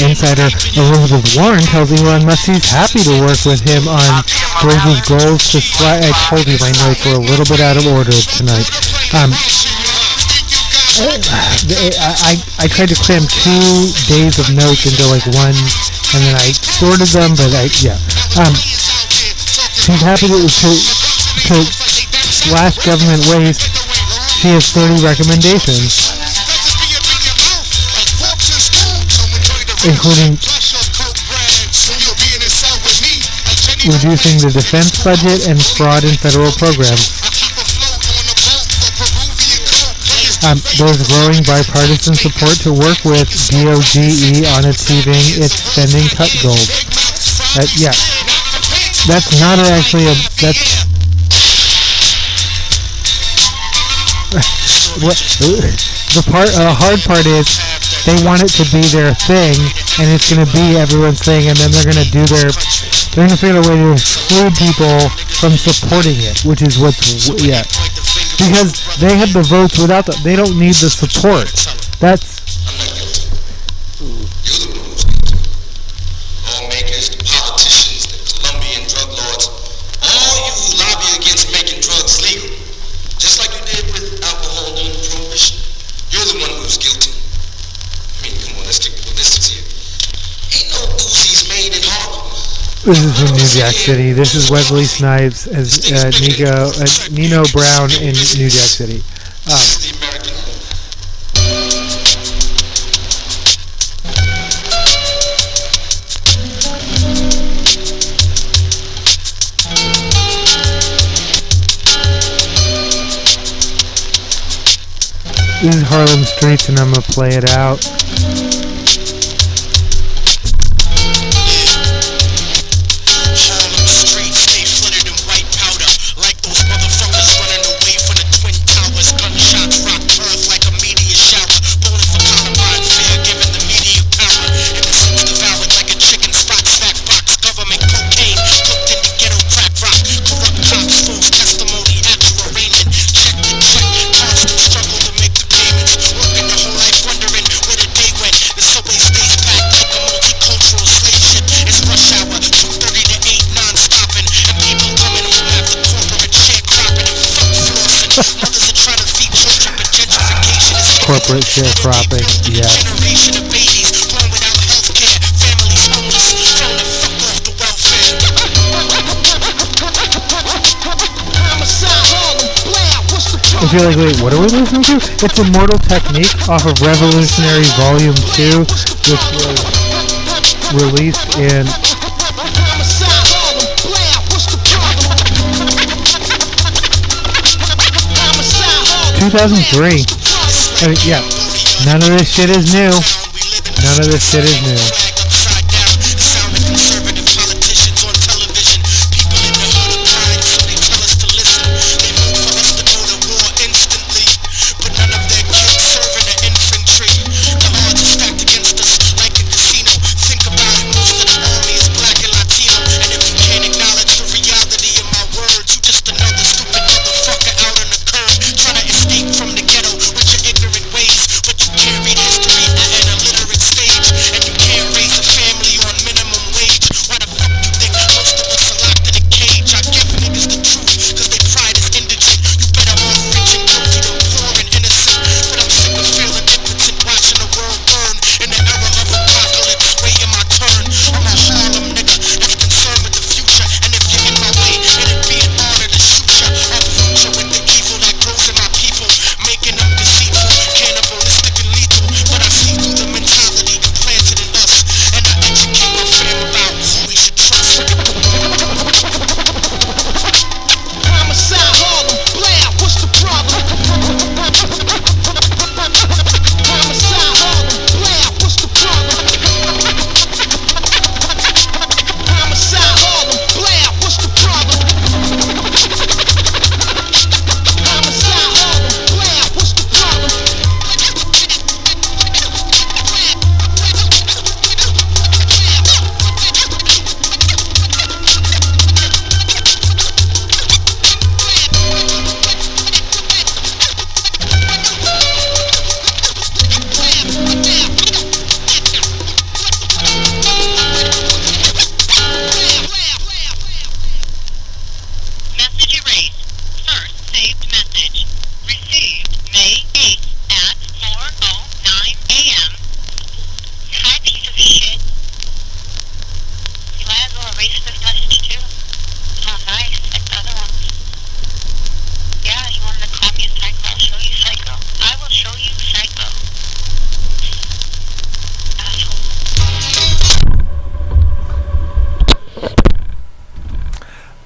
Insider Elizabeth Warren tells Elon Musk he's happy to work with him on towards his goals to I told you my notes were a little bit out of order tonight. I tried to cram 2 days of notes into like one, and then I sorted them, but she's happy to slash government waste. She has 30 recommendations, including reducing the defense budget and fraud in federal programs. There's growing bipartisan support to work with DOGE on achieving its spending cut goals. That's not actually a... That's... The hard part is they want it to be their thing, and it's going to be everyone's thing, and then they're going to figure out a way to exclude people from supporting it, which is because they have the votes without they don't need the support. That's... Lawmakers, the politicians, the Colombian drug lords, all you who lobby against making drugs legal, just like you did with alcohol during Prohibition, you're the one who's guilty. I mean, come on, let's get ballistics here. Ain't no Uzis made in Harlem. This is from New Jack City. This is Wesley Snipes as Nino Brown in New Jack City. This is Harlem Streets, and I'm gonna play it out. corporate sharecropping. Yes. Generation of babies born without health care, families homeless, trying to fuck off the welfare. If you're like, wait, what are we listening to? It's Immortal Technique off of Revolutionary Volume 2, which was released in 2003. I mean, yeah, none of this shit is new. None of this shit is new.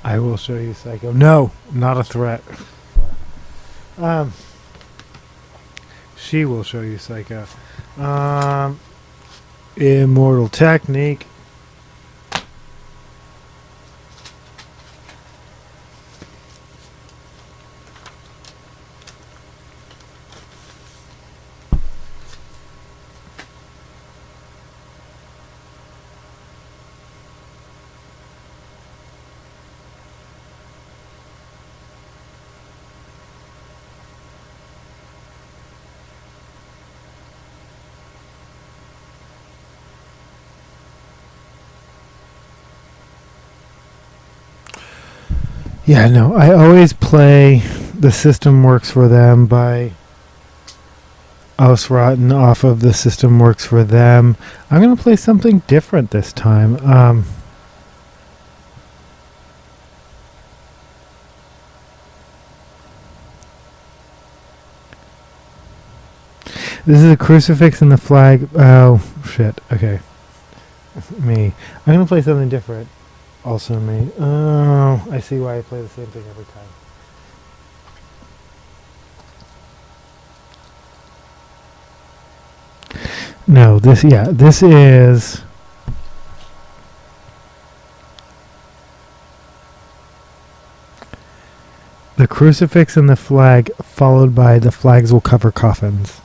I will show you Psycho. No, not a threat. She will show you Psycho. Immortal Technique. Yeah, no, I always play The System Works for Them by Ausrotten off of The System Works for Them. I'm going to play something different this time. This is a crucifix and the flag. Oh, shit. Okay. Me. I'm going to play something different. Also me. Oh, I see why I play the same thing every time. No, this is the crucifix and the flag, followed by the flags will cover coffins.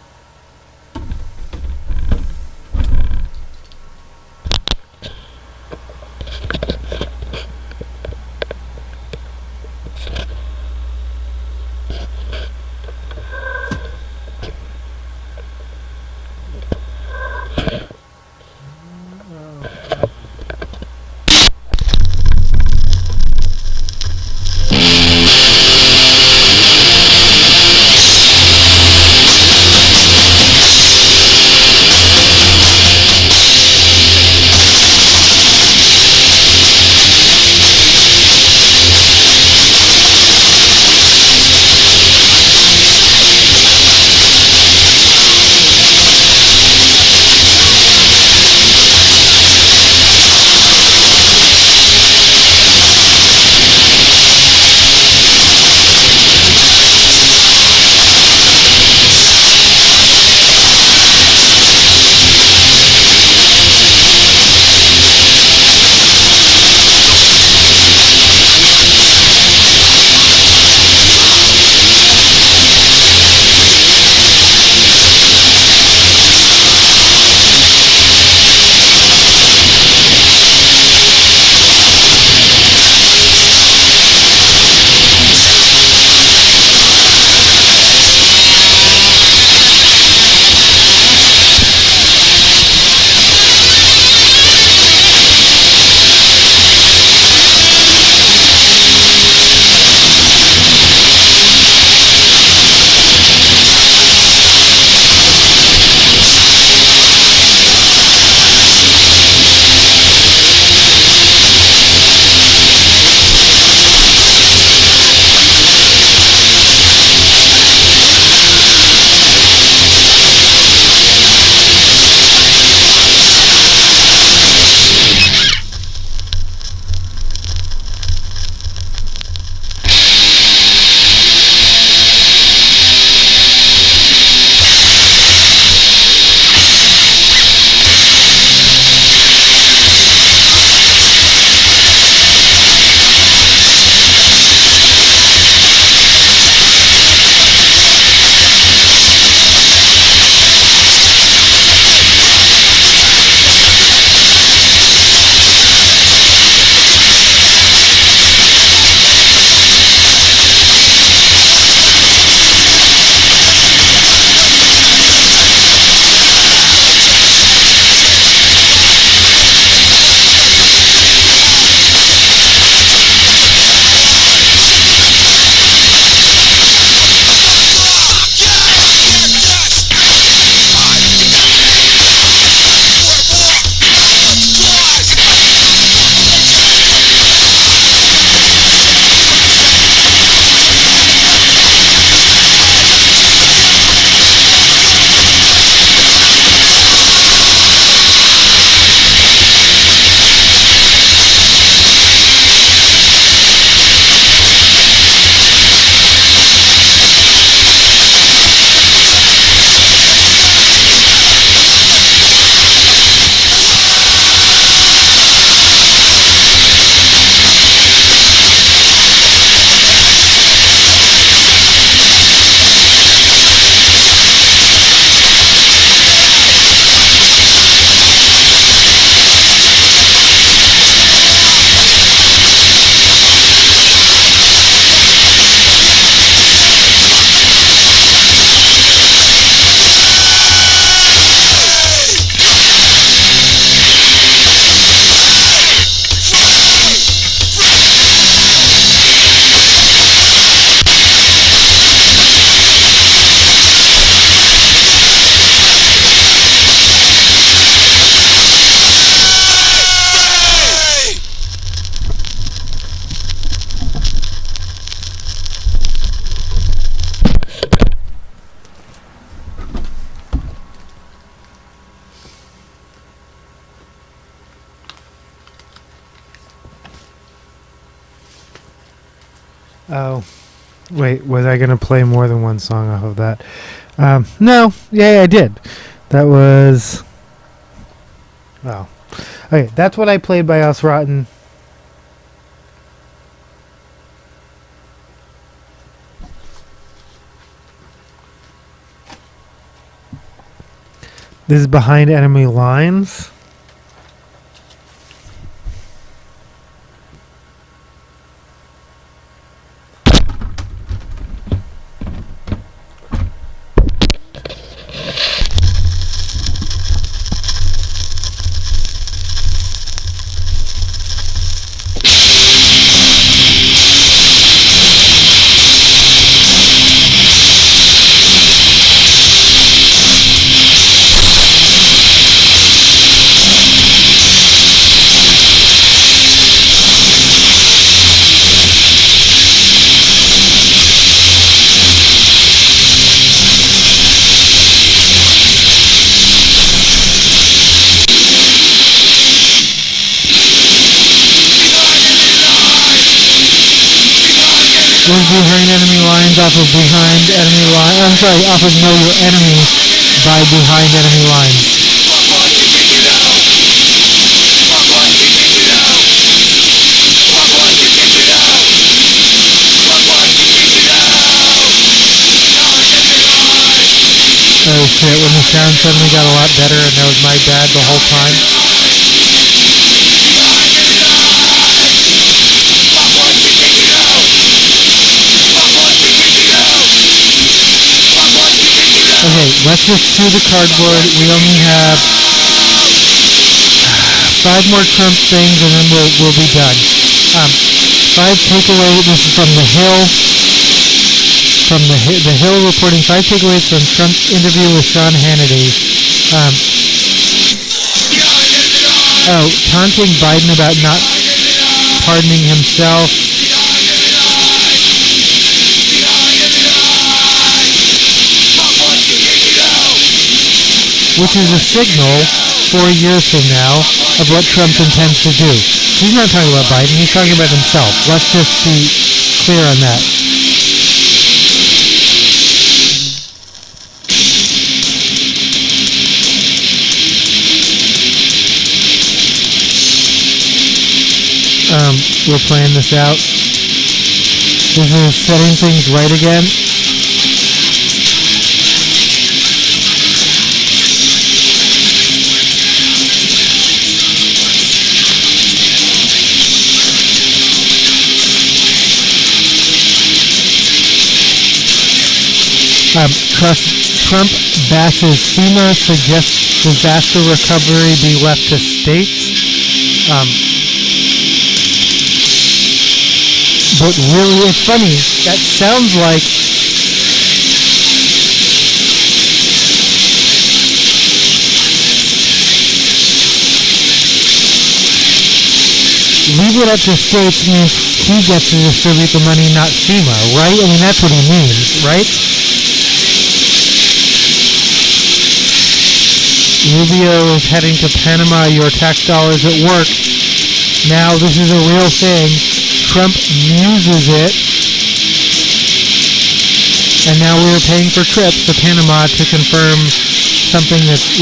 Oh, wait, was I going to play more than one song off of that? No, yeah, I did. That was... Oh. Okay, that's what I played by Us Rotten. This is Behind Enemy Lines. Was Behind Enemy Lines off of Behind Enemy Lines. I'm sorry, off of Know Your Enemy by Behind Enemy Lines. Oh shit, when the sound suddenly got a lot better and that was my bad the whole time. Okay, let's just chew the cardboard. We only have 5 more Trump things and then we'll be done. 5 takeaways. This is from The Hill. From The Hill reporting 5 takeaways from Trump's interview with Sean Hannity. Taunting Biden about not pardoning himself. Which is a signal 4 years from now of what Trump intends to do. He's not talking about Biden, he's talking about himself. Let's just be clear on that. We're playing this out. This is setting things right again. Trump bashes FEMA, suggests disaster recovery be left to states. But really, it's funny. That sounds like leave it up to states means he gets to distribute the money, not FEMA, right? I mean, that's what he means, right? Rubio is heading to Panama. Your tax dollars at work. Now, this is a real thing. Trump uses it. And now we're paying for trips to Panama to confirm something that's,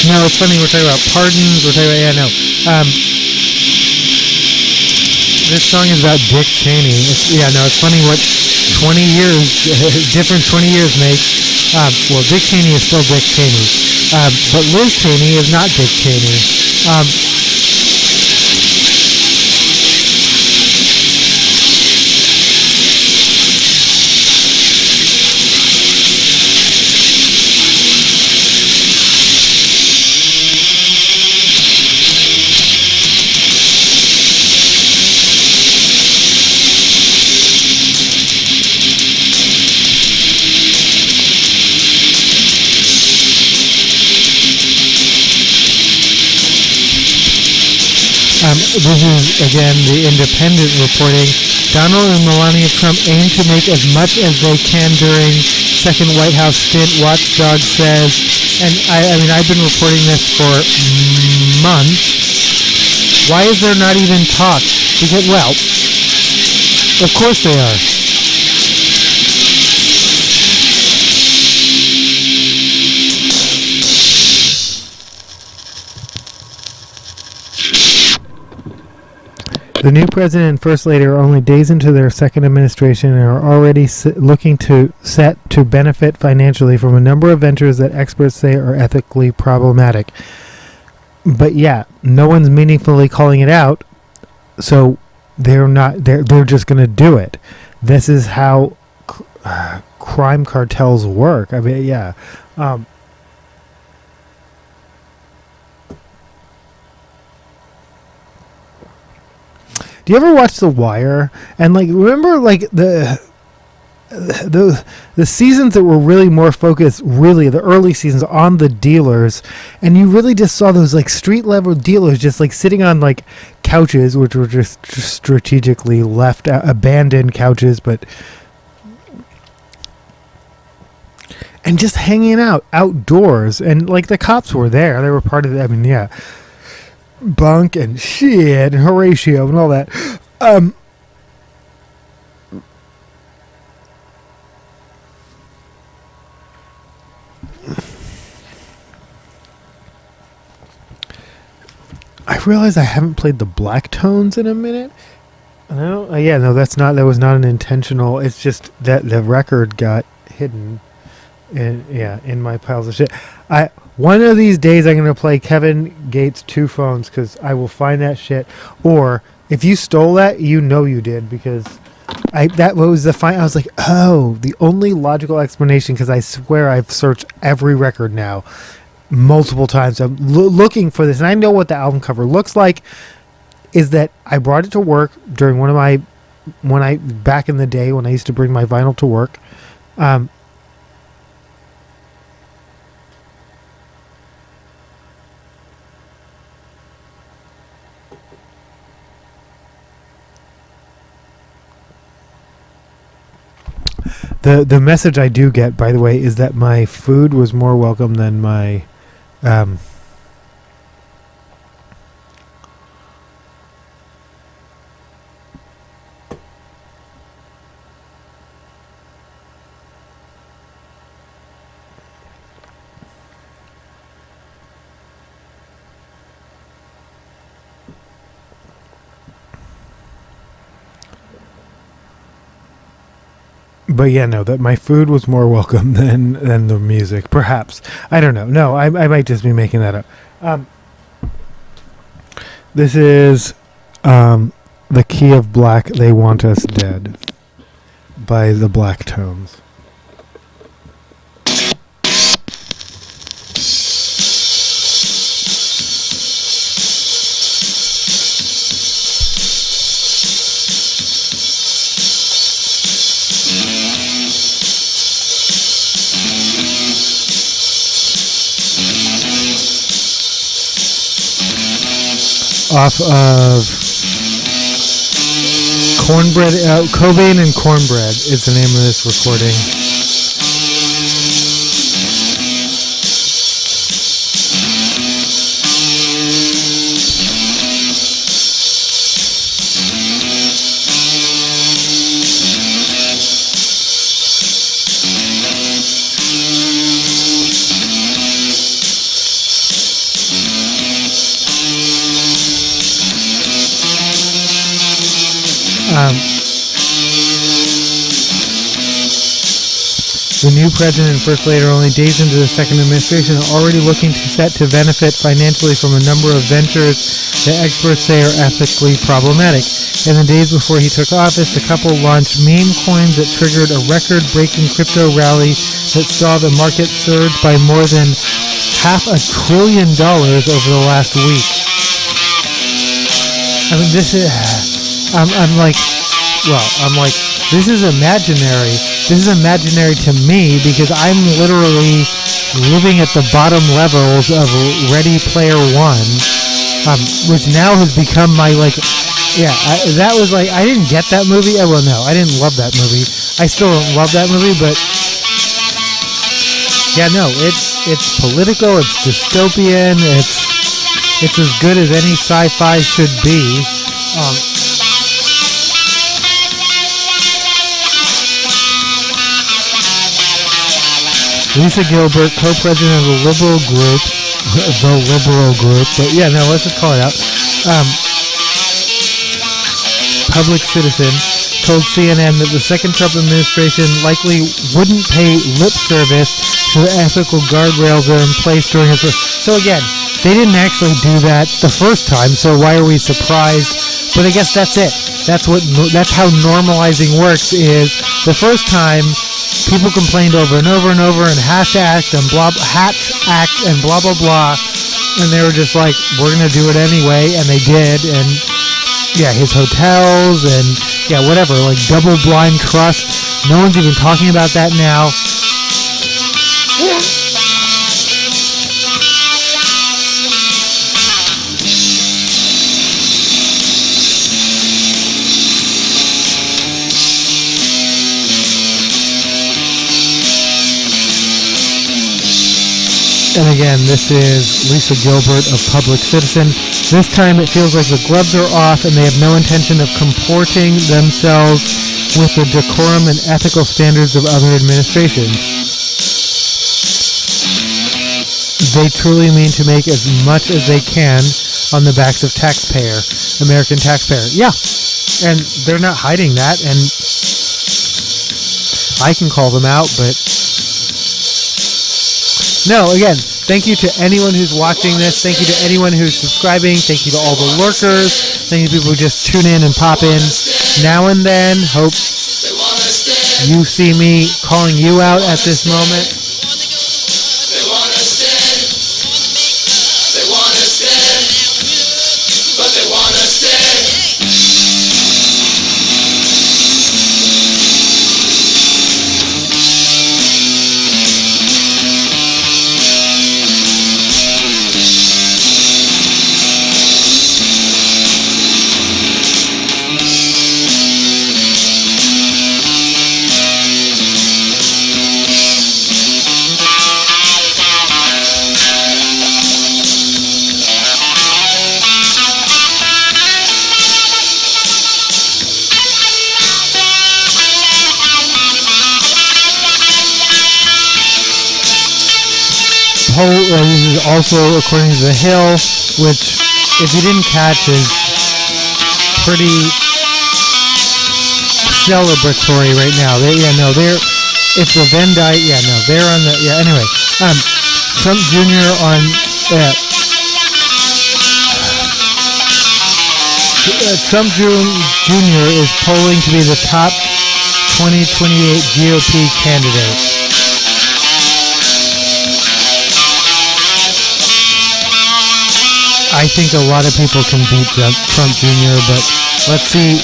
No, it's funny, we're talking about pardons, we're talking about, this song is about Dick Cheney. It's funny what 20 years, different 20 years makes. Dick Cheney is still Dick Cheney. But Liz Cheney is not Dick Cheney. This is, again, the Independent reporting. Donald and Melania Trump aim to make as much as they can during second White House stint, Watchdog says. And I mean, I've been reporting this for months. Why is there not even talk? Because, well, of course they are. The new president and first lady are only days into their second administration and are already looking to set to benefit financially from a number of ventures that experts say are ethically problematic. But yeah, no one's meaningfully calling it out, so they're just going to do it. This is how crime cartels work. I mean, yeah. Do you ever watch The Wire? And like, remember like the seasons that were really more focused, really the early seasons on the dealers, and you really just saw those like street level dealers just like sitting on like couches, which were just strategically left abandoned couches, but and just hanging out outdoors, and like the cops were there. They were part of it. I mean, yeah. Bunk and shit and Horatio and all that. I realize I haven't played the Black Tones in a minute. No, that was not an intentional. It's just that the record got hidden in my piles of shit. One of these days I'm going to play Kevin Gates' Two Phones, because I will find that shit. Or if you stole that, you know you did, because that was the I was like, oh, the only logical explanation, because I swear I've searched every record now multiple times. I'm looking for this, and I know what the album cover looks like, is that I brought it to work during back in the day when I used to bring my vinyl to work. The message I do get, by the way, is that my food was more welcome than my But yeah, no, that my food was more welcome than the music. Perhaps. I don't know. No, I might just be making that up. This is The Key of Black, They Want Us Dead by the Black Tones. Off of Cornbread, Cobain and Cornbread is the name of this recording. The new president and first lady are only days into the second administration and already looking to benefit financially from a number of ventures that experts say are ethically problematic. In the days before he took office, the couple launched meme coins that triggered a record-breaking crypto rally that saw the market surge by more than $500 billion over the last week. I mean, this is... I'm like, this is imaginary. This is imaginary to me because I'm literally living at the bottom levels of Ready Player One. which now has become my that was like, I didn't get that movie. Well, no, I didn't love that movie. I still don't love that movie, but yeah, no, it's political, it's dystopian, it's as good as any sci-fi should be. Lisa Gilbert, co-president of the Liberal Group, but yeah, no, let's just call it out. Public Citizen told CNN that the second Trump administration likely wouldn't pay lip service to the ethical guardrails that are in place during his... So again, they didn't actually do that the first time, so why are we surprised? But I guess that's it. That's how normalizing works. Is the first time people complained over and over and over and hatch act and blah blah blah, and they were just like, we're gonna do it anyway, and they did. And yeah, his hotels and yeah, whatever, like double blind trust. No one's even talking about that now. And again, this is Lisa Gilbert of Public Citizen. This time it feels like the gloves are off and they have no intention of comporting themselves with the decorum and ethical standards of other administrations. They truly mean to make as much as they can on the backs of American taxpayer. Yeah, and they're not hiding that, and I can call them out, but no, again, thank you to anyone who's watching this. Thank you to anyone who's subscribing. Thank you to all the lurkers. Thank you to people who just tune in and pop in now and then. Hope you see me calling you out at this moment. This is also according to The Hill, which, if you didn't catch, is pretty celebratory right now. It's the Venn diagram. They're on the, anyway. Trump Jr. on, Trump Jr. is polling to be the top 2028 GOP candidate. I think a lot of people can beat Trump Jr., but let's see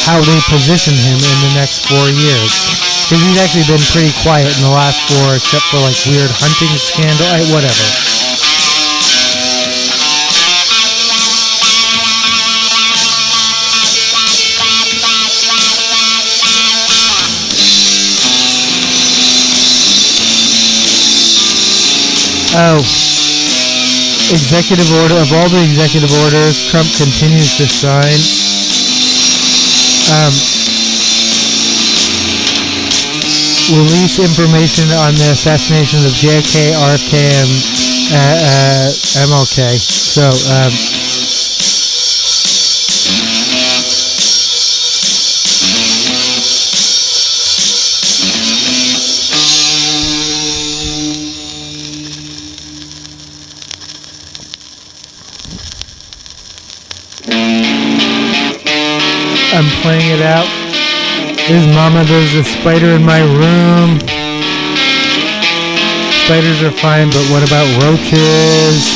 how they position him in the next 4 years. Because he's actually been pretty quiet in the last 4, except for like weird hunting scandal, whatever. Oh. Executive order, of all the executive orders Trump continues to sign, release information on the assassinations of JFK, RFK, and MLK. So, I'm playing it out. His mama, there's a spider in my room. Spiders are fine, but what about roaches?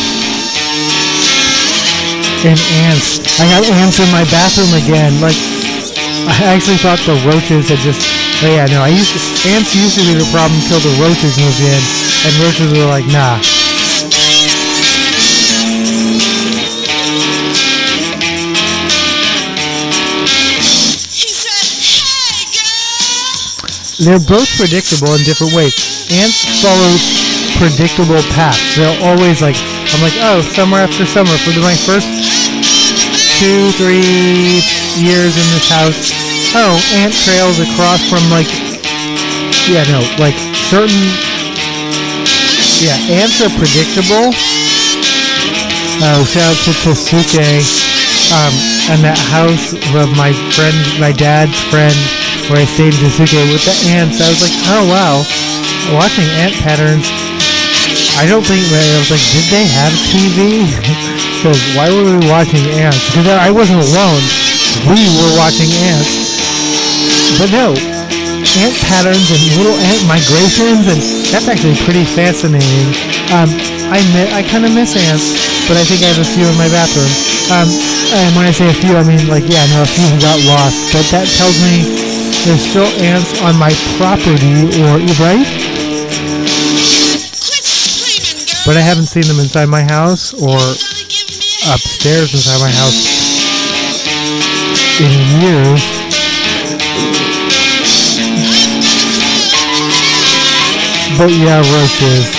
And ants. I got ants in my bathroom again. Like, I actually thought the roaches had just... Oh yeah, no, ants used to be the problem until the roaches moved in. And roaches were like, nah. they're both predictable in different ways. Ants follow predictable paths. They'll always I'm like, oh, summer after summer. For my first 2-3 years in this house, ant trails across from certain, ants are predictable. Oh, shout out to Tosuke, and that house of my dad's friend, where I stayed in Tosuke with the ants. I was like, oh wow, watching ant patterns. I don't think, I was like, did they have TV? Because why were we watching ants? Because I wasn't alone. We were watching ants. But no, ant patterns and little ant migrations, and that's actually pretty fascinating. I kind of miss ants, but I think I have a few in my bathroom. And when I say a few, I mean a few got lost. But that tells me there's still ants on my property, right? But I haven't seen them inside my house or upstairs inside my house in years. But yeah, roaches.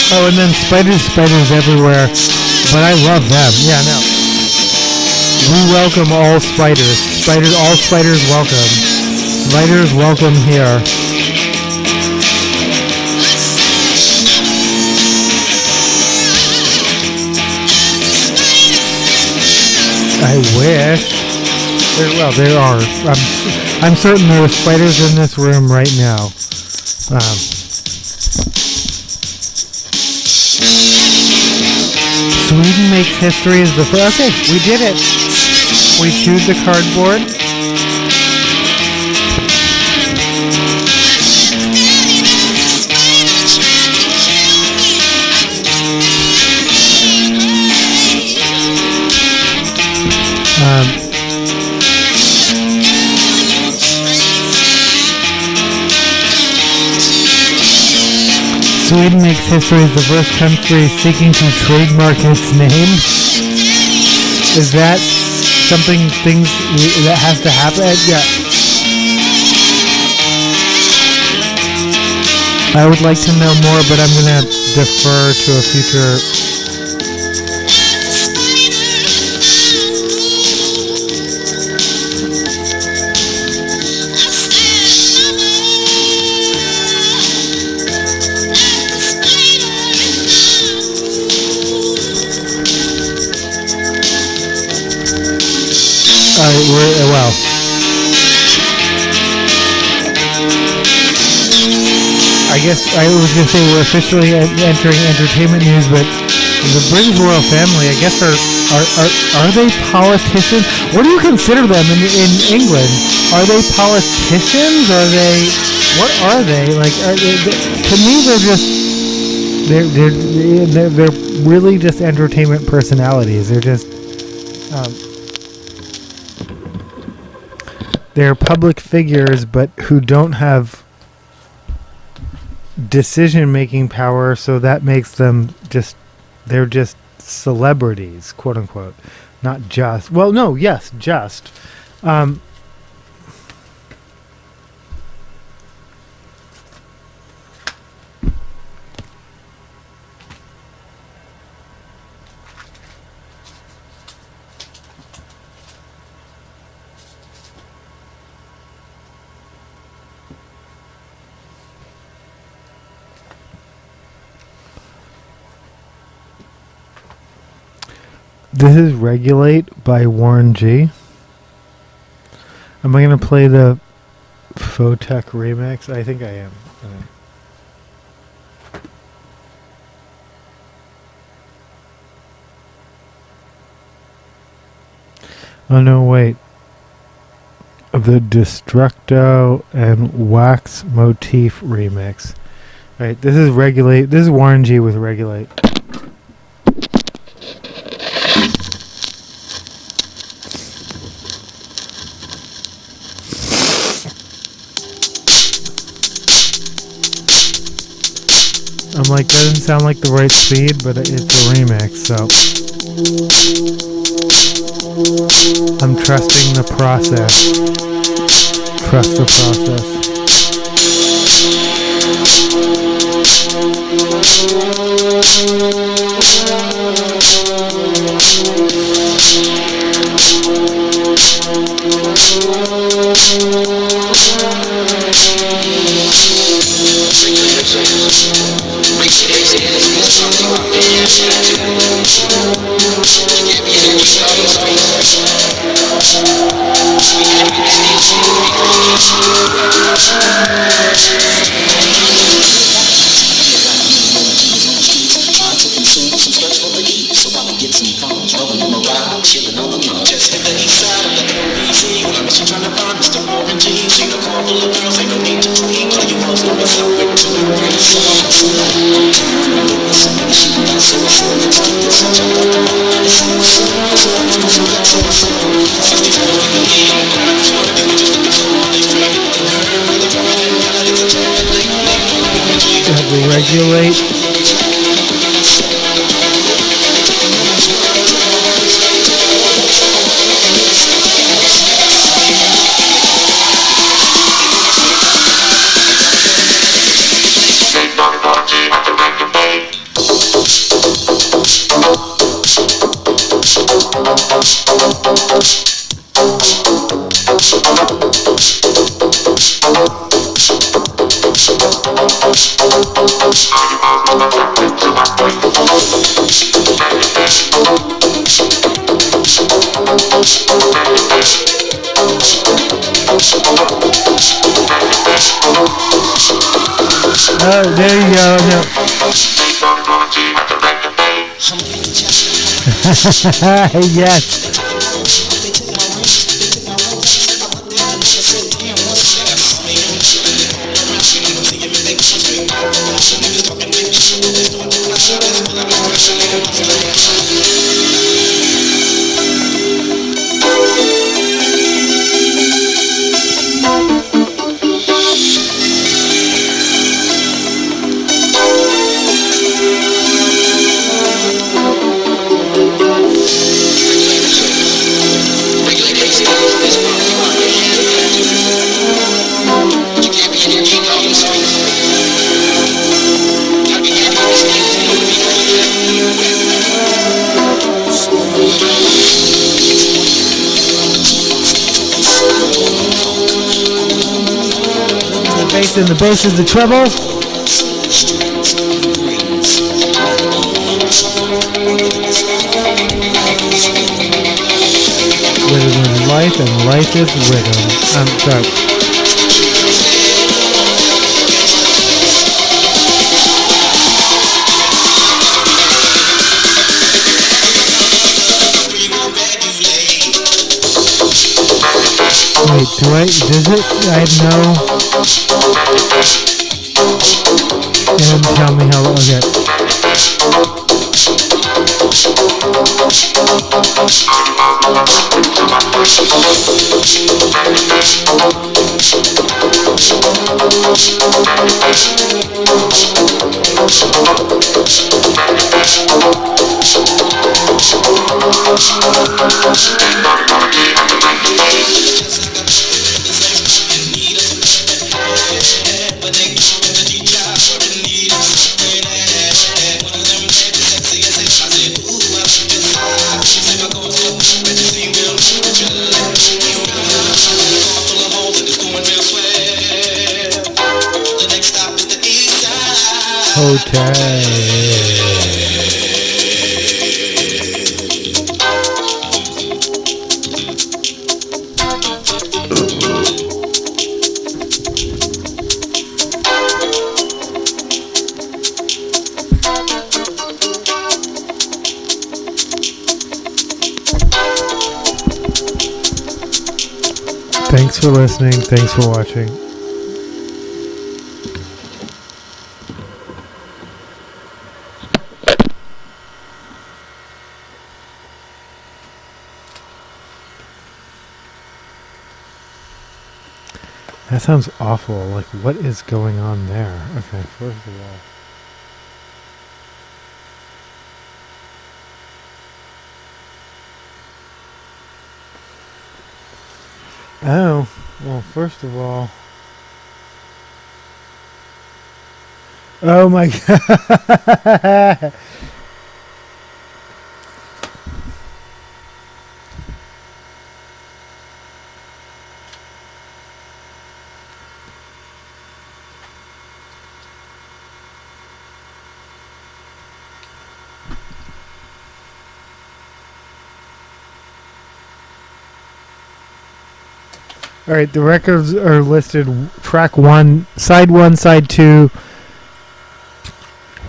Oh, and then spiders everywhere. But I love them. Yeah, no. We welcome all spiders. All spiders welcome. Spiders welcome here. I wish. There are. I'm certain there are spiders in this room right now. Sweden makes history as the first. Okay, we did it. We chewed the cardboard. Sweden makes history as the first country seeking to trademark its name. Is that things that has to happen? Yeah. I would like to know more, but I'm going to defer to a future. Well, I guess I was going to say we're officially entering entertainment news, but the British royal family, I guess, are they politicians? What do you consider them in England? Are they politicians? What are they? To me, they're really just entertainment personalities. They're just they're public figures, but who don't have decision-making power, so that makes them they're just celebrities, quote unquote. Not just. Well, no, yes, just. This is Regulate by Warren G. Am I going to play the Photech remix? I think I am. Oh no, wait. The Destructo and Wax Motif remix. Alright, this is Regulate. This is Warren G with Regulate. I'm like, doesn't sound like the right speed, but it's a remix, so I'm trusting the process. Trust the process. Regulate. Oh, there you go. No. Yes. And the bass is the treble. Rhythm is life and life is rhythm. I'm sorry. Wait, does it? I know. And tell me how, okay. Hotel. Thanks for listening. Thanks for watching. That sounds awful. Like, what is going on there? Okay, first of all. Oh, well, first of all. Oh my god. All right, the records are listed: track 1, side 1, side 2,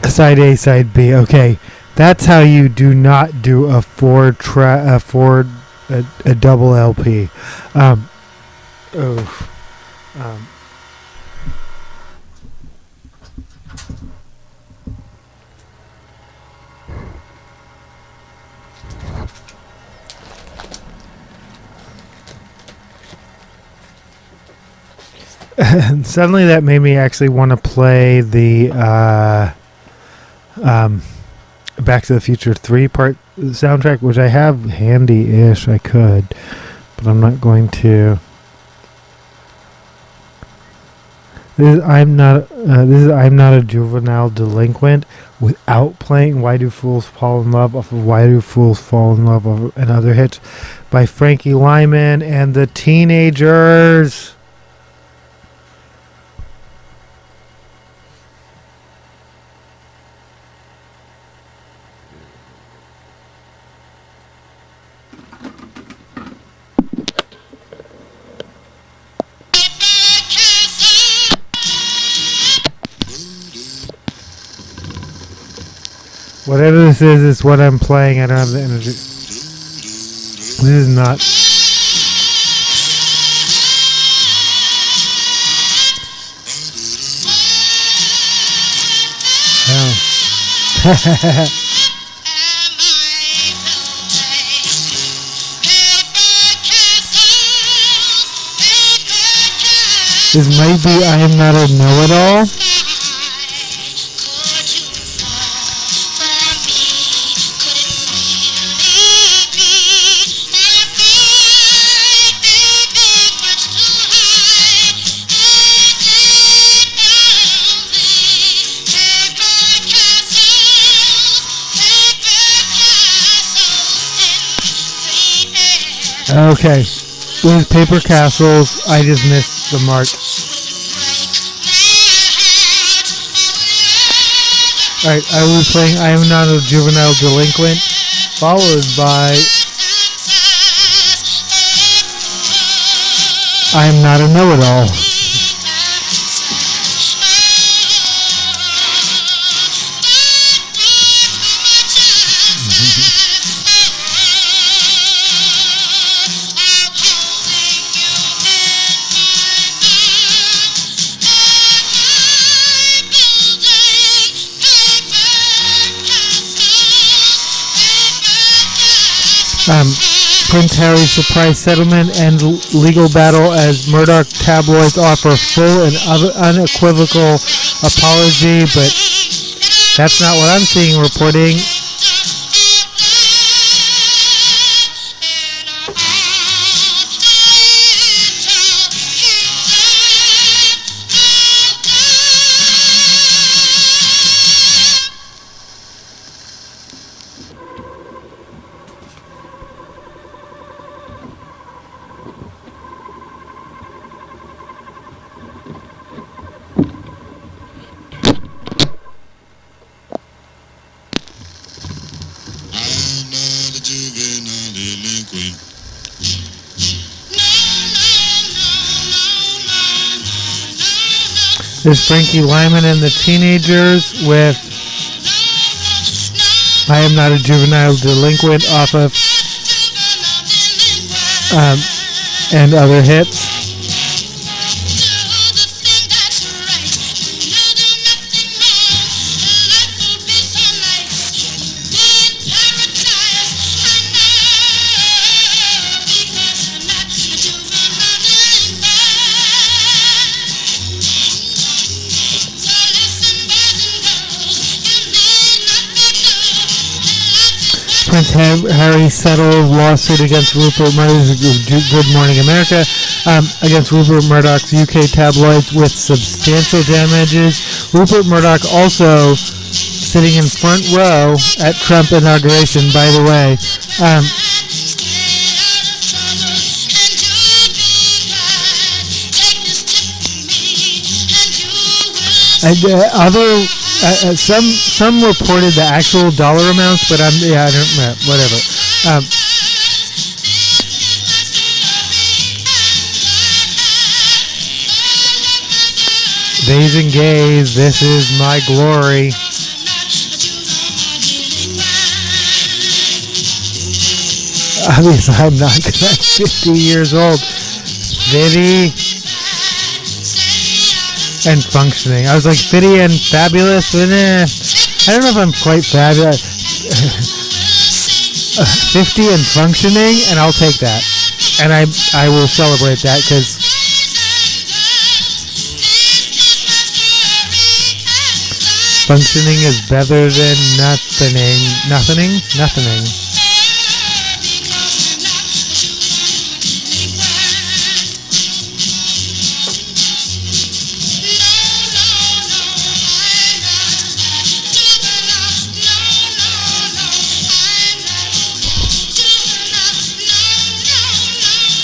side A, side B. Okay, that's how you do not do a a double LP. Um, oh, suddenly that made me actually want to play the Back to the Future 3-part soundtrack, which I have handy-ish. I could, but I'm not going to. This is I'm not a juvenile delinquent without playing Why Do Fools Fall in Love off of Why Do Fools Fall in Love and other hits by Frankie Lyman and the Teenagers. Whatever this is what I'm playing. I don't have the energy. This is not. Oh. This might be I Am Not a Know-It-All. Okay, with Paper Castles, I just missed the mark. Alright, I will be playing I Am Not a Juvenile Delinquent, followed by I Am Not a Know-It-All. Prince Harry's surprise settlement and legal battle as Murdoch tabloids offer full and unequivocal apology, but that's not what I'm seeing reporting. There's Frankie Lyman and the Teenagers with I Am Not a Juvenile Delinquent off of and other hits. Prince Harry settled lawsuit against Rupert Murdoch of Good Morning America. against Rupert Murdoch's UK tabloids with substantial damages. Rupert Murdoch also sitting in front row at Trump inauguration, by the way. Some reported the actual dollar amounts, but I don't, whatever. Days and gays, this is my glory. Obviously, I'm not because I'm 50 years old. Fitty and functioning. I was like fitty and fabulous, but I don't know if I'm quite fabulous. 50 and functioning, and I'll take that. And I will celebrate that because functioning is better than nothing.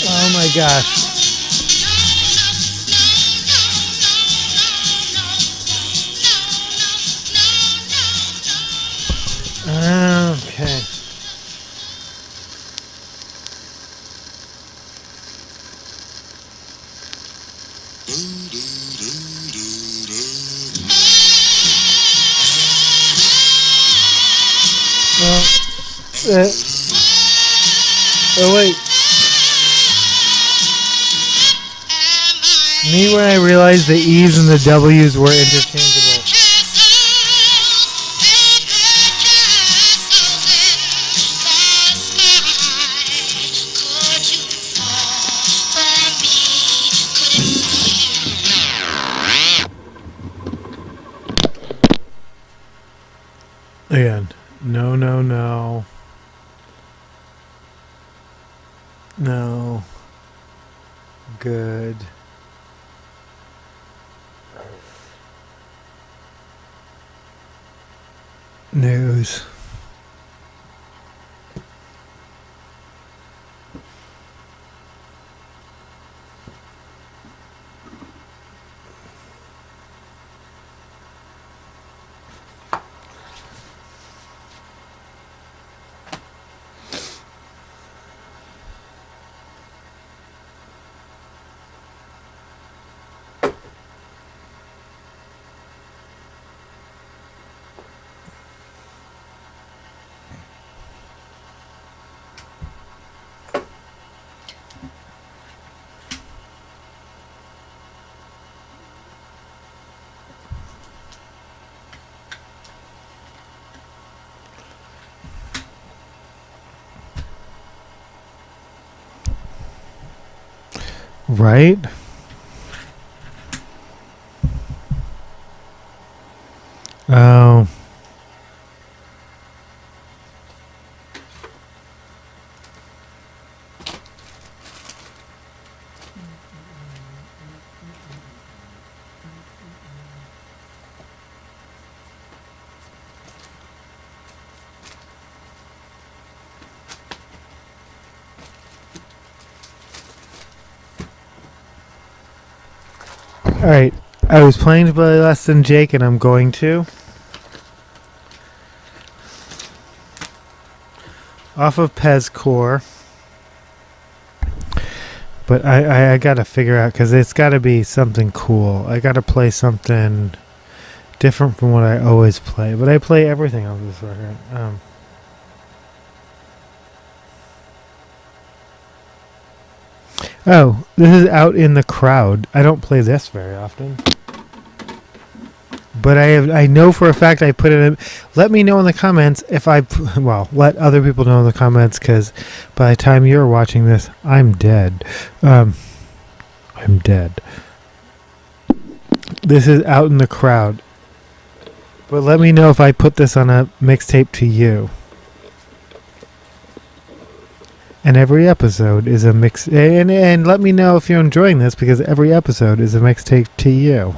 Oh my gosh. Okay. Oh wait. Me when I realized the E's and the W's were interchangeable. Again, no. No. Good. News. Right? Oh. Alright, I was planning to play less than Jake, and I'm going to. Off of Pez Core. But I gotta figure out, because it's gotta be something cool. I gotta play something different from what I always play. But I play everything on this record. Oh, this is Out in the Crowd. I don't play this very often. But I know for a fact I put it in. Let me know in the comments if let other people know in the comments, because by the time you're watching this, I'm dead. I'm dead. This is Out in the Crowd. But let me know if I put this on a mixtape to you. And every episode is a mix. And let me know if you're enjoying this, because every episode is a mixtape to you.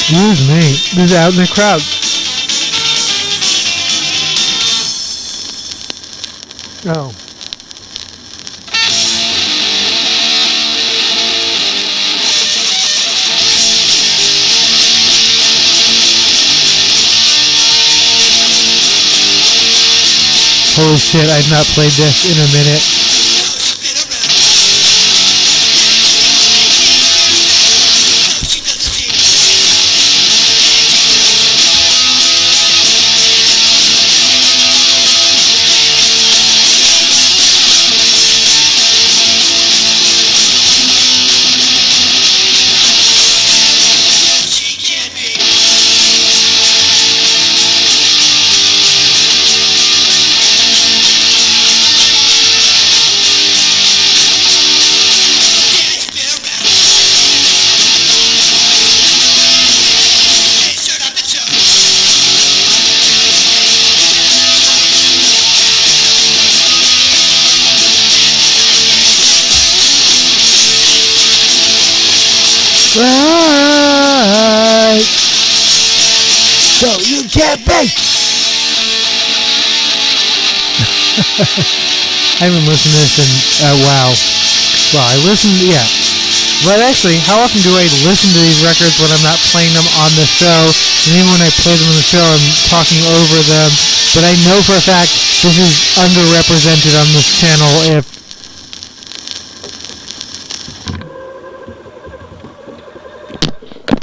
Excuse me, this is out in the crowd. Oh. Holy shit, I've not played this in a minute. Right. So you can't be. I haven't listened to this in wow. Well, I listened, yeah. But actually, how often do I listen to these records when I'm not playing them on the show? And even when I play them on the show, I'm talking over them. But I know for a fact this is underrepresented on this channel. If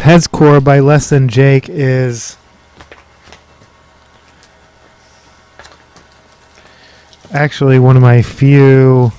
Pezcore by Less Than Jake is actually one of my few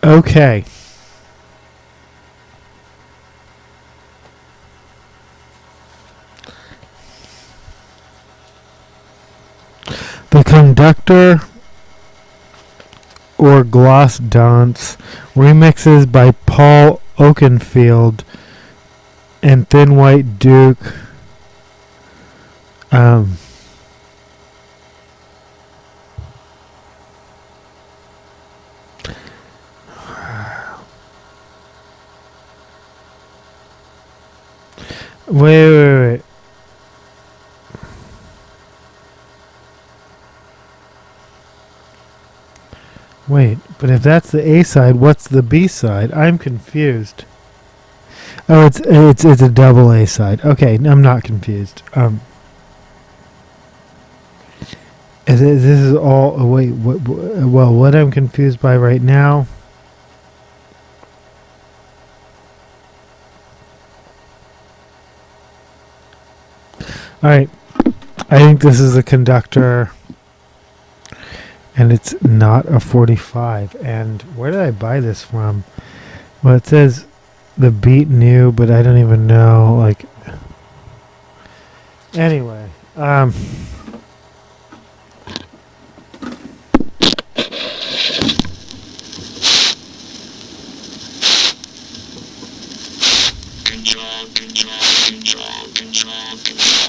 okay. The Conductor or Gloss Dance remixes by Paul Oakenfield and Thin White Duke. Wait. Wait, but if that's the A side, what's the B side? I'm confused. Oh, it's a double A side. Okay, I'm not confused. This is all. Wait, what I'm confused by right now. All right, I think this is a Conductor. And it's not a 45. And where did I buy this from? Well, it says the beat new, but I don't even know. Like, anyway, Control.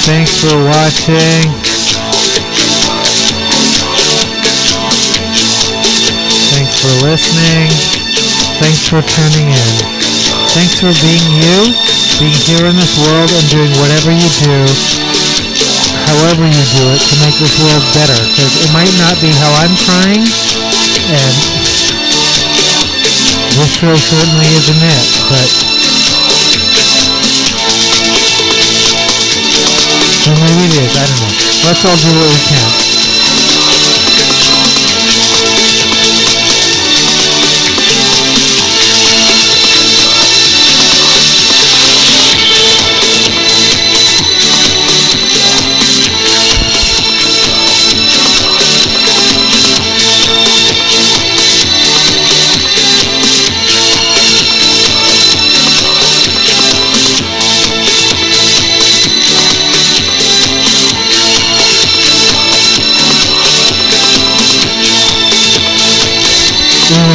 Thanks for watching. Thanks for listening. Thanks for tuning in. Thanks for being you, being here in this world and doing whatever you do, however you do it, to make this world better. Because it might not be how I'm trying, and this show certainly isn't it, but or maybe it is, I don't know. Let's all do what we can.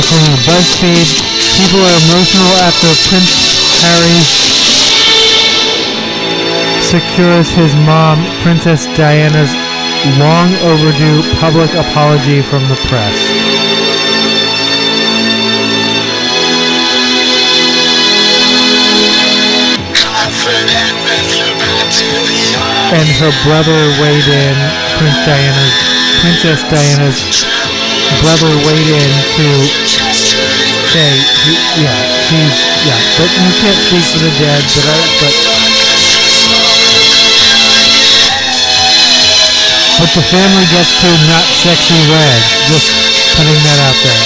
From BuzzFeed, people are emotional after Prince Harry secures his mom, Princess Diana's long overdue public apology from the press. And her brother weighed in, Princess Diana's brother weighed in to say, but you can't speak for the dead, but the family gets to not sexy red, just putting that out there.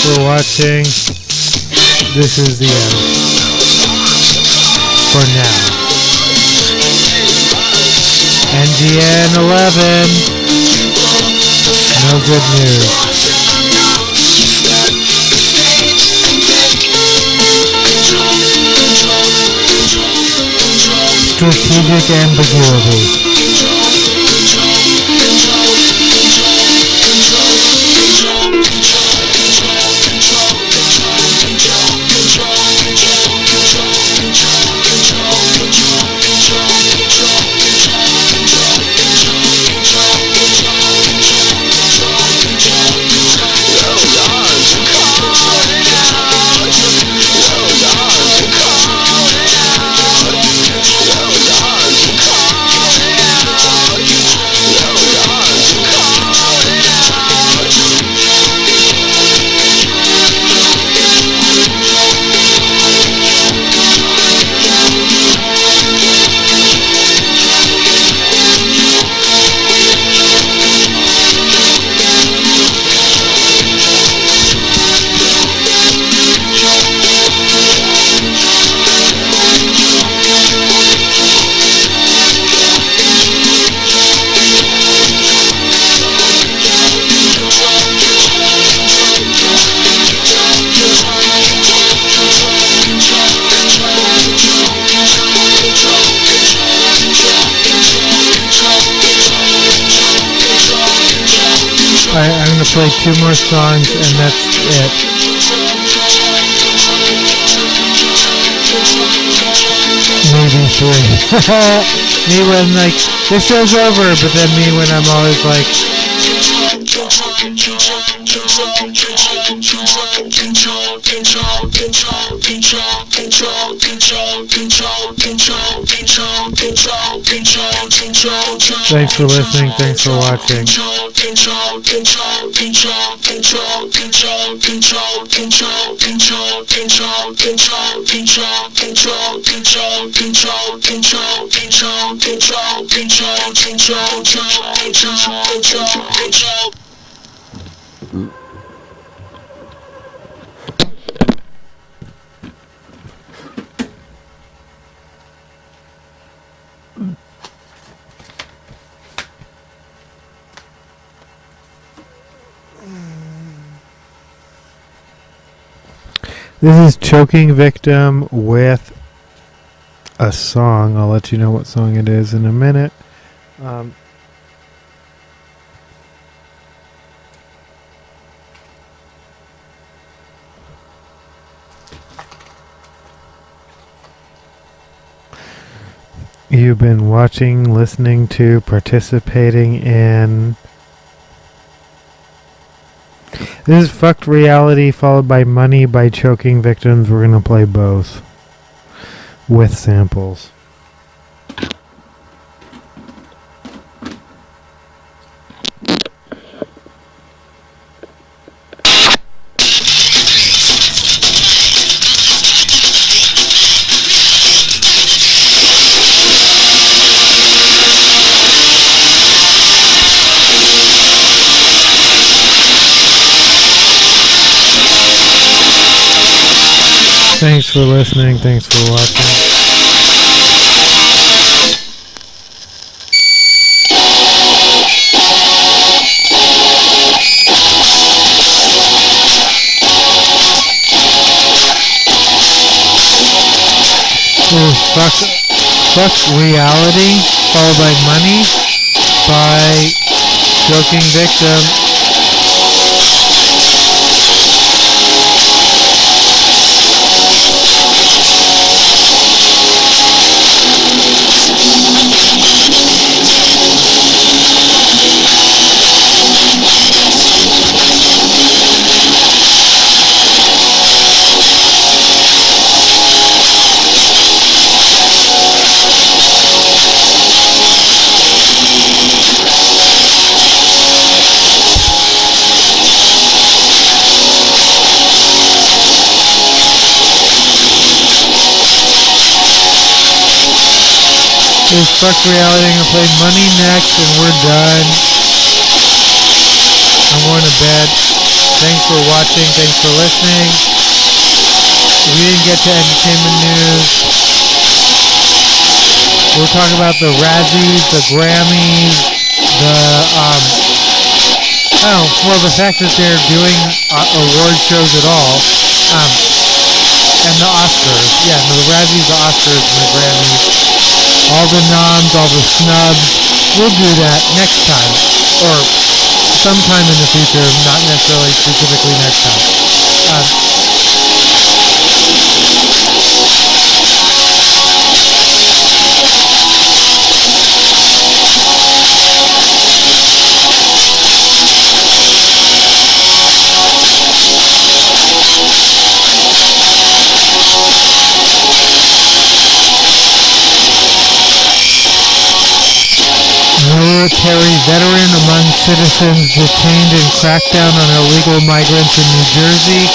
for watching. This is the end. For now. NGN 11. No good news. Strategic ambiguity. I'm going to play 2 more songs and that's it. Maybe 3. Me when like, this show's over, but then me when I'm always like, thanks for listening, thanks for watching. This is Choking Victim with a song. I'll let you know what song it is in a minute. You've been watching, listening to, participating in... This is Fucked Reality followed by Money by Choking Victims. We're going to play both with samples. Thanks for listening. Thanks for watching. Fuck Reality followed by Money by Choking Victim. This is Fuck Reality. I'm going to play Money next and we're done. I'm going to bed. Thanks for watching. Thanks for listening. We didn't get to entertainment news. We'll talk about the Razzies, the Grammys, the fact that they're doing award shows at all, and the Oscars. Yeah, no, the Razzies, the Oscars, and the Grammys. All the noms, all the snubs. We'll do that next time, or sometime in the future, not necessarily specifically next time. Military veteran among citizens detained in crackdown on illegal migrants in New Jersey.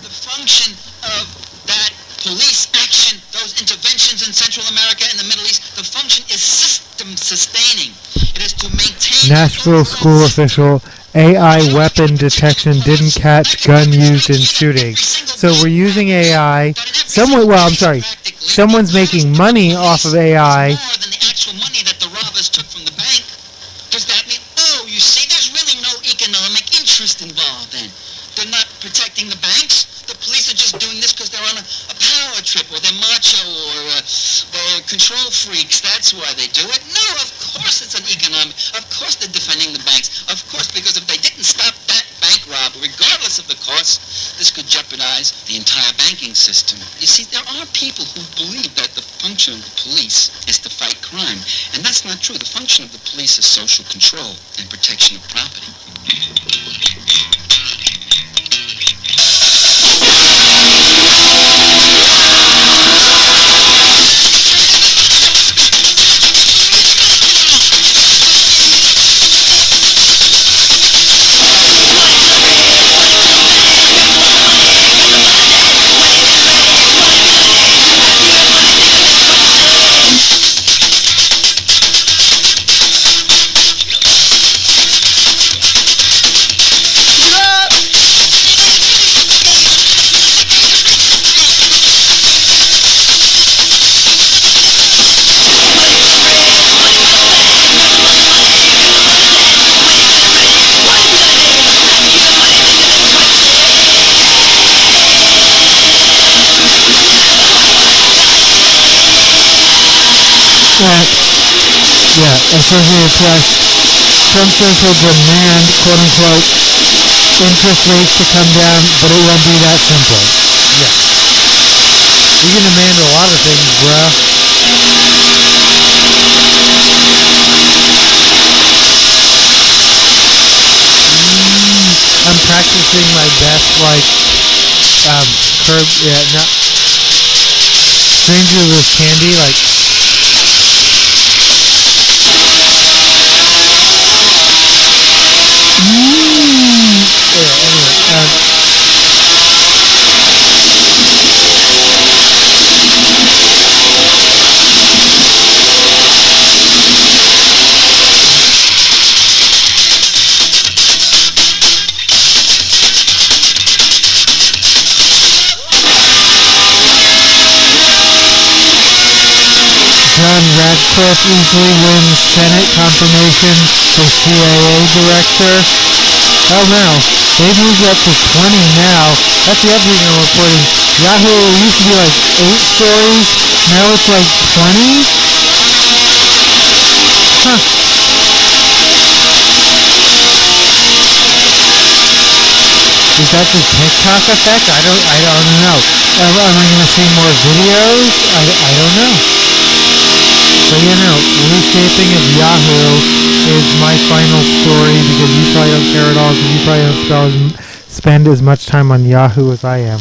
The function of that police action, those interventions in Central America and the Middle East, the function is system sustaining. It is to maintain... Nashville school official, AI weapon detection didn't catch gun used in shooting. So we're using AI. Someone's making money off of AI. More than the actual money that the robbers took from the bank. Does that mean, you see, there's really no economic interest involved then? They're not protecting the banks. The police are just doing this because they're on a power trip, or they're macho, or they're control freaks. That's why they do it. No, of course it's an economic. Of course they're defending the banks. Of course, because if they didn't stop that bank robbery, regardless of the cost, this could jeopardize the entire banking system. You see, there are people who believe that the function of the police is to fight crime, and that's not true. The function of the police is social control and protection of property. Associated Press, Trump says he'll demand, quote-unquote, interest rates to come down, but it won't be that simple. Yeah. You can demand a lot of things, bruh. I'm practicing my best, Stranger with Candy, John Radcliffe easily wins Senate confirmation for CIA director. Oh no, they've moved up to 20 now. That's the other thing I'm reporting. Yahoo used to be 8 stories, now it's 20? Huh. Is that the TikTok effect? I don't know. Am I going to see more videos? I don't know. So reshaping of Yahoo is my final story because you probably don't care at all because you probably don't spend as much time on Yahoo as I am.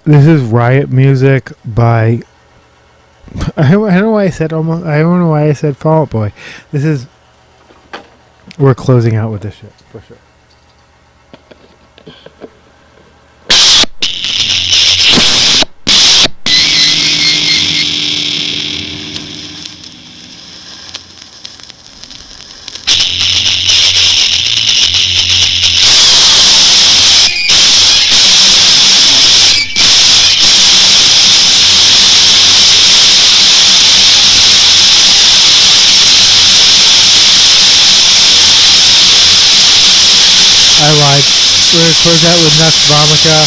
This is Riot Music by. I don't know why I said almost. I don't know why I said Fall Out Boy. This is. We're closing out with this shit for sure. I lied. We're going to close out with Nux Vomica.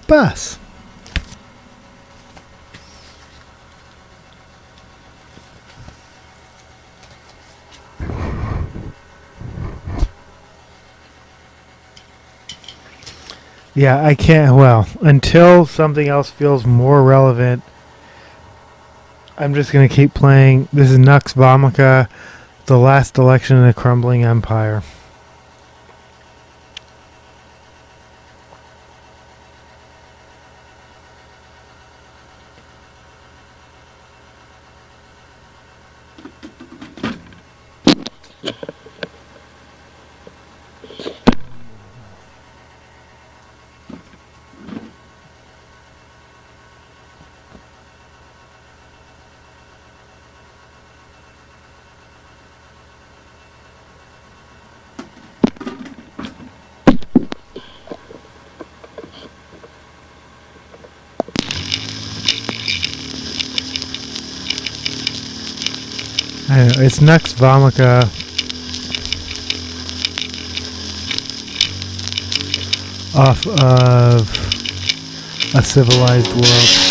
Bus. Yeah, I can't. Well, until something else feels more relevant, I'm just going to keep playing. This is Nux Vomica, The Last Election in a Crumbling Empire. I don't know, it's Nux Vomica. Off of A Civilized World.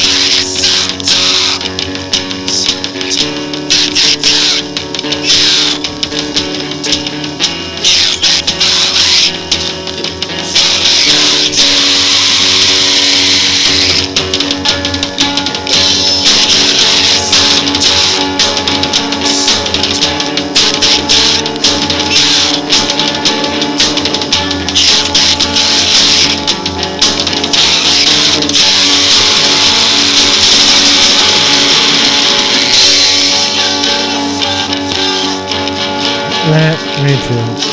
Me too.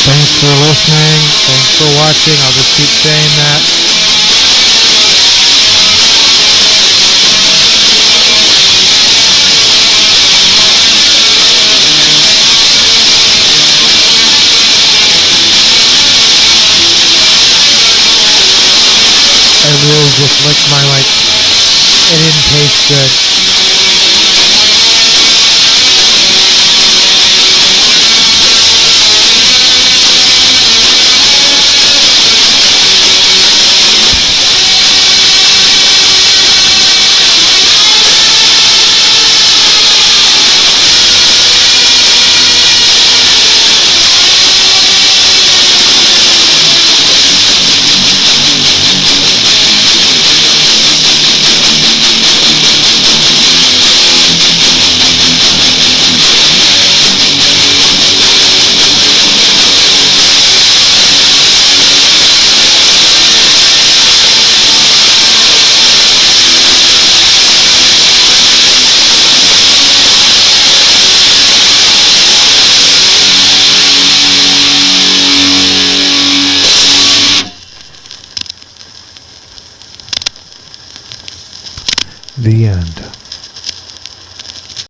Thanks for listening. Thanks for watching. I'll just keep saying that. I just licked my, like, it didn't taste good. The end.